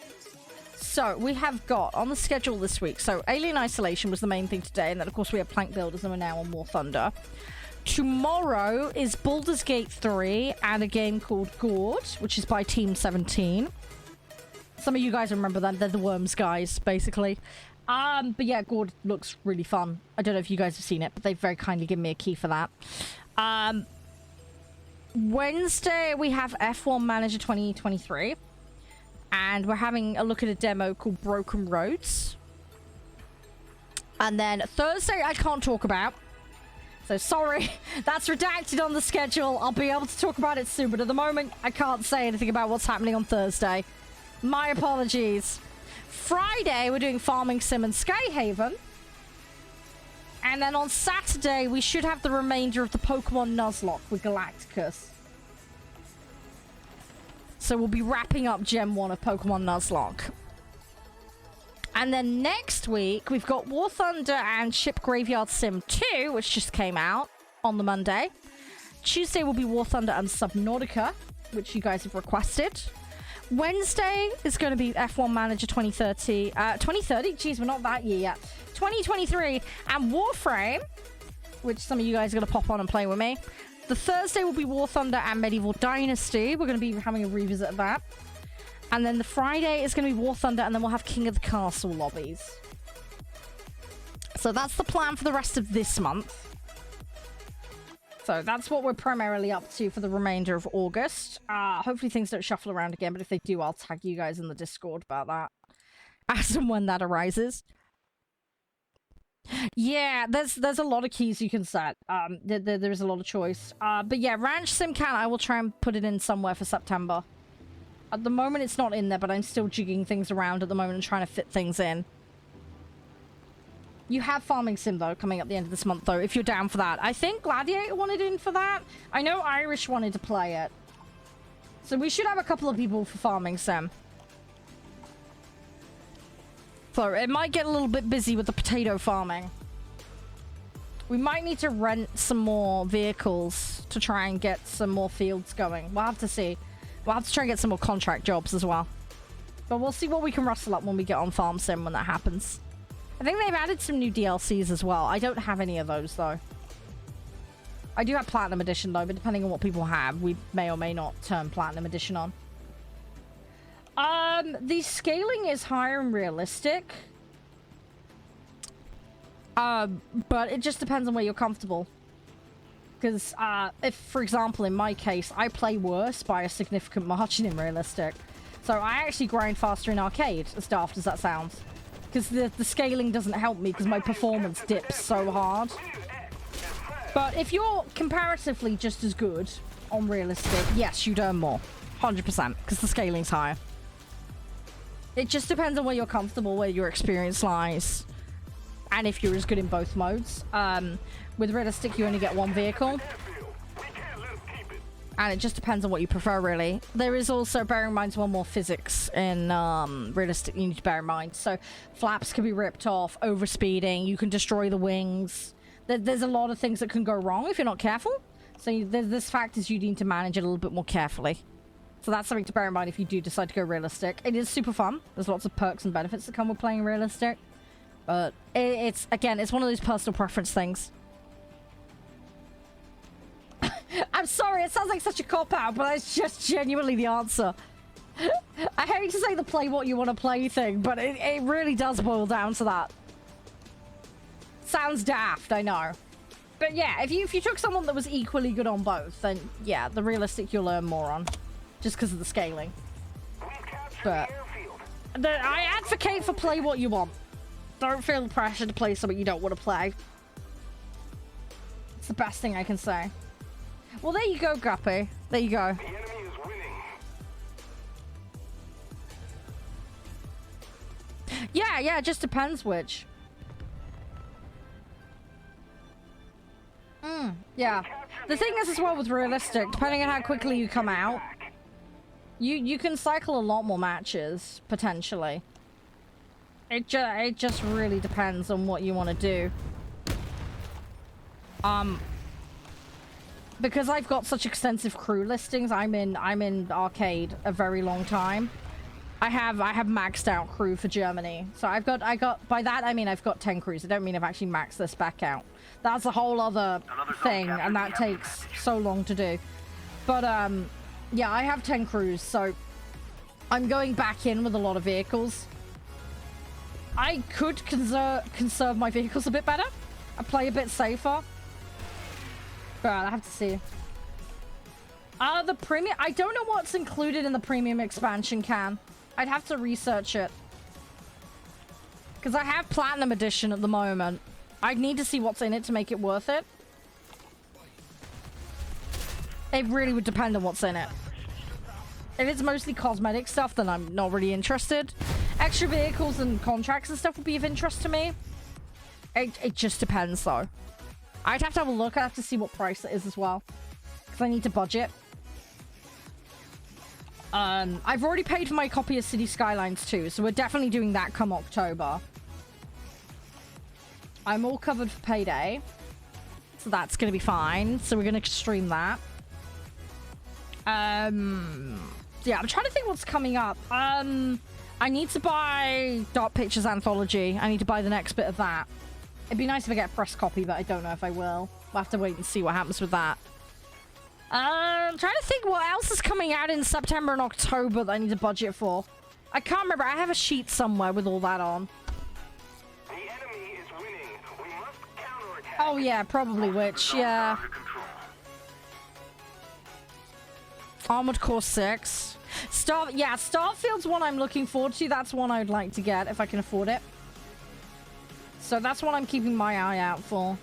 So, we have got on the schedule this week. So, Alien Isolation was the main thing today. And then, of course, we have Plank Builders and we're now on War Thunder. Tomorrow is Baldur's Gate 3 and a game called Gourd, which is by Team 17. Some of you guys remember them. They're the Worms guys, basically. But yeah, Gourd looks really fun. I don't know if you guys have seen it, but they've very kindly given me a key for that. Wednesday, we have F1 Manager 2023. And we're having a look at a demo called Broken Roads. And then Thursday, I can't talk about. So sorry, that's redacted on the schedule. I'll be able to talk about it soon, but at the moment, I can't say anything about what's happening on Thursday. My apologies. Friday, we're doing Farming Sim and Skyhaven. And then on Saturday, we should have the remainder of the Pokemon Nuzlocke with Galacticus. So we'll be wrapping up Gen 1 of Pokemon Nuzlocke. And then next week, we've got War Thunder and Ship Graveyard Sim 2, which just came out on the Monday. Tuesday will be War Thunder and Subnautica, which you guys have requested. Wednesday is going to be F1 Manager 2030. 2030? Jeez, we're not that year yet. 2023 and Warframe, which some of you guys are going to pop on and play with me. The Thursday will be War Thunder and Medieval Dynasty. We're going to be having a revisit of that. And then the Friday is going to be War Thunder, and then we'll have King of the Castle lobbies. So that's the plan for the rest of this month. So that's what we're primarily up to for the remainder of August. Hopefully things don't shuffle around again, but if they do, I'll tag you guys in the Discord about that. As and when that arises. Yeah, there's a lot of keys you can set. There's a lot of choice. But yeah, Ranch Sim Can, I will try and put it in somewhere for September. At the moment, it's not in there, but I'm still jigging things around at the moment and trying to fit things in. You have Farming Sim, though, coming up the end of this month, though, if you're down for that. I think Gladiator wanted in for that. I know Irish wanted to play it. So we should have a couple of people for Farming Sim. So it might get a little bit busy with the potato farming. We might need to rent some more vehicles to try and get some more fields going. We'll have to see. We'll have to try and get some more contract jobs as well. But we'll see what we can rustle up when we get on Farm Sim when that happens. I think they've added some new DLCs as well. I don't have any of those, though. I do have Platinum Edition, though, but depending on what people have, we may or may not turn Platinum Edition on. The scaling is higher and realistic. But it just depends on where you're comfortable. Because, if, for example, in my case, I play worse by a significant margin in realistic. So I actually grind faster in arcade, as daft as that sounds. Because the scaling doesn't help me because my performance dips so hard. But if you're comparatively just as good on realistic, yes, you'd earn more. 100%, because the scaling's higher. It just depends on where you're comfortable, where your experience lies. And if you're as good in both modes. With realistic, you only get one vehicle. And it just depends on what you prefer, really. There is also, bear in mind, one more physics in realistic you need to bear in mind. So flaps can be ripped off, overspeeding, you can destroy the wings. There's a lot of things that can go wrong if you're not careful. So there's factors you need to manage it a little bit more carefully. So that's something to bear in mind if you do decide to go realistic. It is super fun. There's lots of perks and benefits that come with playing realistic. But it's, again, it's one of those personal preference things. I'm sorry, it sounds like such a cop-out, but that's just genuinely the answer. I hate to say the play what you want to play thing, but it really does boil down to that. Sounds daft, I know. But yeah, if you took someone that was equally good on both, then yeah, the realistic you'll learn more on. Just because of the scaling. But I advocate for play what you want. Don't feel the pressure to play something you don't want to play. It's the best thing I can say. Well, there you go, Guppy. There you go. The enemy is winning. Yeah, it just depends which. Yeah. The thing is as well with realistic, depending on how quickly you come out, you can cycle a lot more matches, potentially. It just really depends on what you want to do. Because I've got such extensive crew listings, I'm in arcade a very long time. I have maxed out crew for Germany. So I got by that I mean I've got 10 crews. I don't mean I've actually maxed this back out. That's a whole other thing, and that takes so long to do. But yeah, I have 10 crews, so I'm going back in with a lot of vehicles. I could conserve my vehicles a bit better. I play a bit safer. But I have to see. The premium... I don't know what's included in the premium expansion can. I'd have to research it. Because I have Platinum Edition at the moment. I'd need to see what's in it to make it worth it. It really would depend on what's in it. If it's mostly cosmetic stuff, then I'm not really interested. Extra vehicles and contracts and stuff would be of interest to me. It just depends, though. I'd have to have a look. I'd have to see what price it is as well. Because I need to budget. I've already paid for my copy of City Skylines 2, so we're definitely doing that come October. I'm all covered for payday. So that's going to be fine. So we're going to stream that. Yeah, I'm trying to think what's coming up. I need to buy Dark Pictures Anthology. I need to buy the next bit of that. It'd be nice if I get a press copy, but I don't know if I will. We'll have to wait and see what happens with that. I'm trying to think what else is coming out in September and October that I need to budget for. I can't remember. I have a sheet somewhere with all that on. The enemy is winning. We must counterattack. Oh yeah, probably Witch. Yeah. Armored Core 6. Yeah, Starfield's one I'm looking forward to. That's one I'd like to get if I can afford it. So that's what I'm keeping my eye out for.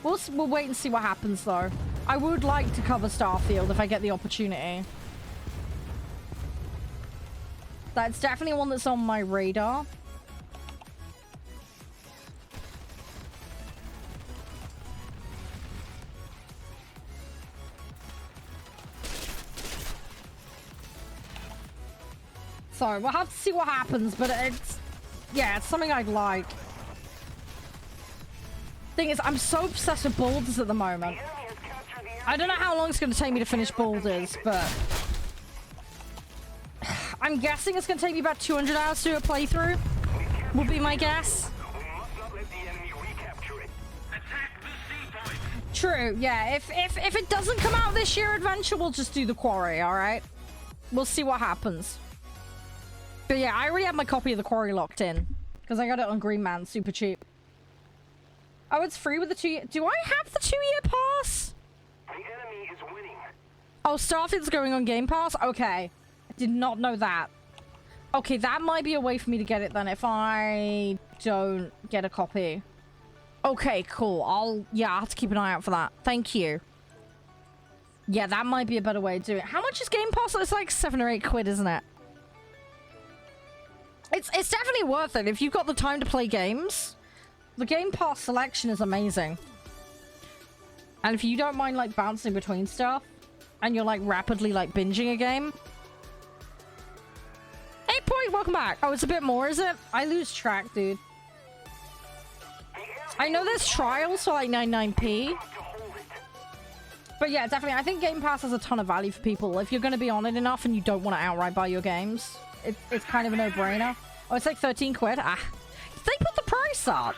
We'll wait and see what happens, though. I would like to cover Starfield if I get the opportunity. That's definitely one that's on my radar. So we'll have to see what happens, but it's... yeah, it's something I'd like. Thing is, I'm so obsessed with Boulders at the moment. I don't know how long it's going to take me to finish Boulders, but... I'm guessing it's going to take me about 200 hours to do a playthrough. Would be my guess. True, yeah. If it doesn't come out this year, Adventure, we'll just do the Quarry, alright? We'll see what happens. But yeah, I already have my copy of the Quarry locked in. Because I got it on Green Man, super cheap. Oh, it's free with the 2-year... Do I have the 2-year pass? The enemy is winning. Oh, Starfield's going on Game Pass? Okay. I did not know that. Okay, that might be a way for me to get it then if I don't get a copy. Okay, cool. I'll have to keep an eye out for that. Thank you. Yeah, that might be a better way to do it. How much is Game Pass? It's like 7 or 8 quid, isn't it? It's definitely worth it if you've got the time to play games. The Game Pass selection is amazing. And if you don't mind, like, bouncing between stuff, and you're like rapidly like binging a game. 8 point, welcome back. Oh, it's a bit more, is it? I lose track, dude. I know there's trials for like 99p. But yeah, definitely. I think Game Pass has a ton of value for people. If you're going to be on it enough and you don't want to outright buy your games, it's kind of a no-brainer. Oh, it's like 13 quid. Ah, they put the price up.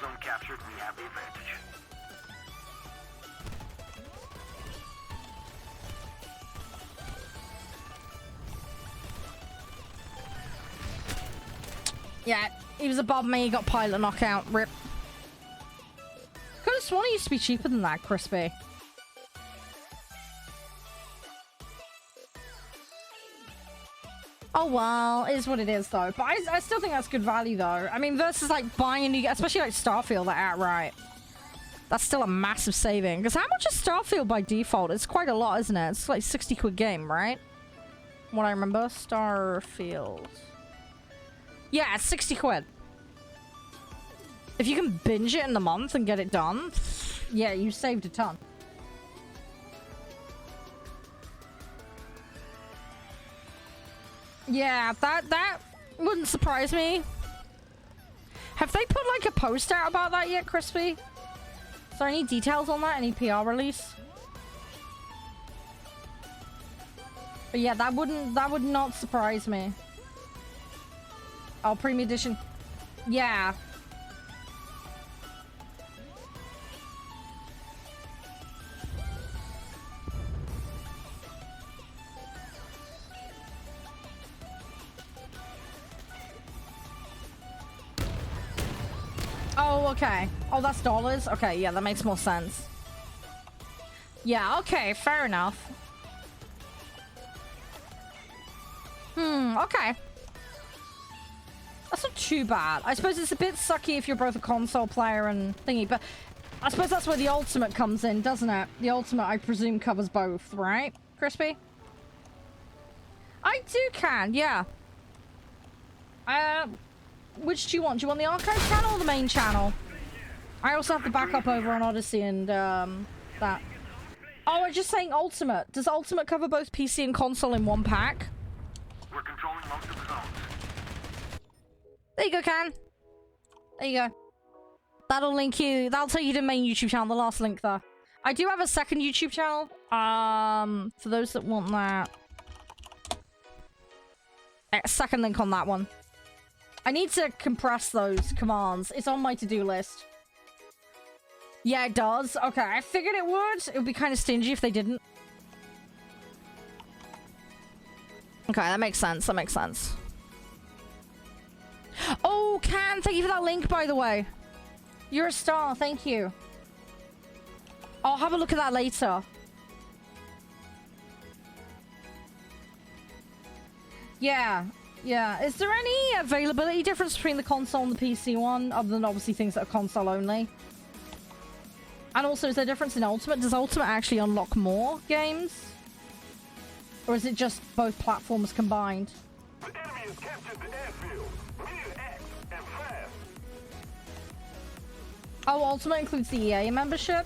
Yeah, he was above me. He got pilot knockout. Rip. Could have sworn he used to be cheaper than that, Crispy. Oh well, it is what it is though. But I still think that's good value though. I mean, versus like buying a new, especially like Starfield, like outright. That's still a massive saving. Because how much is Starfield by default? It's quite a lot, isn't it? It's like 60 quid game, right? What I remember, Starfield. Yeah, it's 60 quid. If you can binge it in the month and get it done, yeah, you saved a ton. Yeah, that wouldn't surprise me. Have they put like a post out about that yet, Crispy? Is there any details on that? Any PR release? But yeah, that would not surprise me. Oh, premium edition. Yeah. Oh, okay. Oh, that's dollars? Okay, yeah, that makes more sense. Yeah, okay, fair enough. Okay. That's not too bad. I suppose it's a bit sucky if you're both a console player and thingy, but I suppose that's where the Ultimate comes in, doesn't it? The Ultimate, I presume, covers both, right, Crispy? I can, yeah. Which do you want? Do you want the archive channel or the main channel? I also have the backup over on Odyssey and, that. Oh, I'm just saying Ultimate. Does Ultimate cover both PC and console in one pack? We're controlling most of the zones. There you go, Can. There you go. That'll link you. That'll take you to the main YouTube channel, the last link there. I do have a second YouTube channel. For those that want that. Second link on that one. I need to compress those commands. It's on my to-do list. Yeah, it does. Okay, I figured it would. It would be kind of stingy if they didn't. Okay, that makes sense. That makes sense. Oh, Can, thank you for that link, by the way. You're a star. Thank you. I'll have a look at that later. Yeah. Yeah. Is there any availability difference between the console and the PC one, other than obviously things that are console only? And also, is there a difference in Ultimate? Does Ultimate actually unlock more games? Or is it just both platforms combined? The enemy has captured the airfield. We need to act and fast. Oh, Ultimate includes the EA membership?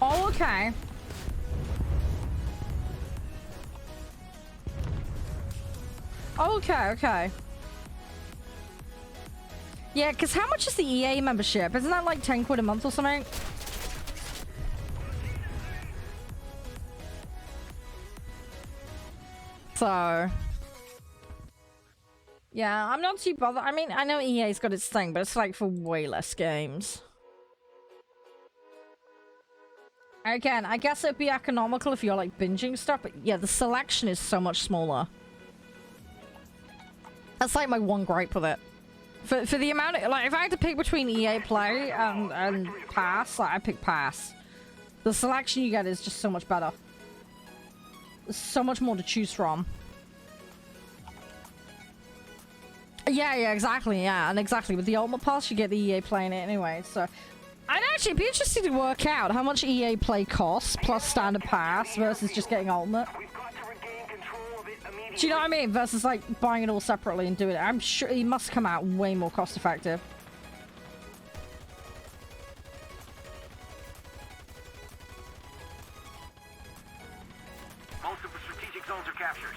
Oh, okay. Okay, okay. Yeah, because how much is the EA membership? Isn't that like 10 quid a month or something? So... yeah, I'm not too bothered. I mean, I know EA's got its thing, but it's like for way less games. Again, I guess it'd be economical if you're like binging stuff, but yeah, the selection is so much smaller. That's like my one gripe with it. For the amount of, like, if I had to pick between EA Play and Pass, like, I'd pick Pass. The selection you get is just so much better. There's so much more to choose from. Yeah, exactly, yeah. And exactly, with the Ultimate Pass, you get the EA Play in it anyway, so... I'd actually be interested to work out how much EA Play costs, plus Standard Pass, versus just getting Ultimate. Do you know what I mean? Versus, like, buying it all separately and doing it. I'm sure it must come out way more cost-effective. zones are captured.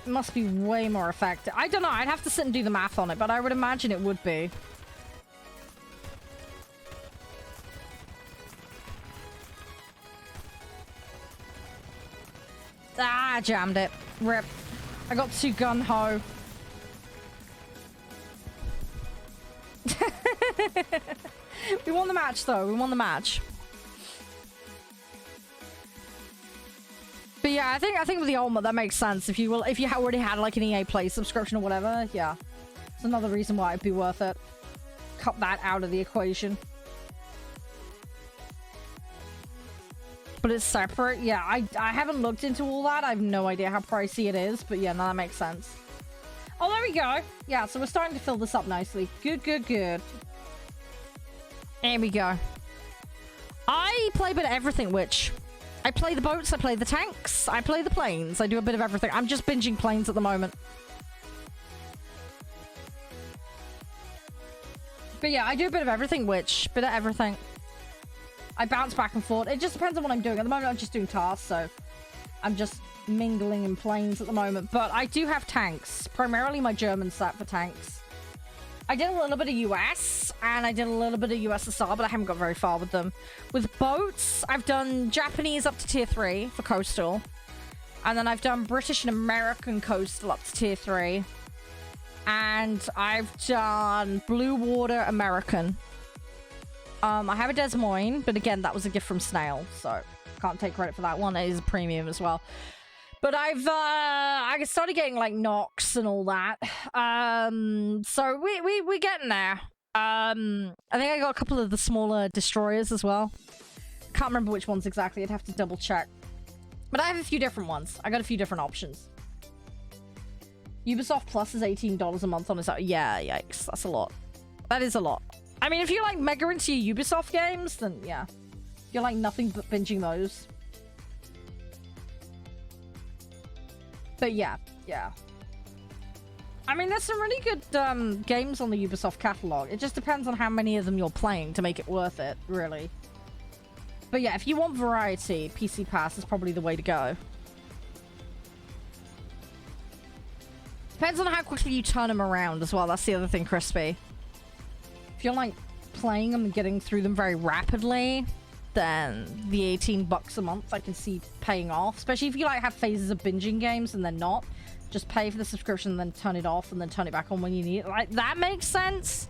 It must be way more effective. I don't know. I'd have to sit and do the math on it, but I would imagine it would be. Ah, jammed it. Rip. I got too gun-ho. We won the match, though. We won the match. But yeah, I think with the ultimate that makes sense. If you already had like an EA Play subscription or whatever, yeah, it's another reason why it'd be worth it. Cut that out of the equation. But it's separate. Yeah, I haven't looked into all that. I have no idea how pricey it is. But yeah, no, that makes sense. Oh, there we go. Yeah, so we're starting to fill this up nicely. Good, good, good. There we go. I play a bit of everything, which... I play the boats, I play the tanks, I play the planes. I do a bit of everything. I'm just binging planes at the moment. But yeah, I do a bit of everything, bit of everything. I bounce back and forth. It just depends on what I'm doing. At the moment, I'm just doing tasks, so I'm just mingling in planes at the moment. But I do have tanks, primarily my German set for tanks. I did a little bit of US, and I did a little bit of USSR, but I haven't got very far with them. With boats, I've done Japanese up to tier 3 for coastal. And then I've done British and American coastal up to tier 3. And I've done blue water American. I have a Des Moines, but again, that was a gift from Snail, so can't take credit for that one. It is a premium as well. But I started getting like Nox and all that. So we're getting there. I think I got a couple of the smaller destroyers as well. Can't remember which ones exactly. I'd have to double check. But I have a few different ones. I got a few different options. Ubisoft Plus is $18 a month on its own. Yeah, yikes. That's a lot. That is a lot. I mean, if you're like mega into your Ubisoft games, then yeah. You're like nothing but binging those. But yeah, yeah. I mean, there's some really good games on the Ubisoft catalog. It just depends on how many of them you're playing to make it worth it, really. But yeah, if you want variety, PC Pass is probably the way to go. Depends on how quickly you turn them around as well. That's the other thing, Crispy. If you're like playing them and getting through them very rapidly, then the 18 bucks a month I can see paying off. Especially if you like have phases of binging games and then not. Just pay for the subscription and then turn it off and then turn it back on when you need it. Like, that makes sense.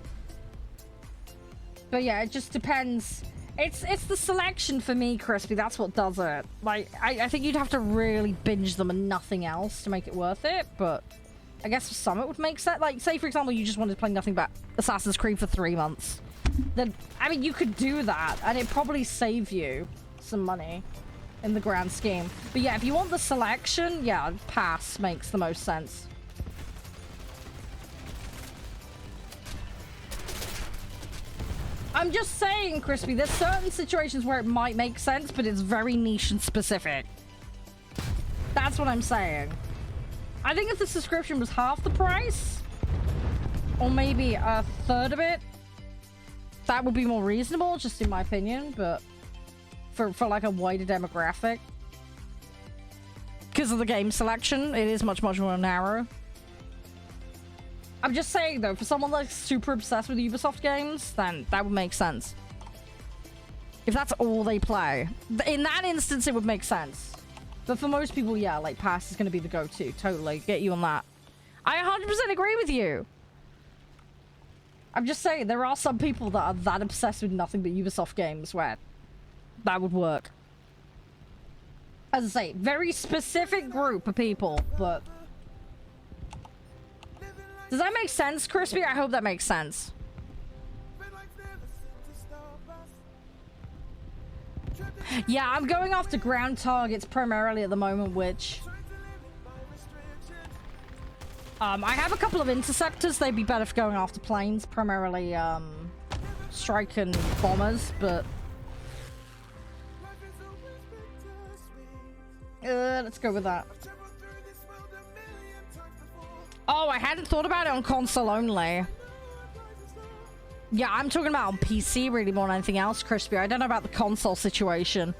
But yeah, it just depends. It's the selection for me, Crispy. That's what does it. Like, I think you'd have to really binge them and nothing else to make it worth it. But I guess for some it would make sense. Like, say, for example, you just wanted to play nothing but Assassin's Creed for 3 months. Then, I mean, you could do that, and it'd probably save you some money in the grand scheme. But yeah, if you want the selection, yeah, Pass makes the most sense. I'm just saying, Crispy, there's certain situations where it might make sense, but it's very niche and specific. That's what I'm saying. I think if the subscription was half the price, or maybe a third of it, that would be more reasonable, just in my opinion, but for like a wider demographic. Because of the game selection, it is much, much more narrow. I'm just saying, though, for someone like super obsessed with Ubisoft games, then that would make sense. If that's all they play. In that instance, it would make sense. But for most people, yeah, like, Pass is going to be the go-to. Totally. Get you on that. I 100% agree with you. I'm just saying, there are some people that are that obsessed with nothing but Ubisoft games where that would work. As I say, very specific group of people, but... Does that make sense, Crispy? I hope that makes sense. Yeah, I'm going after ground targets primarily at the moment, which... I have a couple of interceptors. They'd be better for going after planes, primarily strike and bombers, but... let's go with that. Oh, I hadn't thought about it on console only. Yeah, I'm talking about on PC really more than anything else, Crispy. I don't know about the console situation.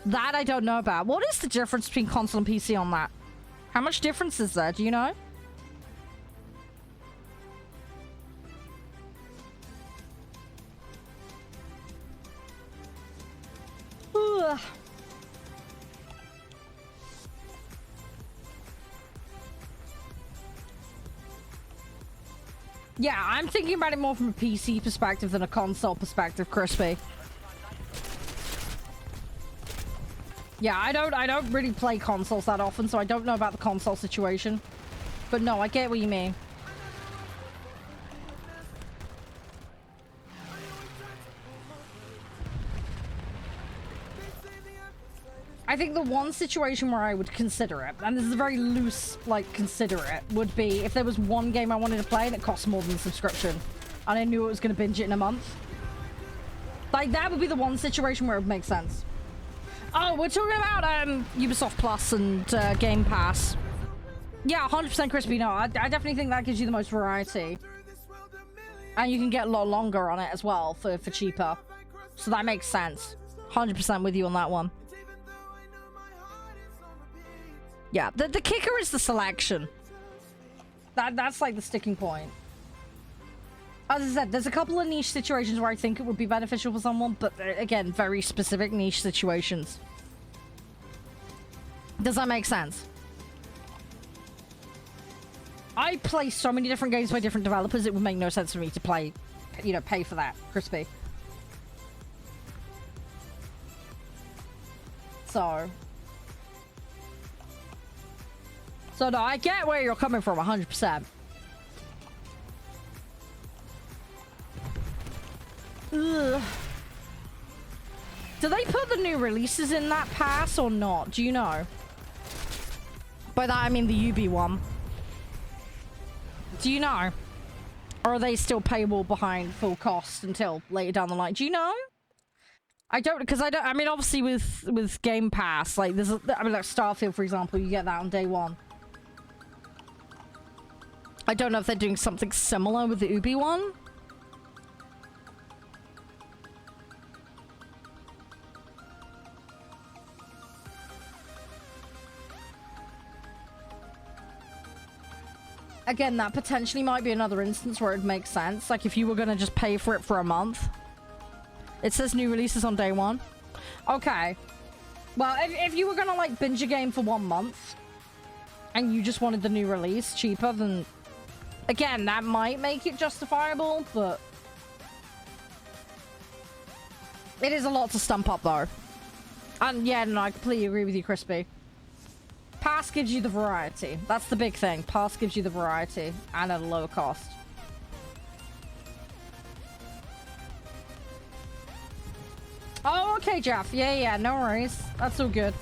That I don't know about. What is the difference between console and PC on that? How much difference is there? Do you know? Ugh. Yeah, I'm thinking about it more from a PC perspective than a console perspective, Crispy. Yeah, I don't really play consoles that often, so I don't know about the console situation. But no, I get what you mean. I think the one situation where I would consider it, and this is a very loose, like, consider it, would be if there was one game I wanted to play and it cost more than the subscription. And I knew it was going to binge it in a month. Like, that would be the one situation where it would make sense. Oh, we're talking about Ubisoft Plus and Game Pass. Yeah, 100% Crispy. No, I definitely think that gives you the most variety. And you can get a lot longer on it as well for cheaper. So that makes sense. 100% with you on that one. Yeah, the kicker is the selection. That's like the sticking point. As I said, there's a couple of niche situations where I think it would be beneficial for someone, but again, very specific niche situations. Does that make sense? I play so many different games by different developers, it would make no sense for me to play, you know, pay for that, Crispy. So no, I get where you're coming from, 100%. Ugh. Do they put the new releases in that pass or not? Do you know? By that I mean the UB one. Do you know? Or are they still payable behind full cost until later down the line? Do you know? I don't, because I mean, obviously with Game Pass, like there's, I mean, like Starfield, for example, you get that on day one. I don't know if they're doing something similar with the Ubi one. Again, that potentially might be another instance where it makes sense. Like if you were going to just pay for it for a month. It says new releases on day one. Okay. Well, if you were going to like binge a game for 1 month and you just wanted the new release cheaper, then again, that might make it justifiable, but it is a lot to stump up though. And yeah, no, I completely agree with you, Crispy. Pass gives you the variety. That's the big thing. Pass gives you the variety and at a lower cost. Oh, okay, Jeff. Yeah, no worries. That's all good.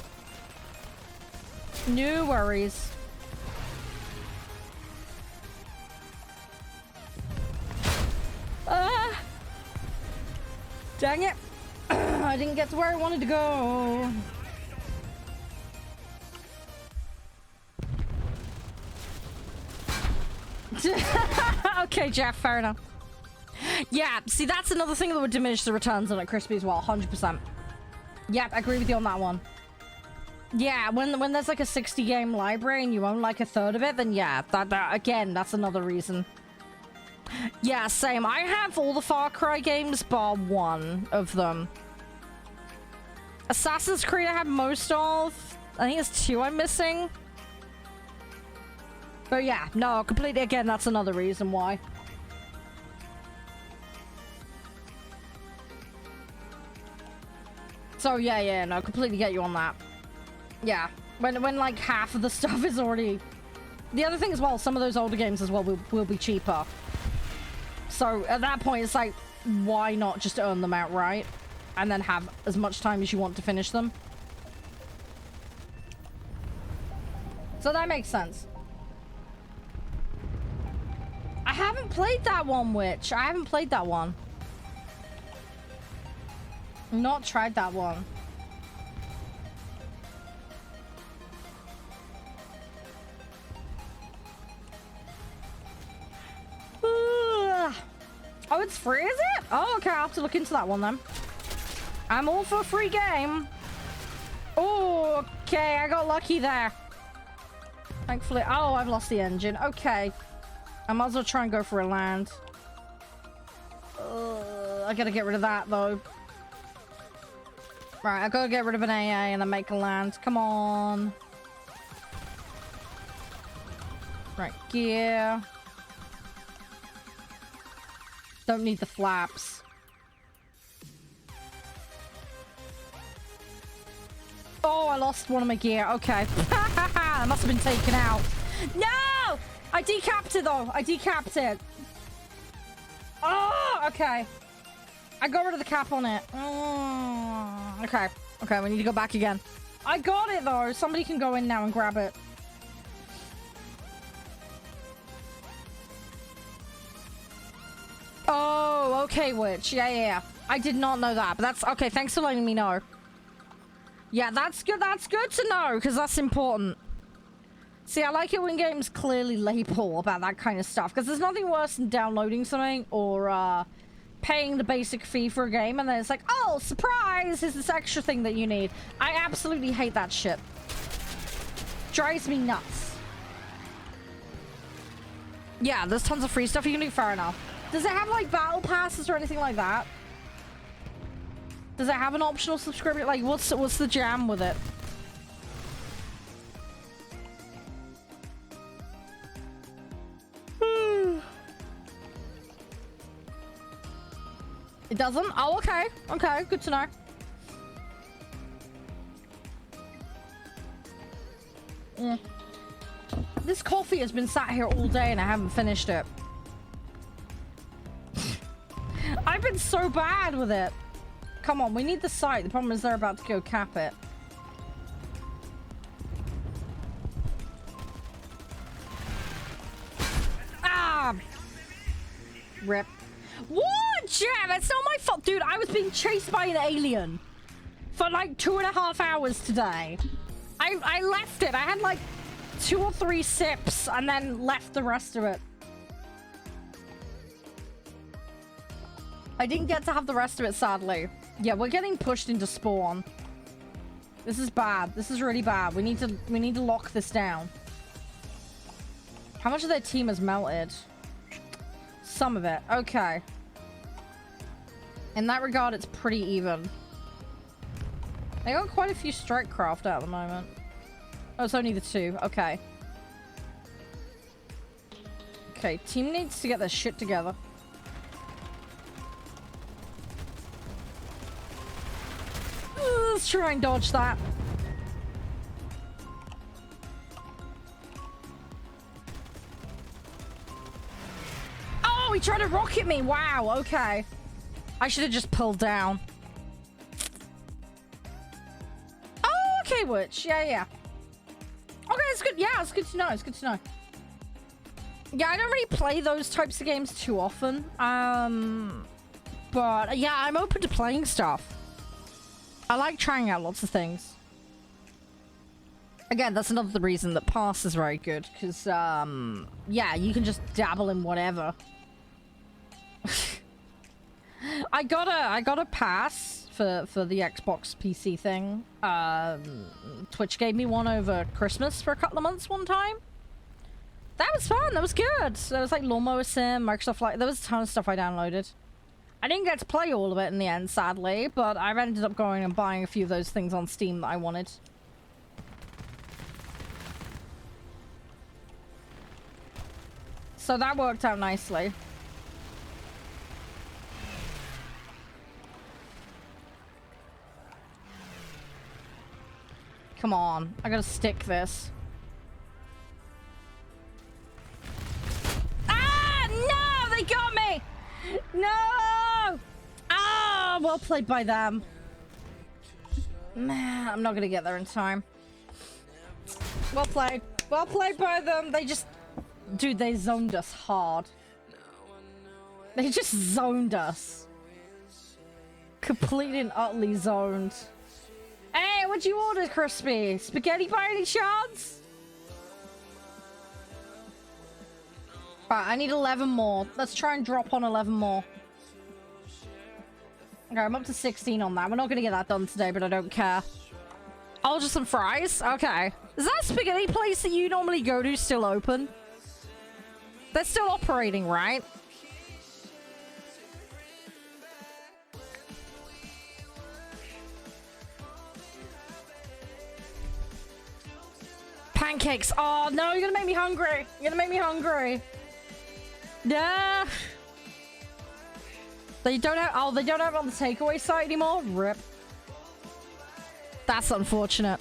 No worries. Dang it. I didn't get to where I wanted to go. Okay, Jeff, fair enough. Yeah, see, that's another thing that would diminish the returns on it, Crispy, as well, 100%. Yep, I agree with you on that one. Yeah, when there's like a 60 game library and you own like a third of it, then yeah, that again, that's another reason. Yeah, same. I have all the Far Cry games bar one of them. Assassin's Creed I have most of. I think it's 2 I'm missing. But yeah, no, completely, again, that's another reason why. So yeah, no, completely get you on that. Yeah, when like half of the stuff is already... The other thing as well, some of those older games as well will be cheaper. So at that point, it's like, why not just earn them outright? And then have as much time as you want to finish them. So that makes sense. I haven't played that one, Witch. I haven't played that one. Not tried that one. Oh, it's free, is it? Oh, okay, I'll have to look into that one then. I'm all for a free game. Oh, okay. I got lucky there. Thankfully. Oh, I've lost the engine. Okay. I might as well try and go for a land. I gotta get rid of that, though. Right, I gotta get rid of an AA and then make a land. Come on. Right, gear. Don't need the flaps. Oh, I lost one of my gear. Okay. I must have been taken out. No! I decapped it, though. I decapped it. Oh, okay. I got rid of the cap on it. Oh, okay. Okay, we need to go back again. I got it, though. Somebody can go in now and grab it. Oh, okay, Witch. Yeah. I did not know that, but that's... Okay, thanks for letting me know. Yeah, that's good. That's good to know, because that's important. See, I like it when games clearly label about that kind of stuff, because there's nothing worse than downloading something or paying the basic fee for a game, and then it's like, oh, surprise, here's this extra thing that you need. I absolutely hate that shit. Drives me nuts. Yeah, there's tons of free stuff you can do, fair enough. Does it have, like, battle passes or anything like that? Does it have an optional subscription? Like, what's the jam with it? It doesn't? Oh, okay. Okay, good to know. This coffee has been sat here all day and I haven't finished it. I've been so bad with it. Come on, we need the site. The problem is they're about to go cap it. Ah! Rip. What? Jam, it's not my fault. Dude, I was being chased by an alien for like 2.5 hours today. I left it. I had like 2 or 3 sips and then left the rest of it. I didn't get to have the rest of it, sadly. Yeah, we're getting pushed into spawn. This is bad. This is really bad. We need to lock this down. How much of their team has melted? Some of it. Okay. In that regard, it's pretty even. They got quite a few strike craft at the moment. Oh, it's only the 2. Okay. Okay, team needs to get their shit together. Let's try and dodge that. Oh, he tried to rocket me. Wow, okay. I should have just pulled down. Oh, okay, Witch. Yeah. Okay, it's good. Yeah, it's good to know. It's good to know. Yeah, I don't really play those types of games too often. But yeah, I'm open to playing stuff. I like trying out lots of things. Again, that's another reason that Pass is very good, because, yeah, you can just dabble in whatever. I got a pass for the Xbox PC thing. Twitch gave me one over Christmas for a couple of months one time. That was fun. That was good. There was like Lawnmower Sim, Microsoft Flight. There was a ton of stuff I downloaded. I didn't get to play all of it in the end, sadly, but I've ended up going and buying a few of those things on Steam that I wanted. So that worked out nicely. Come on, I gotta stick this. Ah, no, they got me! No! Ah, well played by them. Man, I'm not gonna get there in time. Well played. Well played by them. They just... Dude, they zoned us hard. They just zoned us. Completely and utterly zoned. Hey, what'd you order, Crispy? Spaghetti by any chance? Right, I need 11 more. Let's try and drop on 11 more. Okay, I'm up to 16 on that. We're not gonna get that done today, but I don't care. Oh, just some fries? Okay. Is that spaghetti place that you normally go to still open? They're still operating, right? Pancakes. Oh, no, you're gonna make me hungry. You're gonna make me hungry. Yeah. They don't have... Oh, they don't have it on the takeaway site anymore? Rip. That's unfortunate.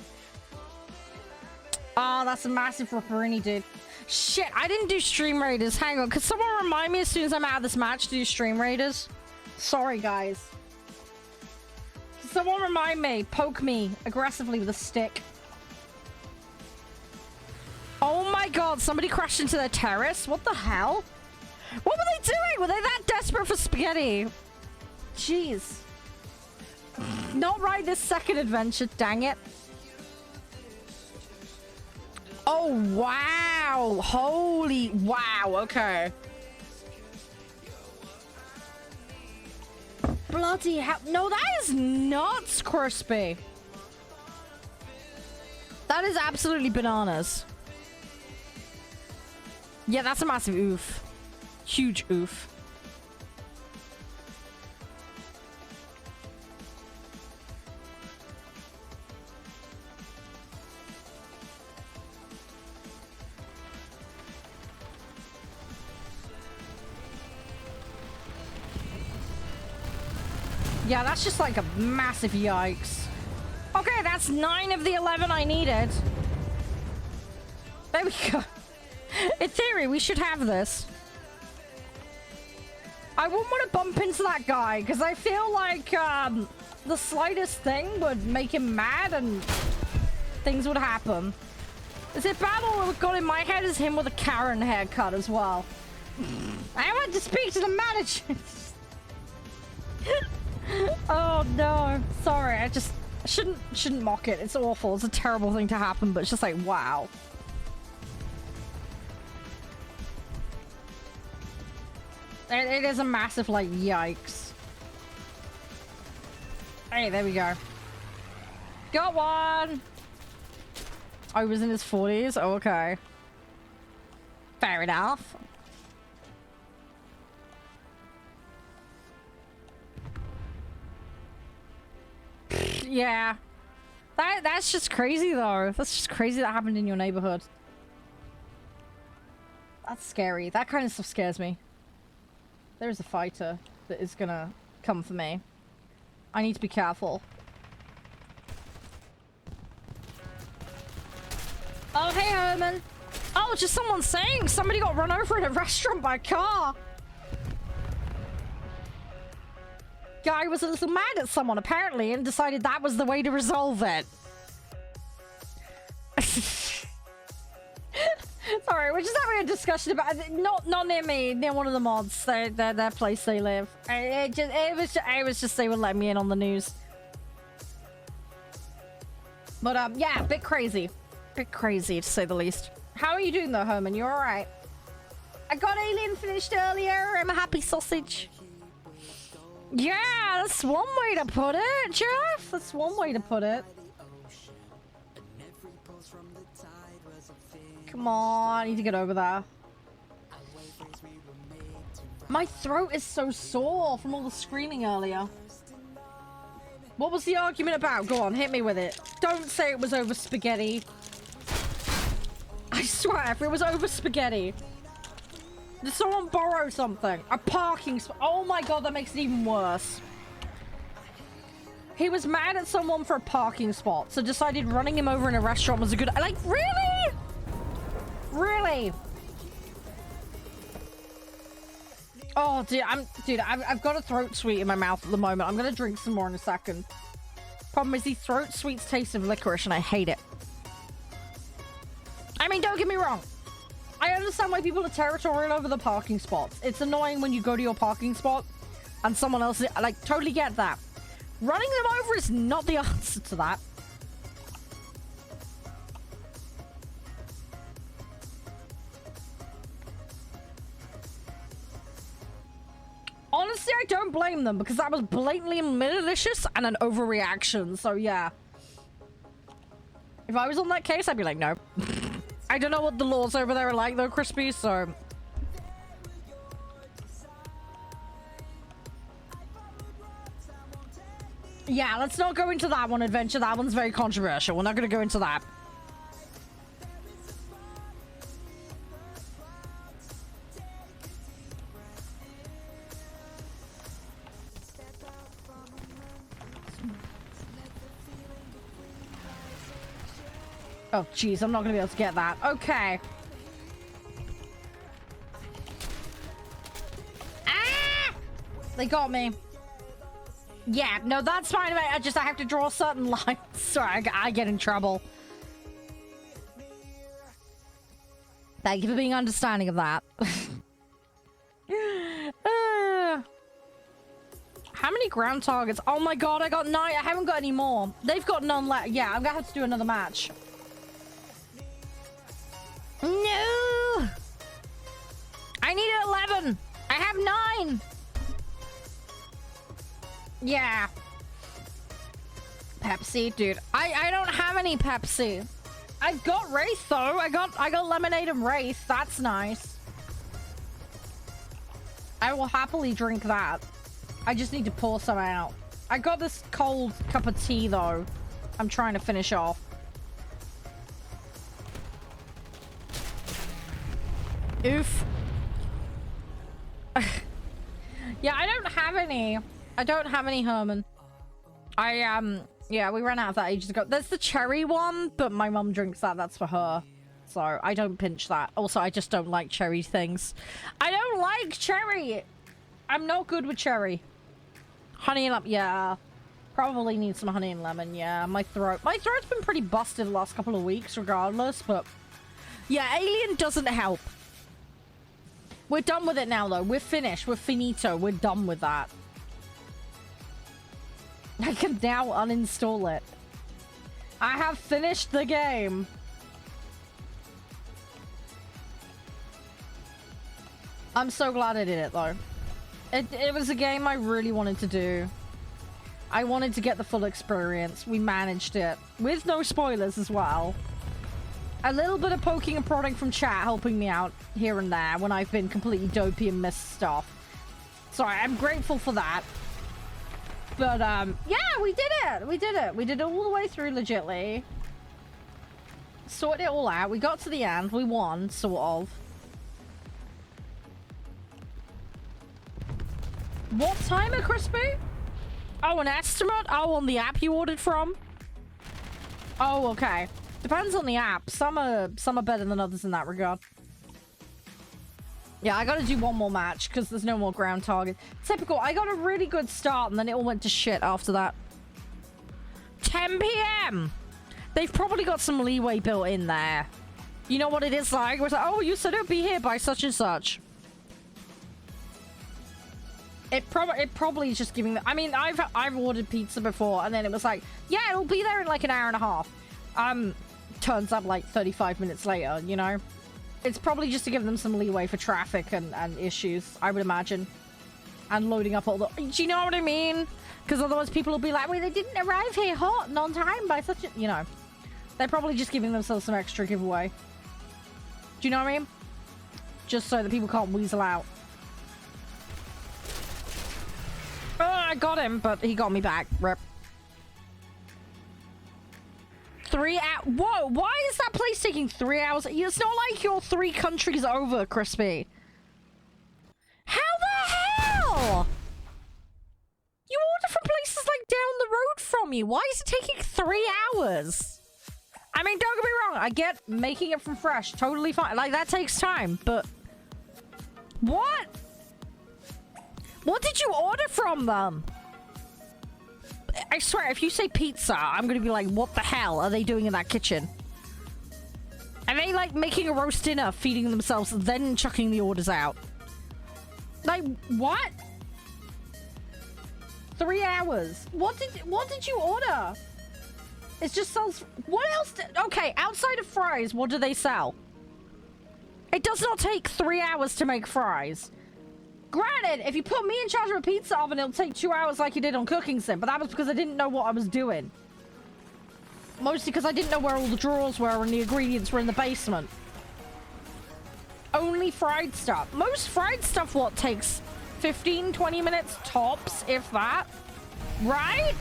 Oh, that's a massive ripperini, dude. Shit, I didn't do Stream Raiders. Hang on, could someone remind me as soon as I'm out of this match to do Stream Raiders? Sorry, guys. Could someone remind me? Poke me aggressively with a stick. Oh my god, somebody crashed into their terrace? What the hell? What were they doing? Were they that desperate for spaghetti? Jeez. Not right this second adventure, dang it. Oh, wow. Holy wow. Okay. Bloody hell. No, that is nuts, Crispy. That is absolutely bananas. Yeah, that's a massive oof. Huge oof. Yeah, that's just like a massive yikes. Okay, that's 9 of the 11 I needed. There we go. In theory, we should have this. I wouldn't want to bump into that guy because I feel like the slightest thing would make him mad and things would happen. Is it battle we've got in my head is him with a Karen haircut as well. I want to speak to the manager. Oh no, sorry. I just shouldn't mock it. It's awful. It's a terrible thing to happen, but it's just like wow. It is a massive, like, yikes. Hey, there we go. Got one! Oh, he was in his 40s? Oh, okay. Fair enough. Yeah. That's just crazy, though. That's just crazy that happened in your neighborhood. That's scary. That kind of stuff scares me. There's a fighter that is gonna come for me. I need to be careful. Oh, hey, Herman. Oh, just someone saying somebody got run over in a restaurant by a car. Guy was a little mad at someone, apparently, and decided that was the way to resolve it. Sorry, we're just having a discussion about it. Not near me, near one of the mods. Their place they live. It was just they would let me in on the news. But yeah, bit crazy to say the least. How are you doing though, Herman? You all right? I got Alien finished earlier. I'm a happy sausage. Yeah, that's one way to put it, Jeff. That's one way to put it. Come on, I need to get over there. My throat is so sore from all the screaming earlier. What was the argument about? Go on, hit me with it. Don't say it was over spaghetti. I swear, if it was over spaghetti. Did someone borrow something? A parking spot. Oh my god, that makes it even worse. He was mad at someone for a parking spot, so decided running him over in a restaurant was a good... Like, really? Really? Oh, dude, I've got a throat sweet in my mouth at the moment. I'm gonna drink some more in a second. Problem is, these throat sweets taste of licorice, and I hate it. I mean, don't get me wrong. I understand why people are territorial over the parking spots. It's annoying when you go to your parking spot and someone else... Like, totally get that. Running them over is not the answer to that. Honestly, I don't blame them because that was blatantly malicious and an overreaction. So, yeah. If I was on that case, I'd be like, no. I don't know what the laws over there are like, though, Crispy, so... Yeah, let's not go into that one, Adventure. That one's very controversial. We're not going to go into that. Oh, jeez, I'm not going to be able to get that. Okay. Ah! They got me. Yeah, no, that's fine. I have to draw certain lines. Sorry, I get in trouble. Thank you for being understanding of that. How many ground targets? Oh my god, I got 9. I haven't got any more. They've got none left. Yeah, I'm gonna have to do another match. No! I need 11. I have 9. Yeah. Pepsi, dude. I don't have any Pepsi. I've got Wraith though. I got lemonade and Wraith. That's nice. I will happily drink that. I just need to pour some out. I got this cold cup of tea though. I'm trying to finish off. Oof. Yeah, I don't have any. I don't have any Herman. Yeah, we ran out of that ages ago. There's the cherry one, but my mum drinks that. That's for her. So I don't pinch that. Also, I just don't like cherry things. I don't like cherry. I'm not good with cherry. Honey and lemon, yeah. Probably need some honey and lemon, yeah. My throat's been pretty busted the last couple of weeks regardless, but... Yeah, Alien doesn't help. We're done with it now, though. We're finished. We're finito. We're done with that. I can now uninstall it. I have finished the game. I'm so glad I did it, though. It was a game I really wanted to do. I wanted to get the full experience. We managed it. With no spoilers as well. A little bit of poking and prodding from chat helping me out here and there when I've been completely dopey and missed stuff. So I'm grateful for that. But, yeah, we did it. We did it. We did it all the way through legitly. Sorted it all out. We got to the end. We won, sort of. What timer, Crispy? Oh, an estimate? Oh, on the app you ordered from? Oh, okay. Depends on the app. Some are better than others in that regard. Yeah, I gotta do one more match because there's no more ground target. Typical. I got a really good start and then it all went to shit after that. 10 p.m. They've probably got some leeway built in there. You know what it is like? It's like, oh, you said it'd be here by such and such. It probably is just giving... I mean, I've ordered pizza before and then it was like, yeah, it'll be there in like an hour and a half. Turns up like 35 minutes later, you know? It's probably just to give them some leeway for traffic and issues, I would imagine. And loading up all the... Do you know what I mean? Because otherwise people will be like, wait, they didn't arrive here hot and on time by such a... You know. They're probably just giving themselves some extra giveaway. Do you know what I mean? Just so that people can't weasel out. Oh, I got him, but he got me back. Rip. 3 hours. Whoa, why is that place taking 3 hours? It's not like you're 3 countries over, Crispy. How the hell? You order from places like down the road from you. Why is it taking 3 hours? I mean, don't get me wrong. I get making it from fresh. Totally fine. Like, that takes time, but... What? What did you order from them? I swear, if you say pizza, I'm gonna be like, what the hell are they doing in that kitchen? Are they, like, making a roast dinner, feeding themselves, then chucking the orders out? Like, what? 3 hours. What did you order? It just sells... What else? Okay, outside of fries, what do they sell? It does not take 3 hours to make fries. Granted, if you put me in charge of a pizza oven, it'll take 2 hours like you did on Cooking Sim, but that was because I didn't know what I was doing. Mostly because I didn't know where all the drawers were and the ingredients were in the basement. Only fried stuff. Most fried stuff, what, takes 15, 20 minutes tops, if that? Right?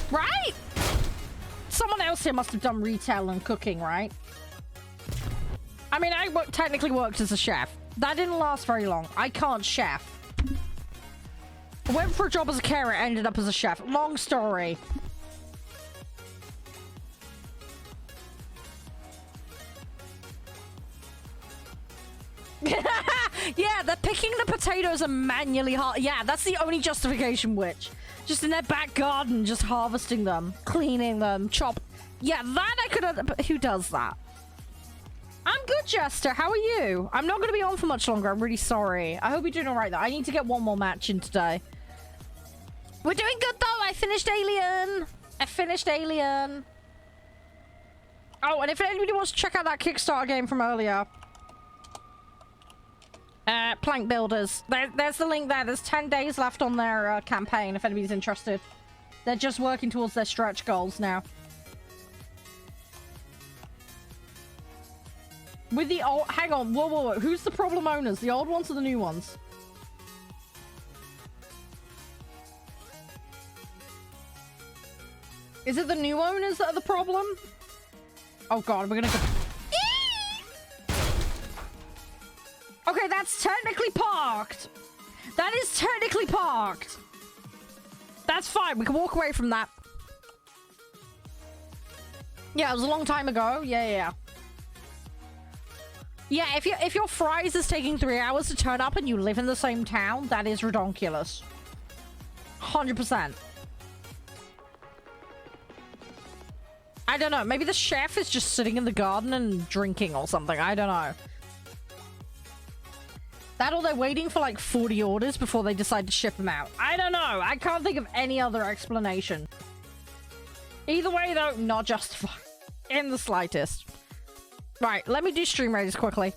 Right? Someone else here must have done retail and cooking, right? I mean, I technically worked as a chef. That didn't last very long. I can't chef. I went for a job as a carer, ended up as a chef. Long story. Yeah, they're picking the potatoes and manually yeah, that's the only justification, witch. Just in their back garden, just harvesting them, cleaning them, chop. Yeah, that I could. Who does that? I'm good, Jester. How are you? I'm not going to be on for much longer. I'm really sorry. I hope you're doing all right, though. I need to get one more match in today. We're doing good, though. I finished Alien. Oh, and if anybody wants to check out that Kickstarter game from earlier, Plank Builders. There's the link there. There's 10 days left on their campaign if anybody's interested. They're just working towards their stretch goals now. With the old... Hang on. Whoa. Who's the problem owners? The old ones or the new ones? Is it the new owners that are the problem? Oh god, we're gonna go... Okay, that's technically parked. That is technically parked. That's fine. We can walk away from that. Yeah, it was a long time ago. Yeah. Yeah, if your fries is taking 3 hours to turn up and you live in the same town, that is redonkulous. 100%. I don't know. Maybe the chef is just sitting in the garden and drinking or something. I don't know. That or they're waiting for like 40 orders before they decide to ship them out. I don't know. I can't think of any other explanation. Either way, though, not justified in the slightest. Right, let me do stream raiders quickly.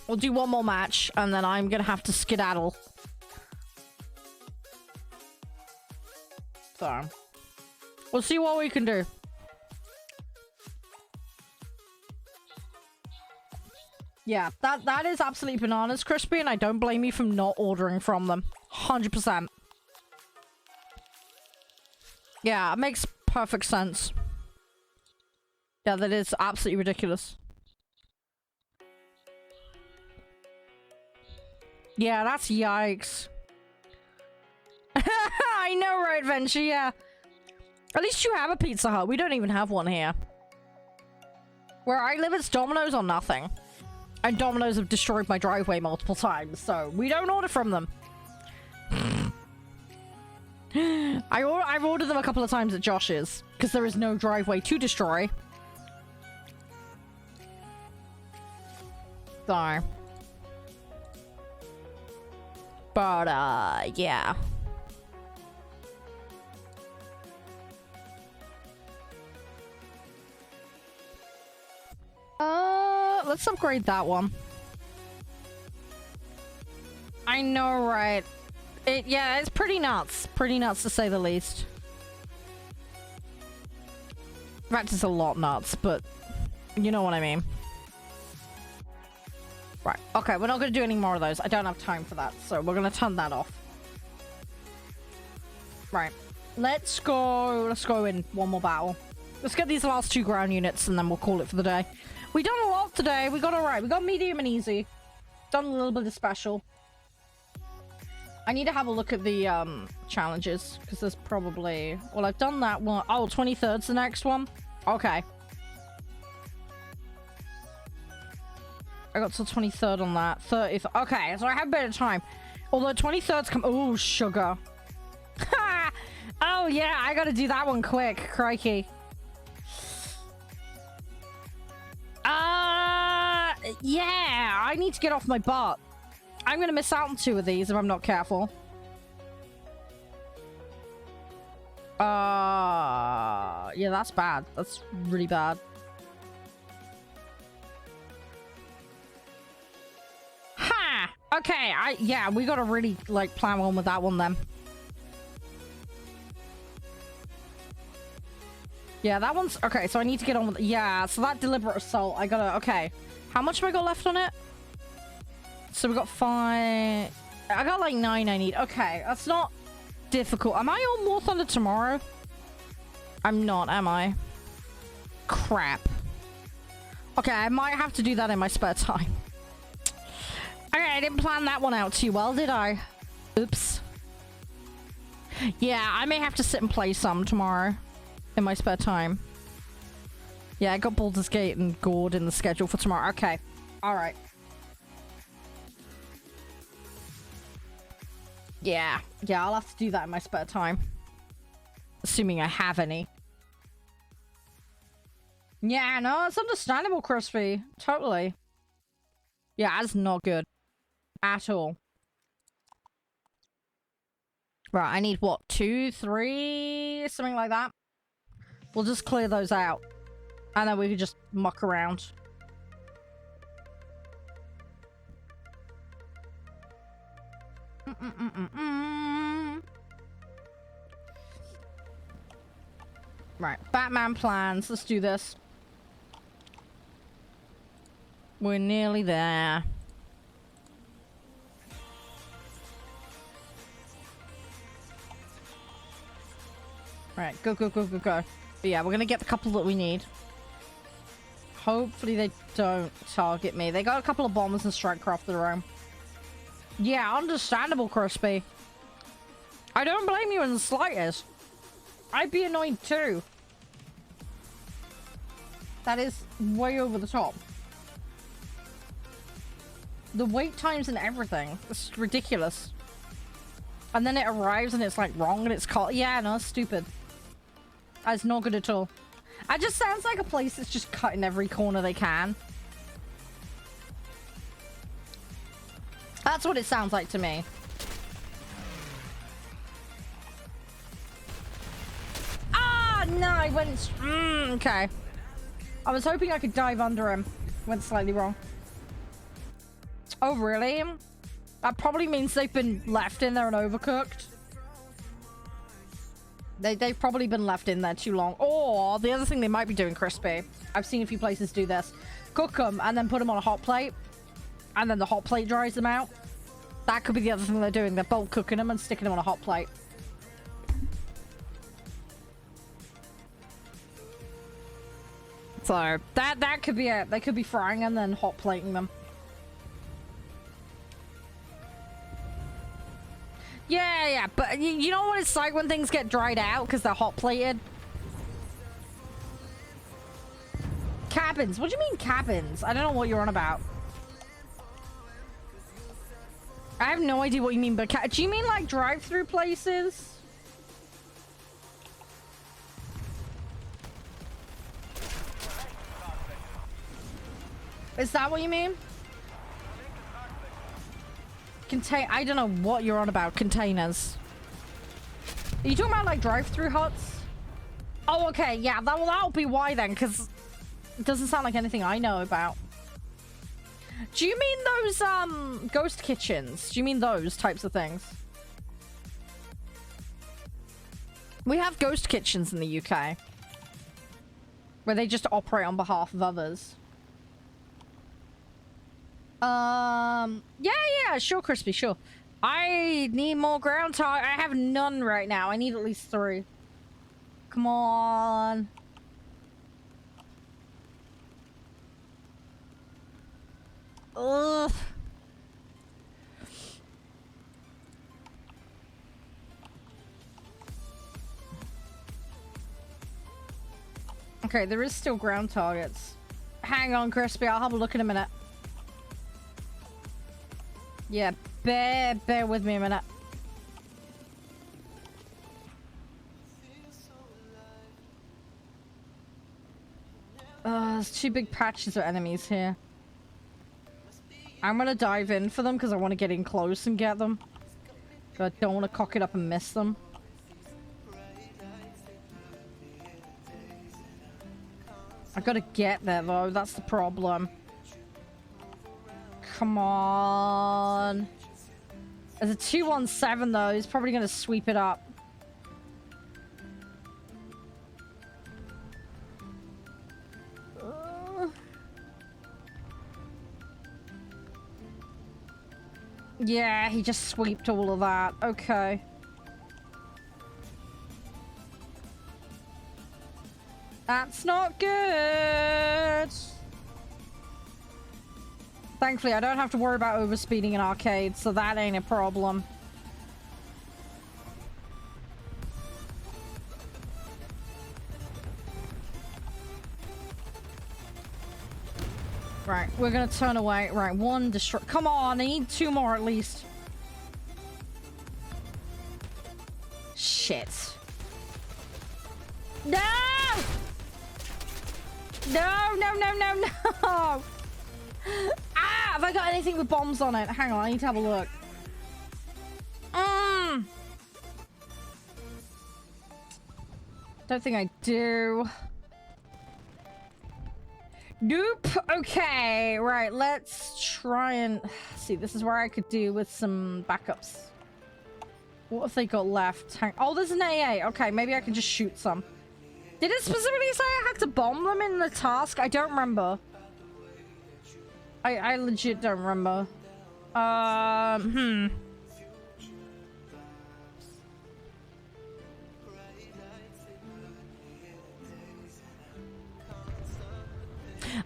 We'll do one more match, and then I'm gonna have to skedaddle. So, we'll see what we can do. Yeah, that is absolutely bananas, Crispy, and I don't blame you for not ordering from them. 100%. Yeah, it makes perfect sense. Yeah, that is absolutely ridiculous. Yeah, that's yikes. I know, right, Venture, yeah. At least you have a Pizza Hut. We don't even have one here. Where I live, it's Domino's or nothing. And Domino's have destroyed my driveway multiple times, so we don't order from them. I've ordered them a couple of times at Josh's, because there is no driveway to destroy. So. But, yeah. Let's upgrade that one. I know, right? Yeah, it's pretty nuts. Pretty nuts, to say the least. In fact, it's a lot nuts, but you know what I mean. Right. Okay, we're not going to do any more of those. I don't have time for that, so we're going to turn that off. Right. Let's go in one more battle. Let's get these last 2 ground units, and then we'll call it for the day. We done a lot today. We got alright. We got medium and easy. Done a little bit of special. I need to have a look at the challenges, because there's probably... Well, I've done that one. Oh, 23rd's the next one? Okay. I got till 23rd on that. 30th. Okay, so I have a bit of time. Although 23rd's come... Oh, sugar. Oh, yeah, I gotta do that one quick. Crikey. Yeah, I need to get off my butt. I'm gonna miss out on 2 of these if I'm not careful. Yeah, that's bad. That's really bad. Ha! Okay, yeah, we gotta really, like, plan on with that one then. Yeah, that one's... Okay, so I need to get on with... Yeah, so that deliberate assault, I gotta... Okay. How much have I got left on it? So we got 5... I got like 9 I need. Okay, that's not difficult. Am I on War Thunder tomorrow? I'm not, am I? Crap. Okay, I might have to do that in my spare time. Okay, I didn't plan that one out too well, did I? Oops. Yeah, I may have to sit and play some tomorrow in my spare time. Yeah, I got Baldur's Gate and Gord in the schedule for tomorrow. Okay. Alright. Yeah. Yeah, I'll have to do that in my spare time. Assuming I have any. Yeah, no, it's understandable, Crispy. Totally. Yeah, that's not good. At all. Right, I need what? 2, 3? Something like that. We'll just clear those out. And then we can just muck around. Right, Batman plans. Let's do this. We're nearly there. Right, go, go, go, go, go. But yeah, we're gonna get the couple that we need. Hopefully they don't target me. They got a couple of bombers and strike craft of their own. Yeah, understandable, Crispy. I don't blame you in the slightest. I'd be annoyed too. That is way over the top. The wait times and everything. It's ridiculous. And then it arrives and it's like wrong and it's called... Yeah, no, it's stupid. That's not good at all. It just sounds like a place that's just cutting every corner they can. That's what it sounds like to me. Ah, no, I went... okay. I was hoping I could dive under him. Went slightly wrong. Oh, really? That probably means they've been left in there and overcooked. They've probably been left in there too long. Or the other thing they might be doing, Crispy. I've seen a few places do this. Cook them and then put them on a hot plate. And then the hot plate dries them out. That could be the other thing they're doing. They're bulk cooking them and sticking them on a hot plate. So that could be it. They could be frying and then hot plating them. Yeah, yeah, but you know what it's like when things get dried out because they're hot plated? Cabins. What do you mean cabins? I don't know what you're on about. I have no idea what you mean, but do you mean like drive-through places? Is that what you mean? I don't know what you're on about. Containers. Are you talking about like drive-through huts? Oh, okay. Yeah, that'll be why then, because it doesn't sound like anything I know about. Do you mean those ghost kitchens? Do you mean those types of things? We have ghost kitchens in the UK where they just operate on behalf of others. Yeah, sure, Crispy, sure. I need more ground target. I have none right now. I need at least 3. Come on. Ugh. Okay, there is still ground targets. Hang on, Crispy. I'll have a look in a minute. Yeah, bear with me a minute. There's 2 big patches of enemies here. I'm gonna dive in for them because I want to get in close and get them. But I don't want to cock it up and miss them. I gotta get there though, that's the problem. Come on. There's a 217 though. He's probably going to sweep it up. Yeah, he just sweeped all of that. Okay. That's not good. Thankfully, I don't have to worry about overspeeding in arcades, so that ain't a problem. Right, we're gonna turn away. Right, one destroy. Come on, I need 2 more at least. Shit. No! No, no, no, no, no! Ah! Have I got anything with bombs on it? Hang on, I need to have a look. Don't think I do. Nope. Okay, right, let's try and see. This is where I could do with some backups. What have they got left? Oh, there's an AA. Okay, maybe I can just shoot some. Did it specifically say I had to bomb them in the task? I don't remember. I legit don't remember.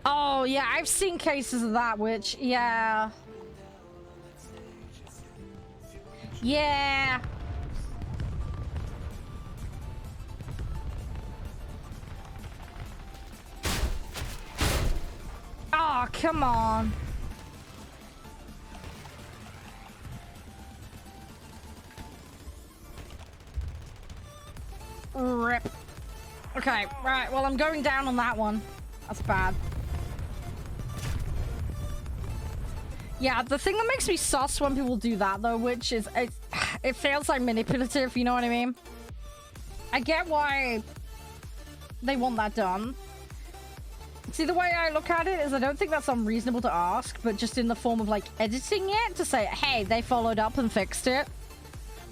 Oh, yeah, I've seen cases of that, which, yeah. Yeah. Oh, come on. Rip. Okay, right, well, I'm going down on that one. That's bad. Yeah, the thing that makes me sus when people do that, though, which is, it feels like manipulative, you know what I mean? I get why they want that done. See, the way I look at it is I don't think that's unreasonable to ask, but just in the form of, like, editing it to say, hey, they followed up and fixed it,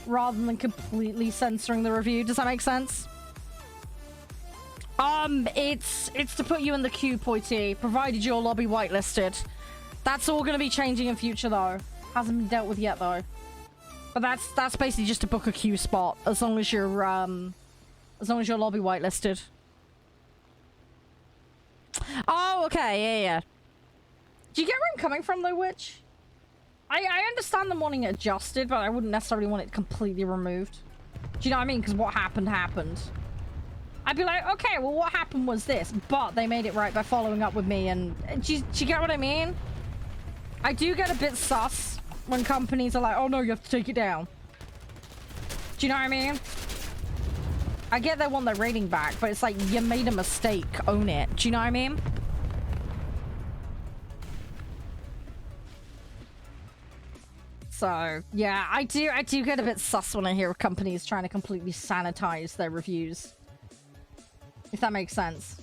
rather than completely censoring the review. Does that make sense? It's to put you in the queue, Poity, provided your lobby whitelisted. That's all going to be changing in future, though. Hasn't been dealt with yet, though. But that's basically just to book a queue spot, as long as you're lobby whitelisted. Oh, okay, yeah. Do you get where I'm coming from, though, Witch? I understand them wanting it adjusted, but I wouldn't necessarily want it completely removed. Do you know what I mean? Because what happened, happened. I'd be like, okay, well, what happened was this, but they made it right by following up with me, and do you get what I mean? I do get a bit sus when companies are like, oh no, you have to take it down. Do you know what I mean? I get they want their rating back, but it's like, you made a mistake, own it. Do you know what I mean? So, yeah, I do get a bit sus when I hear of companies trying to completely sanitize their reviews. If that makes sense.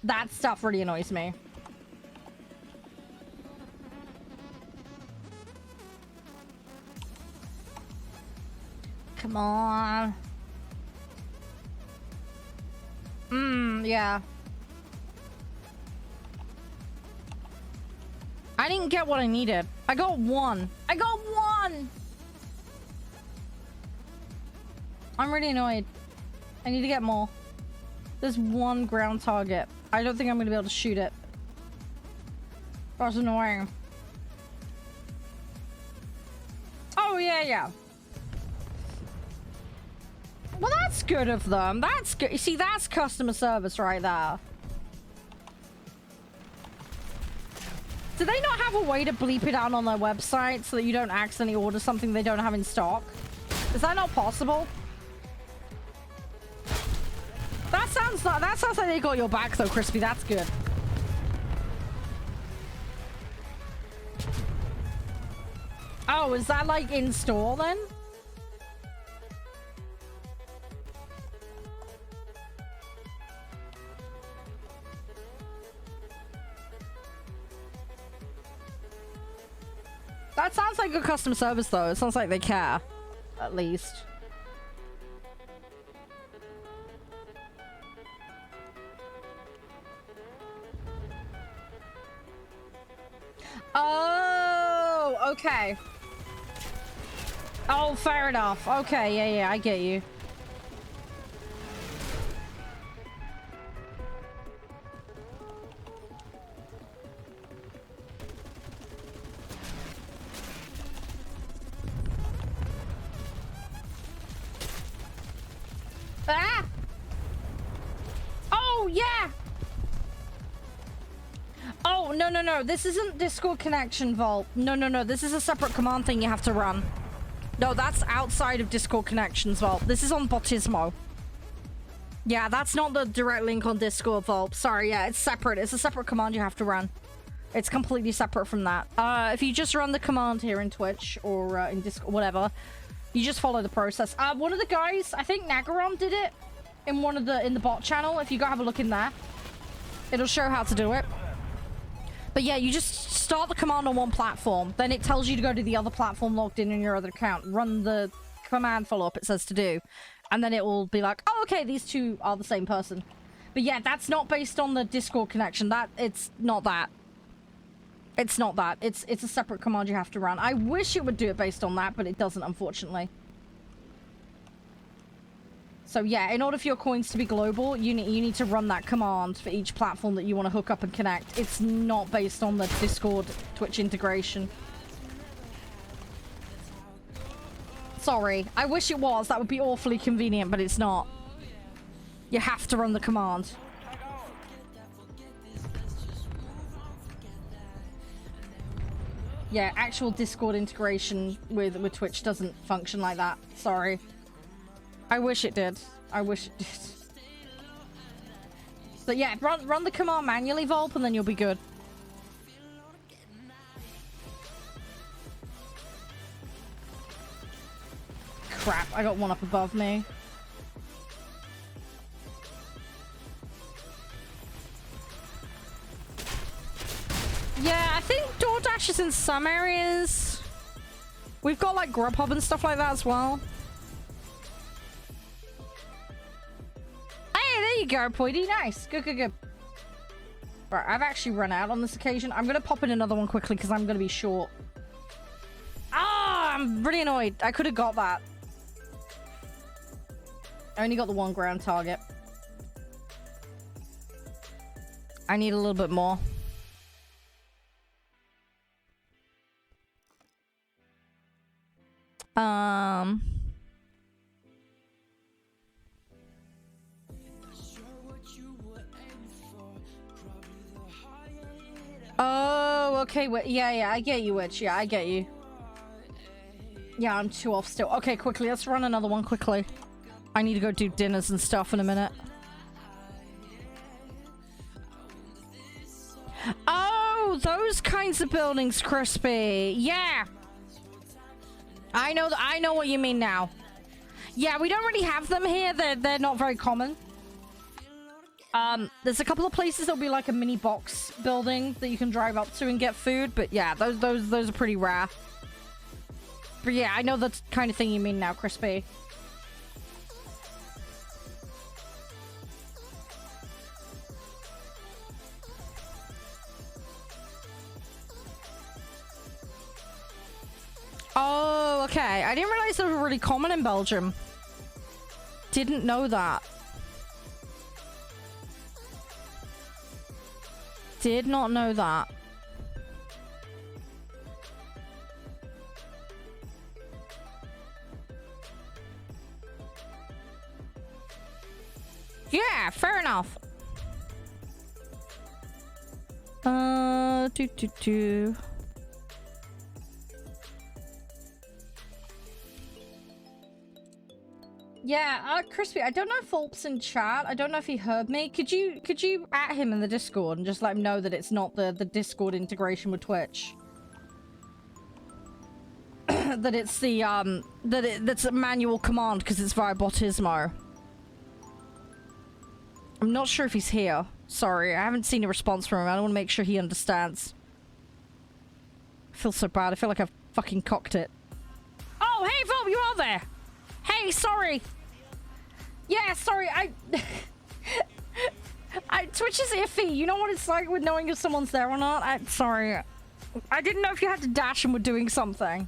That stuff really annoys me. Come on. Yeah. I didn't get what I needed. I got 1. I got 1! I'm really annoyed. I need to get more. There's 1 ground target. I don't think I'm going to be able to shoot it. That's annoying. Oh, yeah. Well, that's good of them. That's good. You see, that's customer service right there. Do they not have a way to bleep it out on their website so that you don't accidentally order something they don't have in stock? Is that not possible? That sounds like they got your back though, Crispy. That's good. Oh, is that like in store then? That sounds like good customer service though. It sounds like they care. At least. Oh, okay. Oh, fair enough. Okay, yeah, I get you. Ah! Oh, yeah! Oh, no. This isn't Discord connection, Vault. No. This is a separate command thing you have to run. No, that's outside of Discord connections, Vault. This is on Botismo. Yeah, that's not the direct link on Discord, Vault. Sorry, yeah, it's separate. It's a separate command you have to run. It's completely separate from that. If you just run the command here in Twitch or in Discord, whatever, you just follow the process. One of the guys, I think Nagaron did it in in the bot channel. If you go have a look in there, it'll show how to do it. But yeah, you just start the command on one platform. Then it tells you to go to the other platform logged in your other account. Run the command follow-up it says to do. And then it will be like, oh, okay, these two are the same person. But yeah, that's not based on the Discord connection. It's not that. It's not that. It's a separate command you have to run. I wish it would do it based on that, but it doesn't, unfortunately. So yeah, in order for your coins to be global, you need to run that command for each platform that you want to hook up and connect. It's not based on the Discord Twitch integration. Sorry, I wish it was. That would be awfully convenient, but it's not. You have to run the command. Yeah, actual Discord integration with Twitch doesn't function like that. Sorry. I wish it did. I wish it did. But yeah, run the command manually, Volp, and then you'll be good. Crap, I got one up above me. Yeah, I think DoorDash is in some areas. We've got like Grubhub and stuff like that as well. Hey, there you go, Poity. Nice. Good. Right, I've actually run out on this occasion. I'm going to pop in another one quickly because I'm going to be short. Ah, I'm really annoyed. I could have got that. I only got the one ground target. I need a little bit more. Oh, okay. Wait, yeah, I get you, Witch. Yeah, I get you. Yeah, I'm 2 off still. Okay, quickly. Let's run another one quickly. I need to go do dinners and stuff in a minute. Oh, those kinds of buildings, Crispy. Yeah. I know what you mean now. Yeah, we don't really have them here. They're not very common. There's a couple of places that'll be like a mini box building that you can drive up to and get food, but yeah, those are pretty rare. But yeah, I know the kind of thing you mean now, Crispy. Oh, okay. I didn't realize they were really common in Belgium. Didn't know that. Did not know that. Yeah, fair enough. Yeah, Crispy, I don't know if Fulp's in chat. I don't know if he heard me. Could you at him in the Discord and just let him know that it's not the Discord integration with Twitch? That it's the that's a manual command because it's via Botismo. I'm not sure if he's here. Sorry, I haven't seen a response from him. I don't want to make sure he understands. I feel so bad. I feel like I've fucking cocked it. Oh, hey, Fulp, you are there. Hey, sorry. Yeah, sorry. Twitch is iffy. You know what it's like with knowing if someone's there or not? Sorry. I didn't know if you had to dash and were doing something.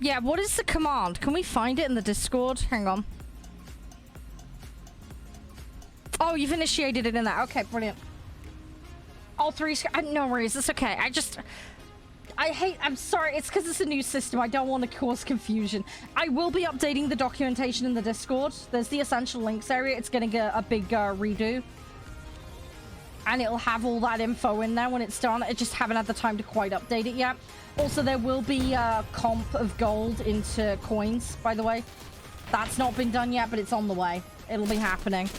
Yeah, what is the command? Can we find it in the Discord? Hang on. Oh, you've initiated it in that. Okay, brilliant. All three... no worries, it's okay. I'm sorry, it's because it's a new system. I don't want to cause confusion. I will be updating the documentation in the Discord. There's the essential links area. It's getting a big redo. And it'll have all that info in there when it's done. I just haven't had the time to quite update it yet. Also, there will be a comp of gold into coins, by the way. That's not been done yet, but it's on the way. It'll be happening.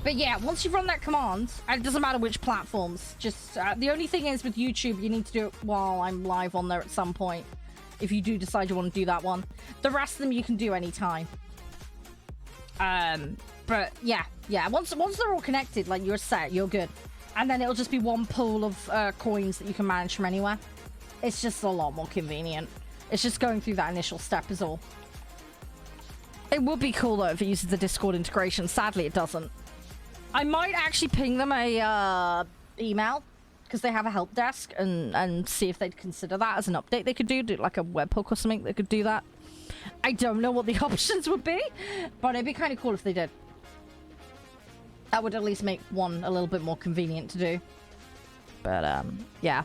But yeah, once you've run that command, and it doesn't matter which platforms, just the only thing is with YouTube, you need to do it while I'm live on there at some point. If you do decide you want to do that one. The rest of them you can do anytime. But yeah. Once they're all connected, like you're set, you're good. And then it'll just be one pool of coins that you can manage from anywhere. It's just a lot more convenient. It's just going through that initial step is all. It would be cool though if it uses the Discord integration. Sadly, it doesn't. I might actually ping them a email because they have a help desk and see if they'd consider that as an update they could do like a webhook or something that could do that. I don't know what the options would be, but it'd be kind of cool if they did. That would at least make one a little bit more convenient to do. But yeah.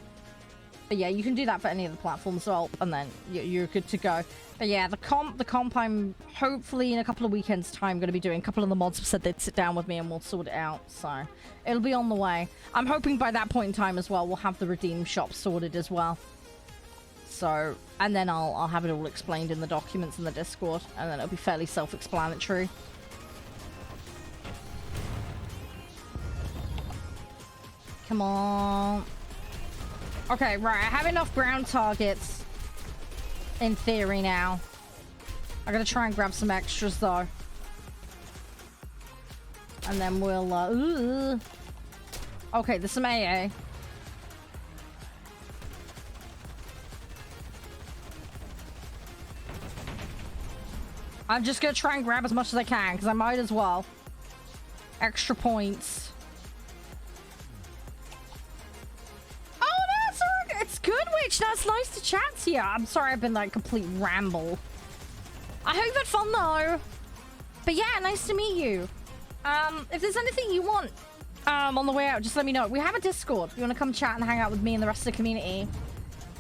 But yeah, you can do that for any of the platforms as well, and then you're good to go. But yeah, the comp I'm hopefully in a couple of weekends' time going to be doing. A couple of the mods have said they'd sit down with me and we'll sort it out. So it'll be on the way. I'm hoping by that point in time as well, we'll have the redeem shop sorted as well. So, and then I'll have it all explained in the documents in the Discord, and then it'll be fairly self-explanatory. Come on. Okay, right. I have enough ground targets. In theory now. I gotta try and grab some extras though. And then we'll, okay, there's some AA. I'm just gonna try and grab as much as I can, because I might as well. Extra points. It's good, Witch. That's nice to chat to you. I'm sorry I've been like complete ramble. I hope you had fun though. But yeah, nice to meet you. If there's anything you want on the way out, just let me know. We have a Discord. If you want to come chat and hang out with me and the rest of the community.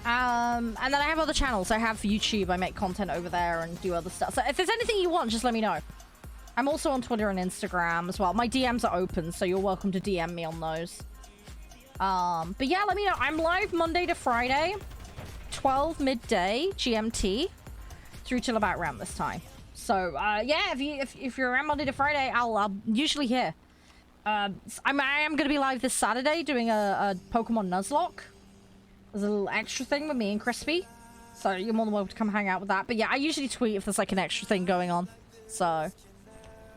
And then I have other channels. I have YouTube. I make content over there and do other stuff. So if there's anything you want, just let me know. I'm also on Twitter and Instagram as well. My DMs are open, so you're welcome to DM me on those. But yeah, let me know. I'm live Monday to Friday, 12 midday GMT, through till about around this time. So, yeah, if you're around Monday to Friday, I'll usually here. I am going to be live this Saturday doing a Pokemon Nuzlocke. There's a little extra thing with me and Crispy. So you're more than welcome to come hang out with that. But yeah, I usually tweet if there's like an extra thing going on. So,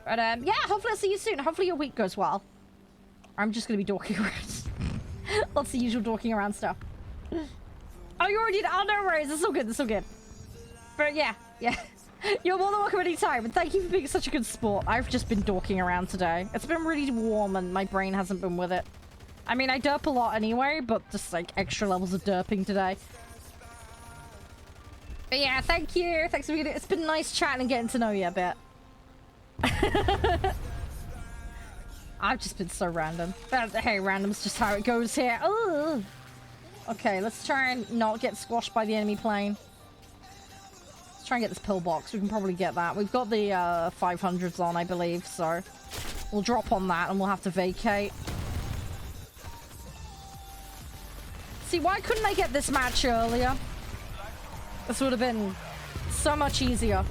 but yeah, hopefully I'll see you soon. Hopefully your week goes well. I'm just going to be dorking around. Lots of usual dorking around stuff. Oh, you already did? Oh, no worries. That's all good. That's all good. But yeah. You're more than welcome anytime. And thank you for being such a good sport. I've just been dorking around today. It's been really warm and my brain hasn't been with it. I mean, I derp a lot anyway, but just like extra levels of derping today. But yeah, thank you. Thanks for being here. It's been nice chatting and getting to know you a bit. I've just been so random. But hey, random's just how it goes here. Ugh. Okay, let's try and not get squashed by the enemy plane. Let's try and get this pillbox. We can probably get that. We've got the 500s on, I believe, so we'll drop on that and we'll have to vacate. See, why couldn't I get this match earlier? This would have been so much easier.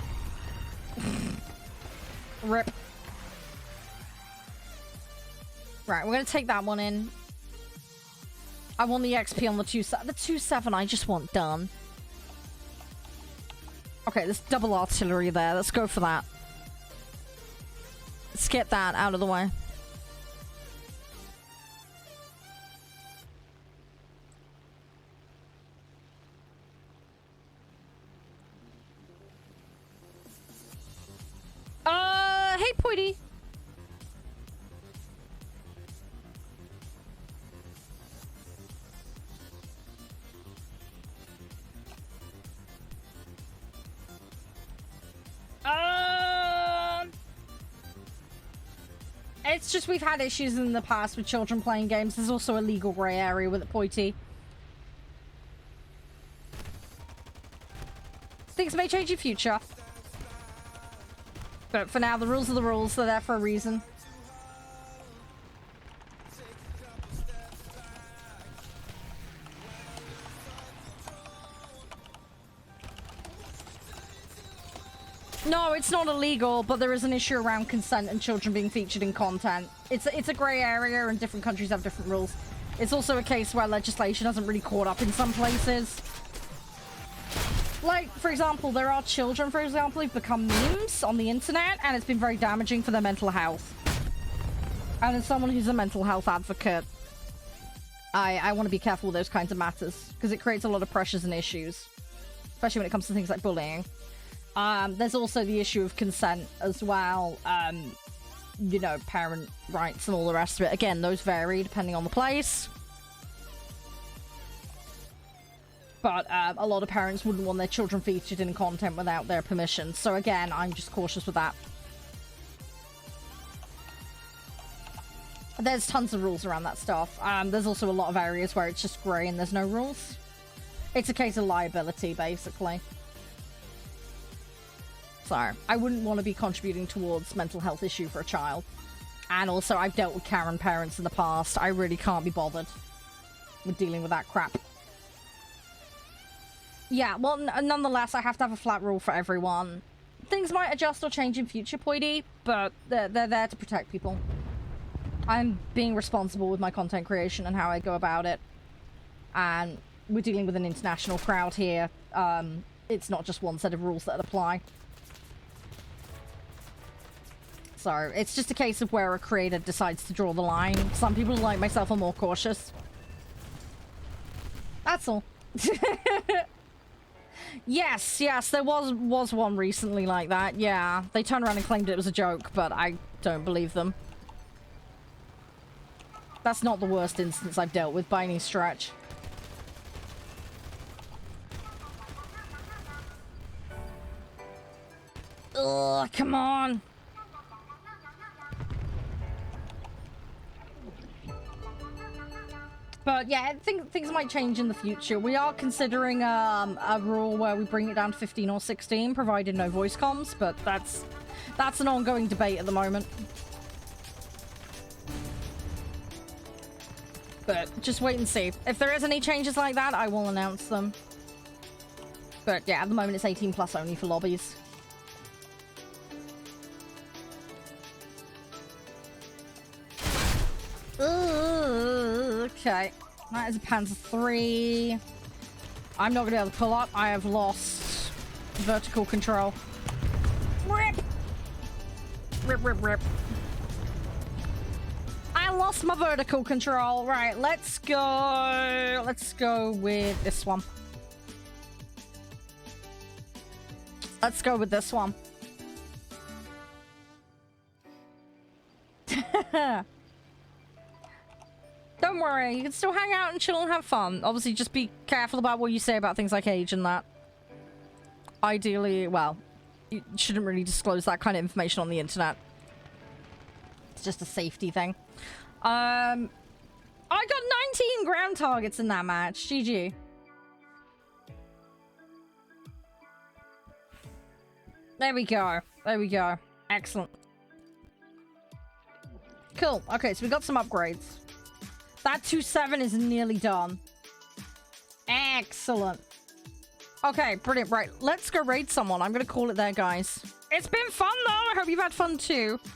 Rip. Right, we're going to take that one in. I want the XP on the 2-7. The 2-7 I just want done. Okay, there's double artillery there. Let's go for that. Let's get that out of the way. Poity. It's just we've had issues in the past with children playing games. There's also a legal grey area with it, Poity. Things may change in future. But for now, the rules are the rules. They're there for a reason. No, it's not illegal, but there is an issue around consent and children being featured in content. It's a grey area and different countries have different rules. It's also a case where legislation hasn't really caught up in some places. Like, for example, there are children, for example, who've become memes on the internet, and it's been very damaging for their mental health. And as someone who's a mental health advocate, I want to be careful with those kinds of matters, because it creates a lot of pressures and issues, especially when it comes to things like bullying. There's also the issue of consent as well, you know, parent rights and all the rest of it. Again, those vary depending on the place. But a lot of parents wouldn't want their children featured in content without their permission. So again, I'm just cautious with that. There's tons of rules around that stuff. There's also a lot of areas where it's just grey and there's no rules. It's a case of liability, basically. So, I wouldn't want to be contributing towards mental health issue for a child. And also, I've dealt with Karen parents in the past. I really can't be bothered with dealing with that crap. Yeah, well, nonetheless, I have to have a flat rule for everyone. Things might adjust or change in future, Poity, but they're there to protect people. I'm being responsible with my content creation and how I go about it. And we're dealing with an international crowd here. It's not just one set of rules that apply. So, it's just a case of where a creator decides to draw the line. Some people, like myself, are more cautious. That's all. Yes, there was one recently like that, yeah. They turned around and claimed it was a joke, but I don't believe them. That's not the worst instance I've dealt with by any stretch. Ugh, come on. But yeah, things might change in the future. We are considering a rule where we bring it down to 15 or 16, provided no voice comms, but that's an ongoing debate at the moment. But just wait and see. If there is any changes like that, I will announce them. But yeah, at the moment it's 18 plus only for lobbies. Okay, that is a Panzer 3. I'm not going to be able to pull up. I have lost vertical control. Rip! Rip, rip, rip. I lost my vertical control. Right, let's go. Let's go with this one. Let's go with this one. Don't worry, you can still hang out and chill and have fun. Obviously, just be careful about what you say about things like age and that. Ideally, well, you shouldn't really disclose that kind of information on the internet. It's just a safety thing. I got 19 ground targets in that match. GG. There we go. There we go. Excellent. Cool. Okay, so we got some upgrades. That 2-7 is nearly done. Excellent. Okay, brilliant. Right, let's go raid someone. I'm going to call it there, guys. It's been fun, though. I hope you've had fun, too.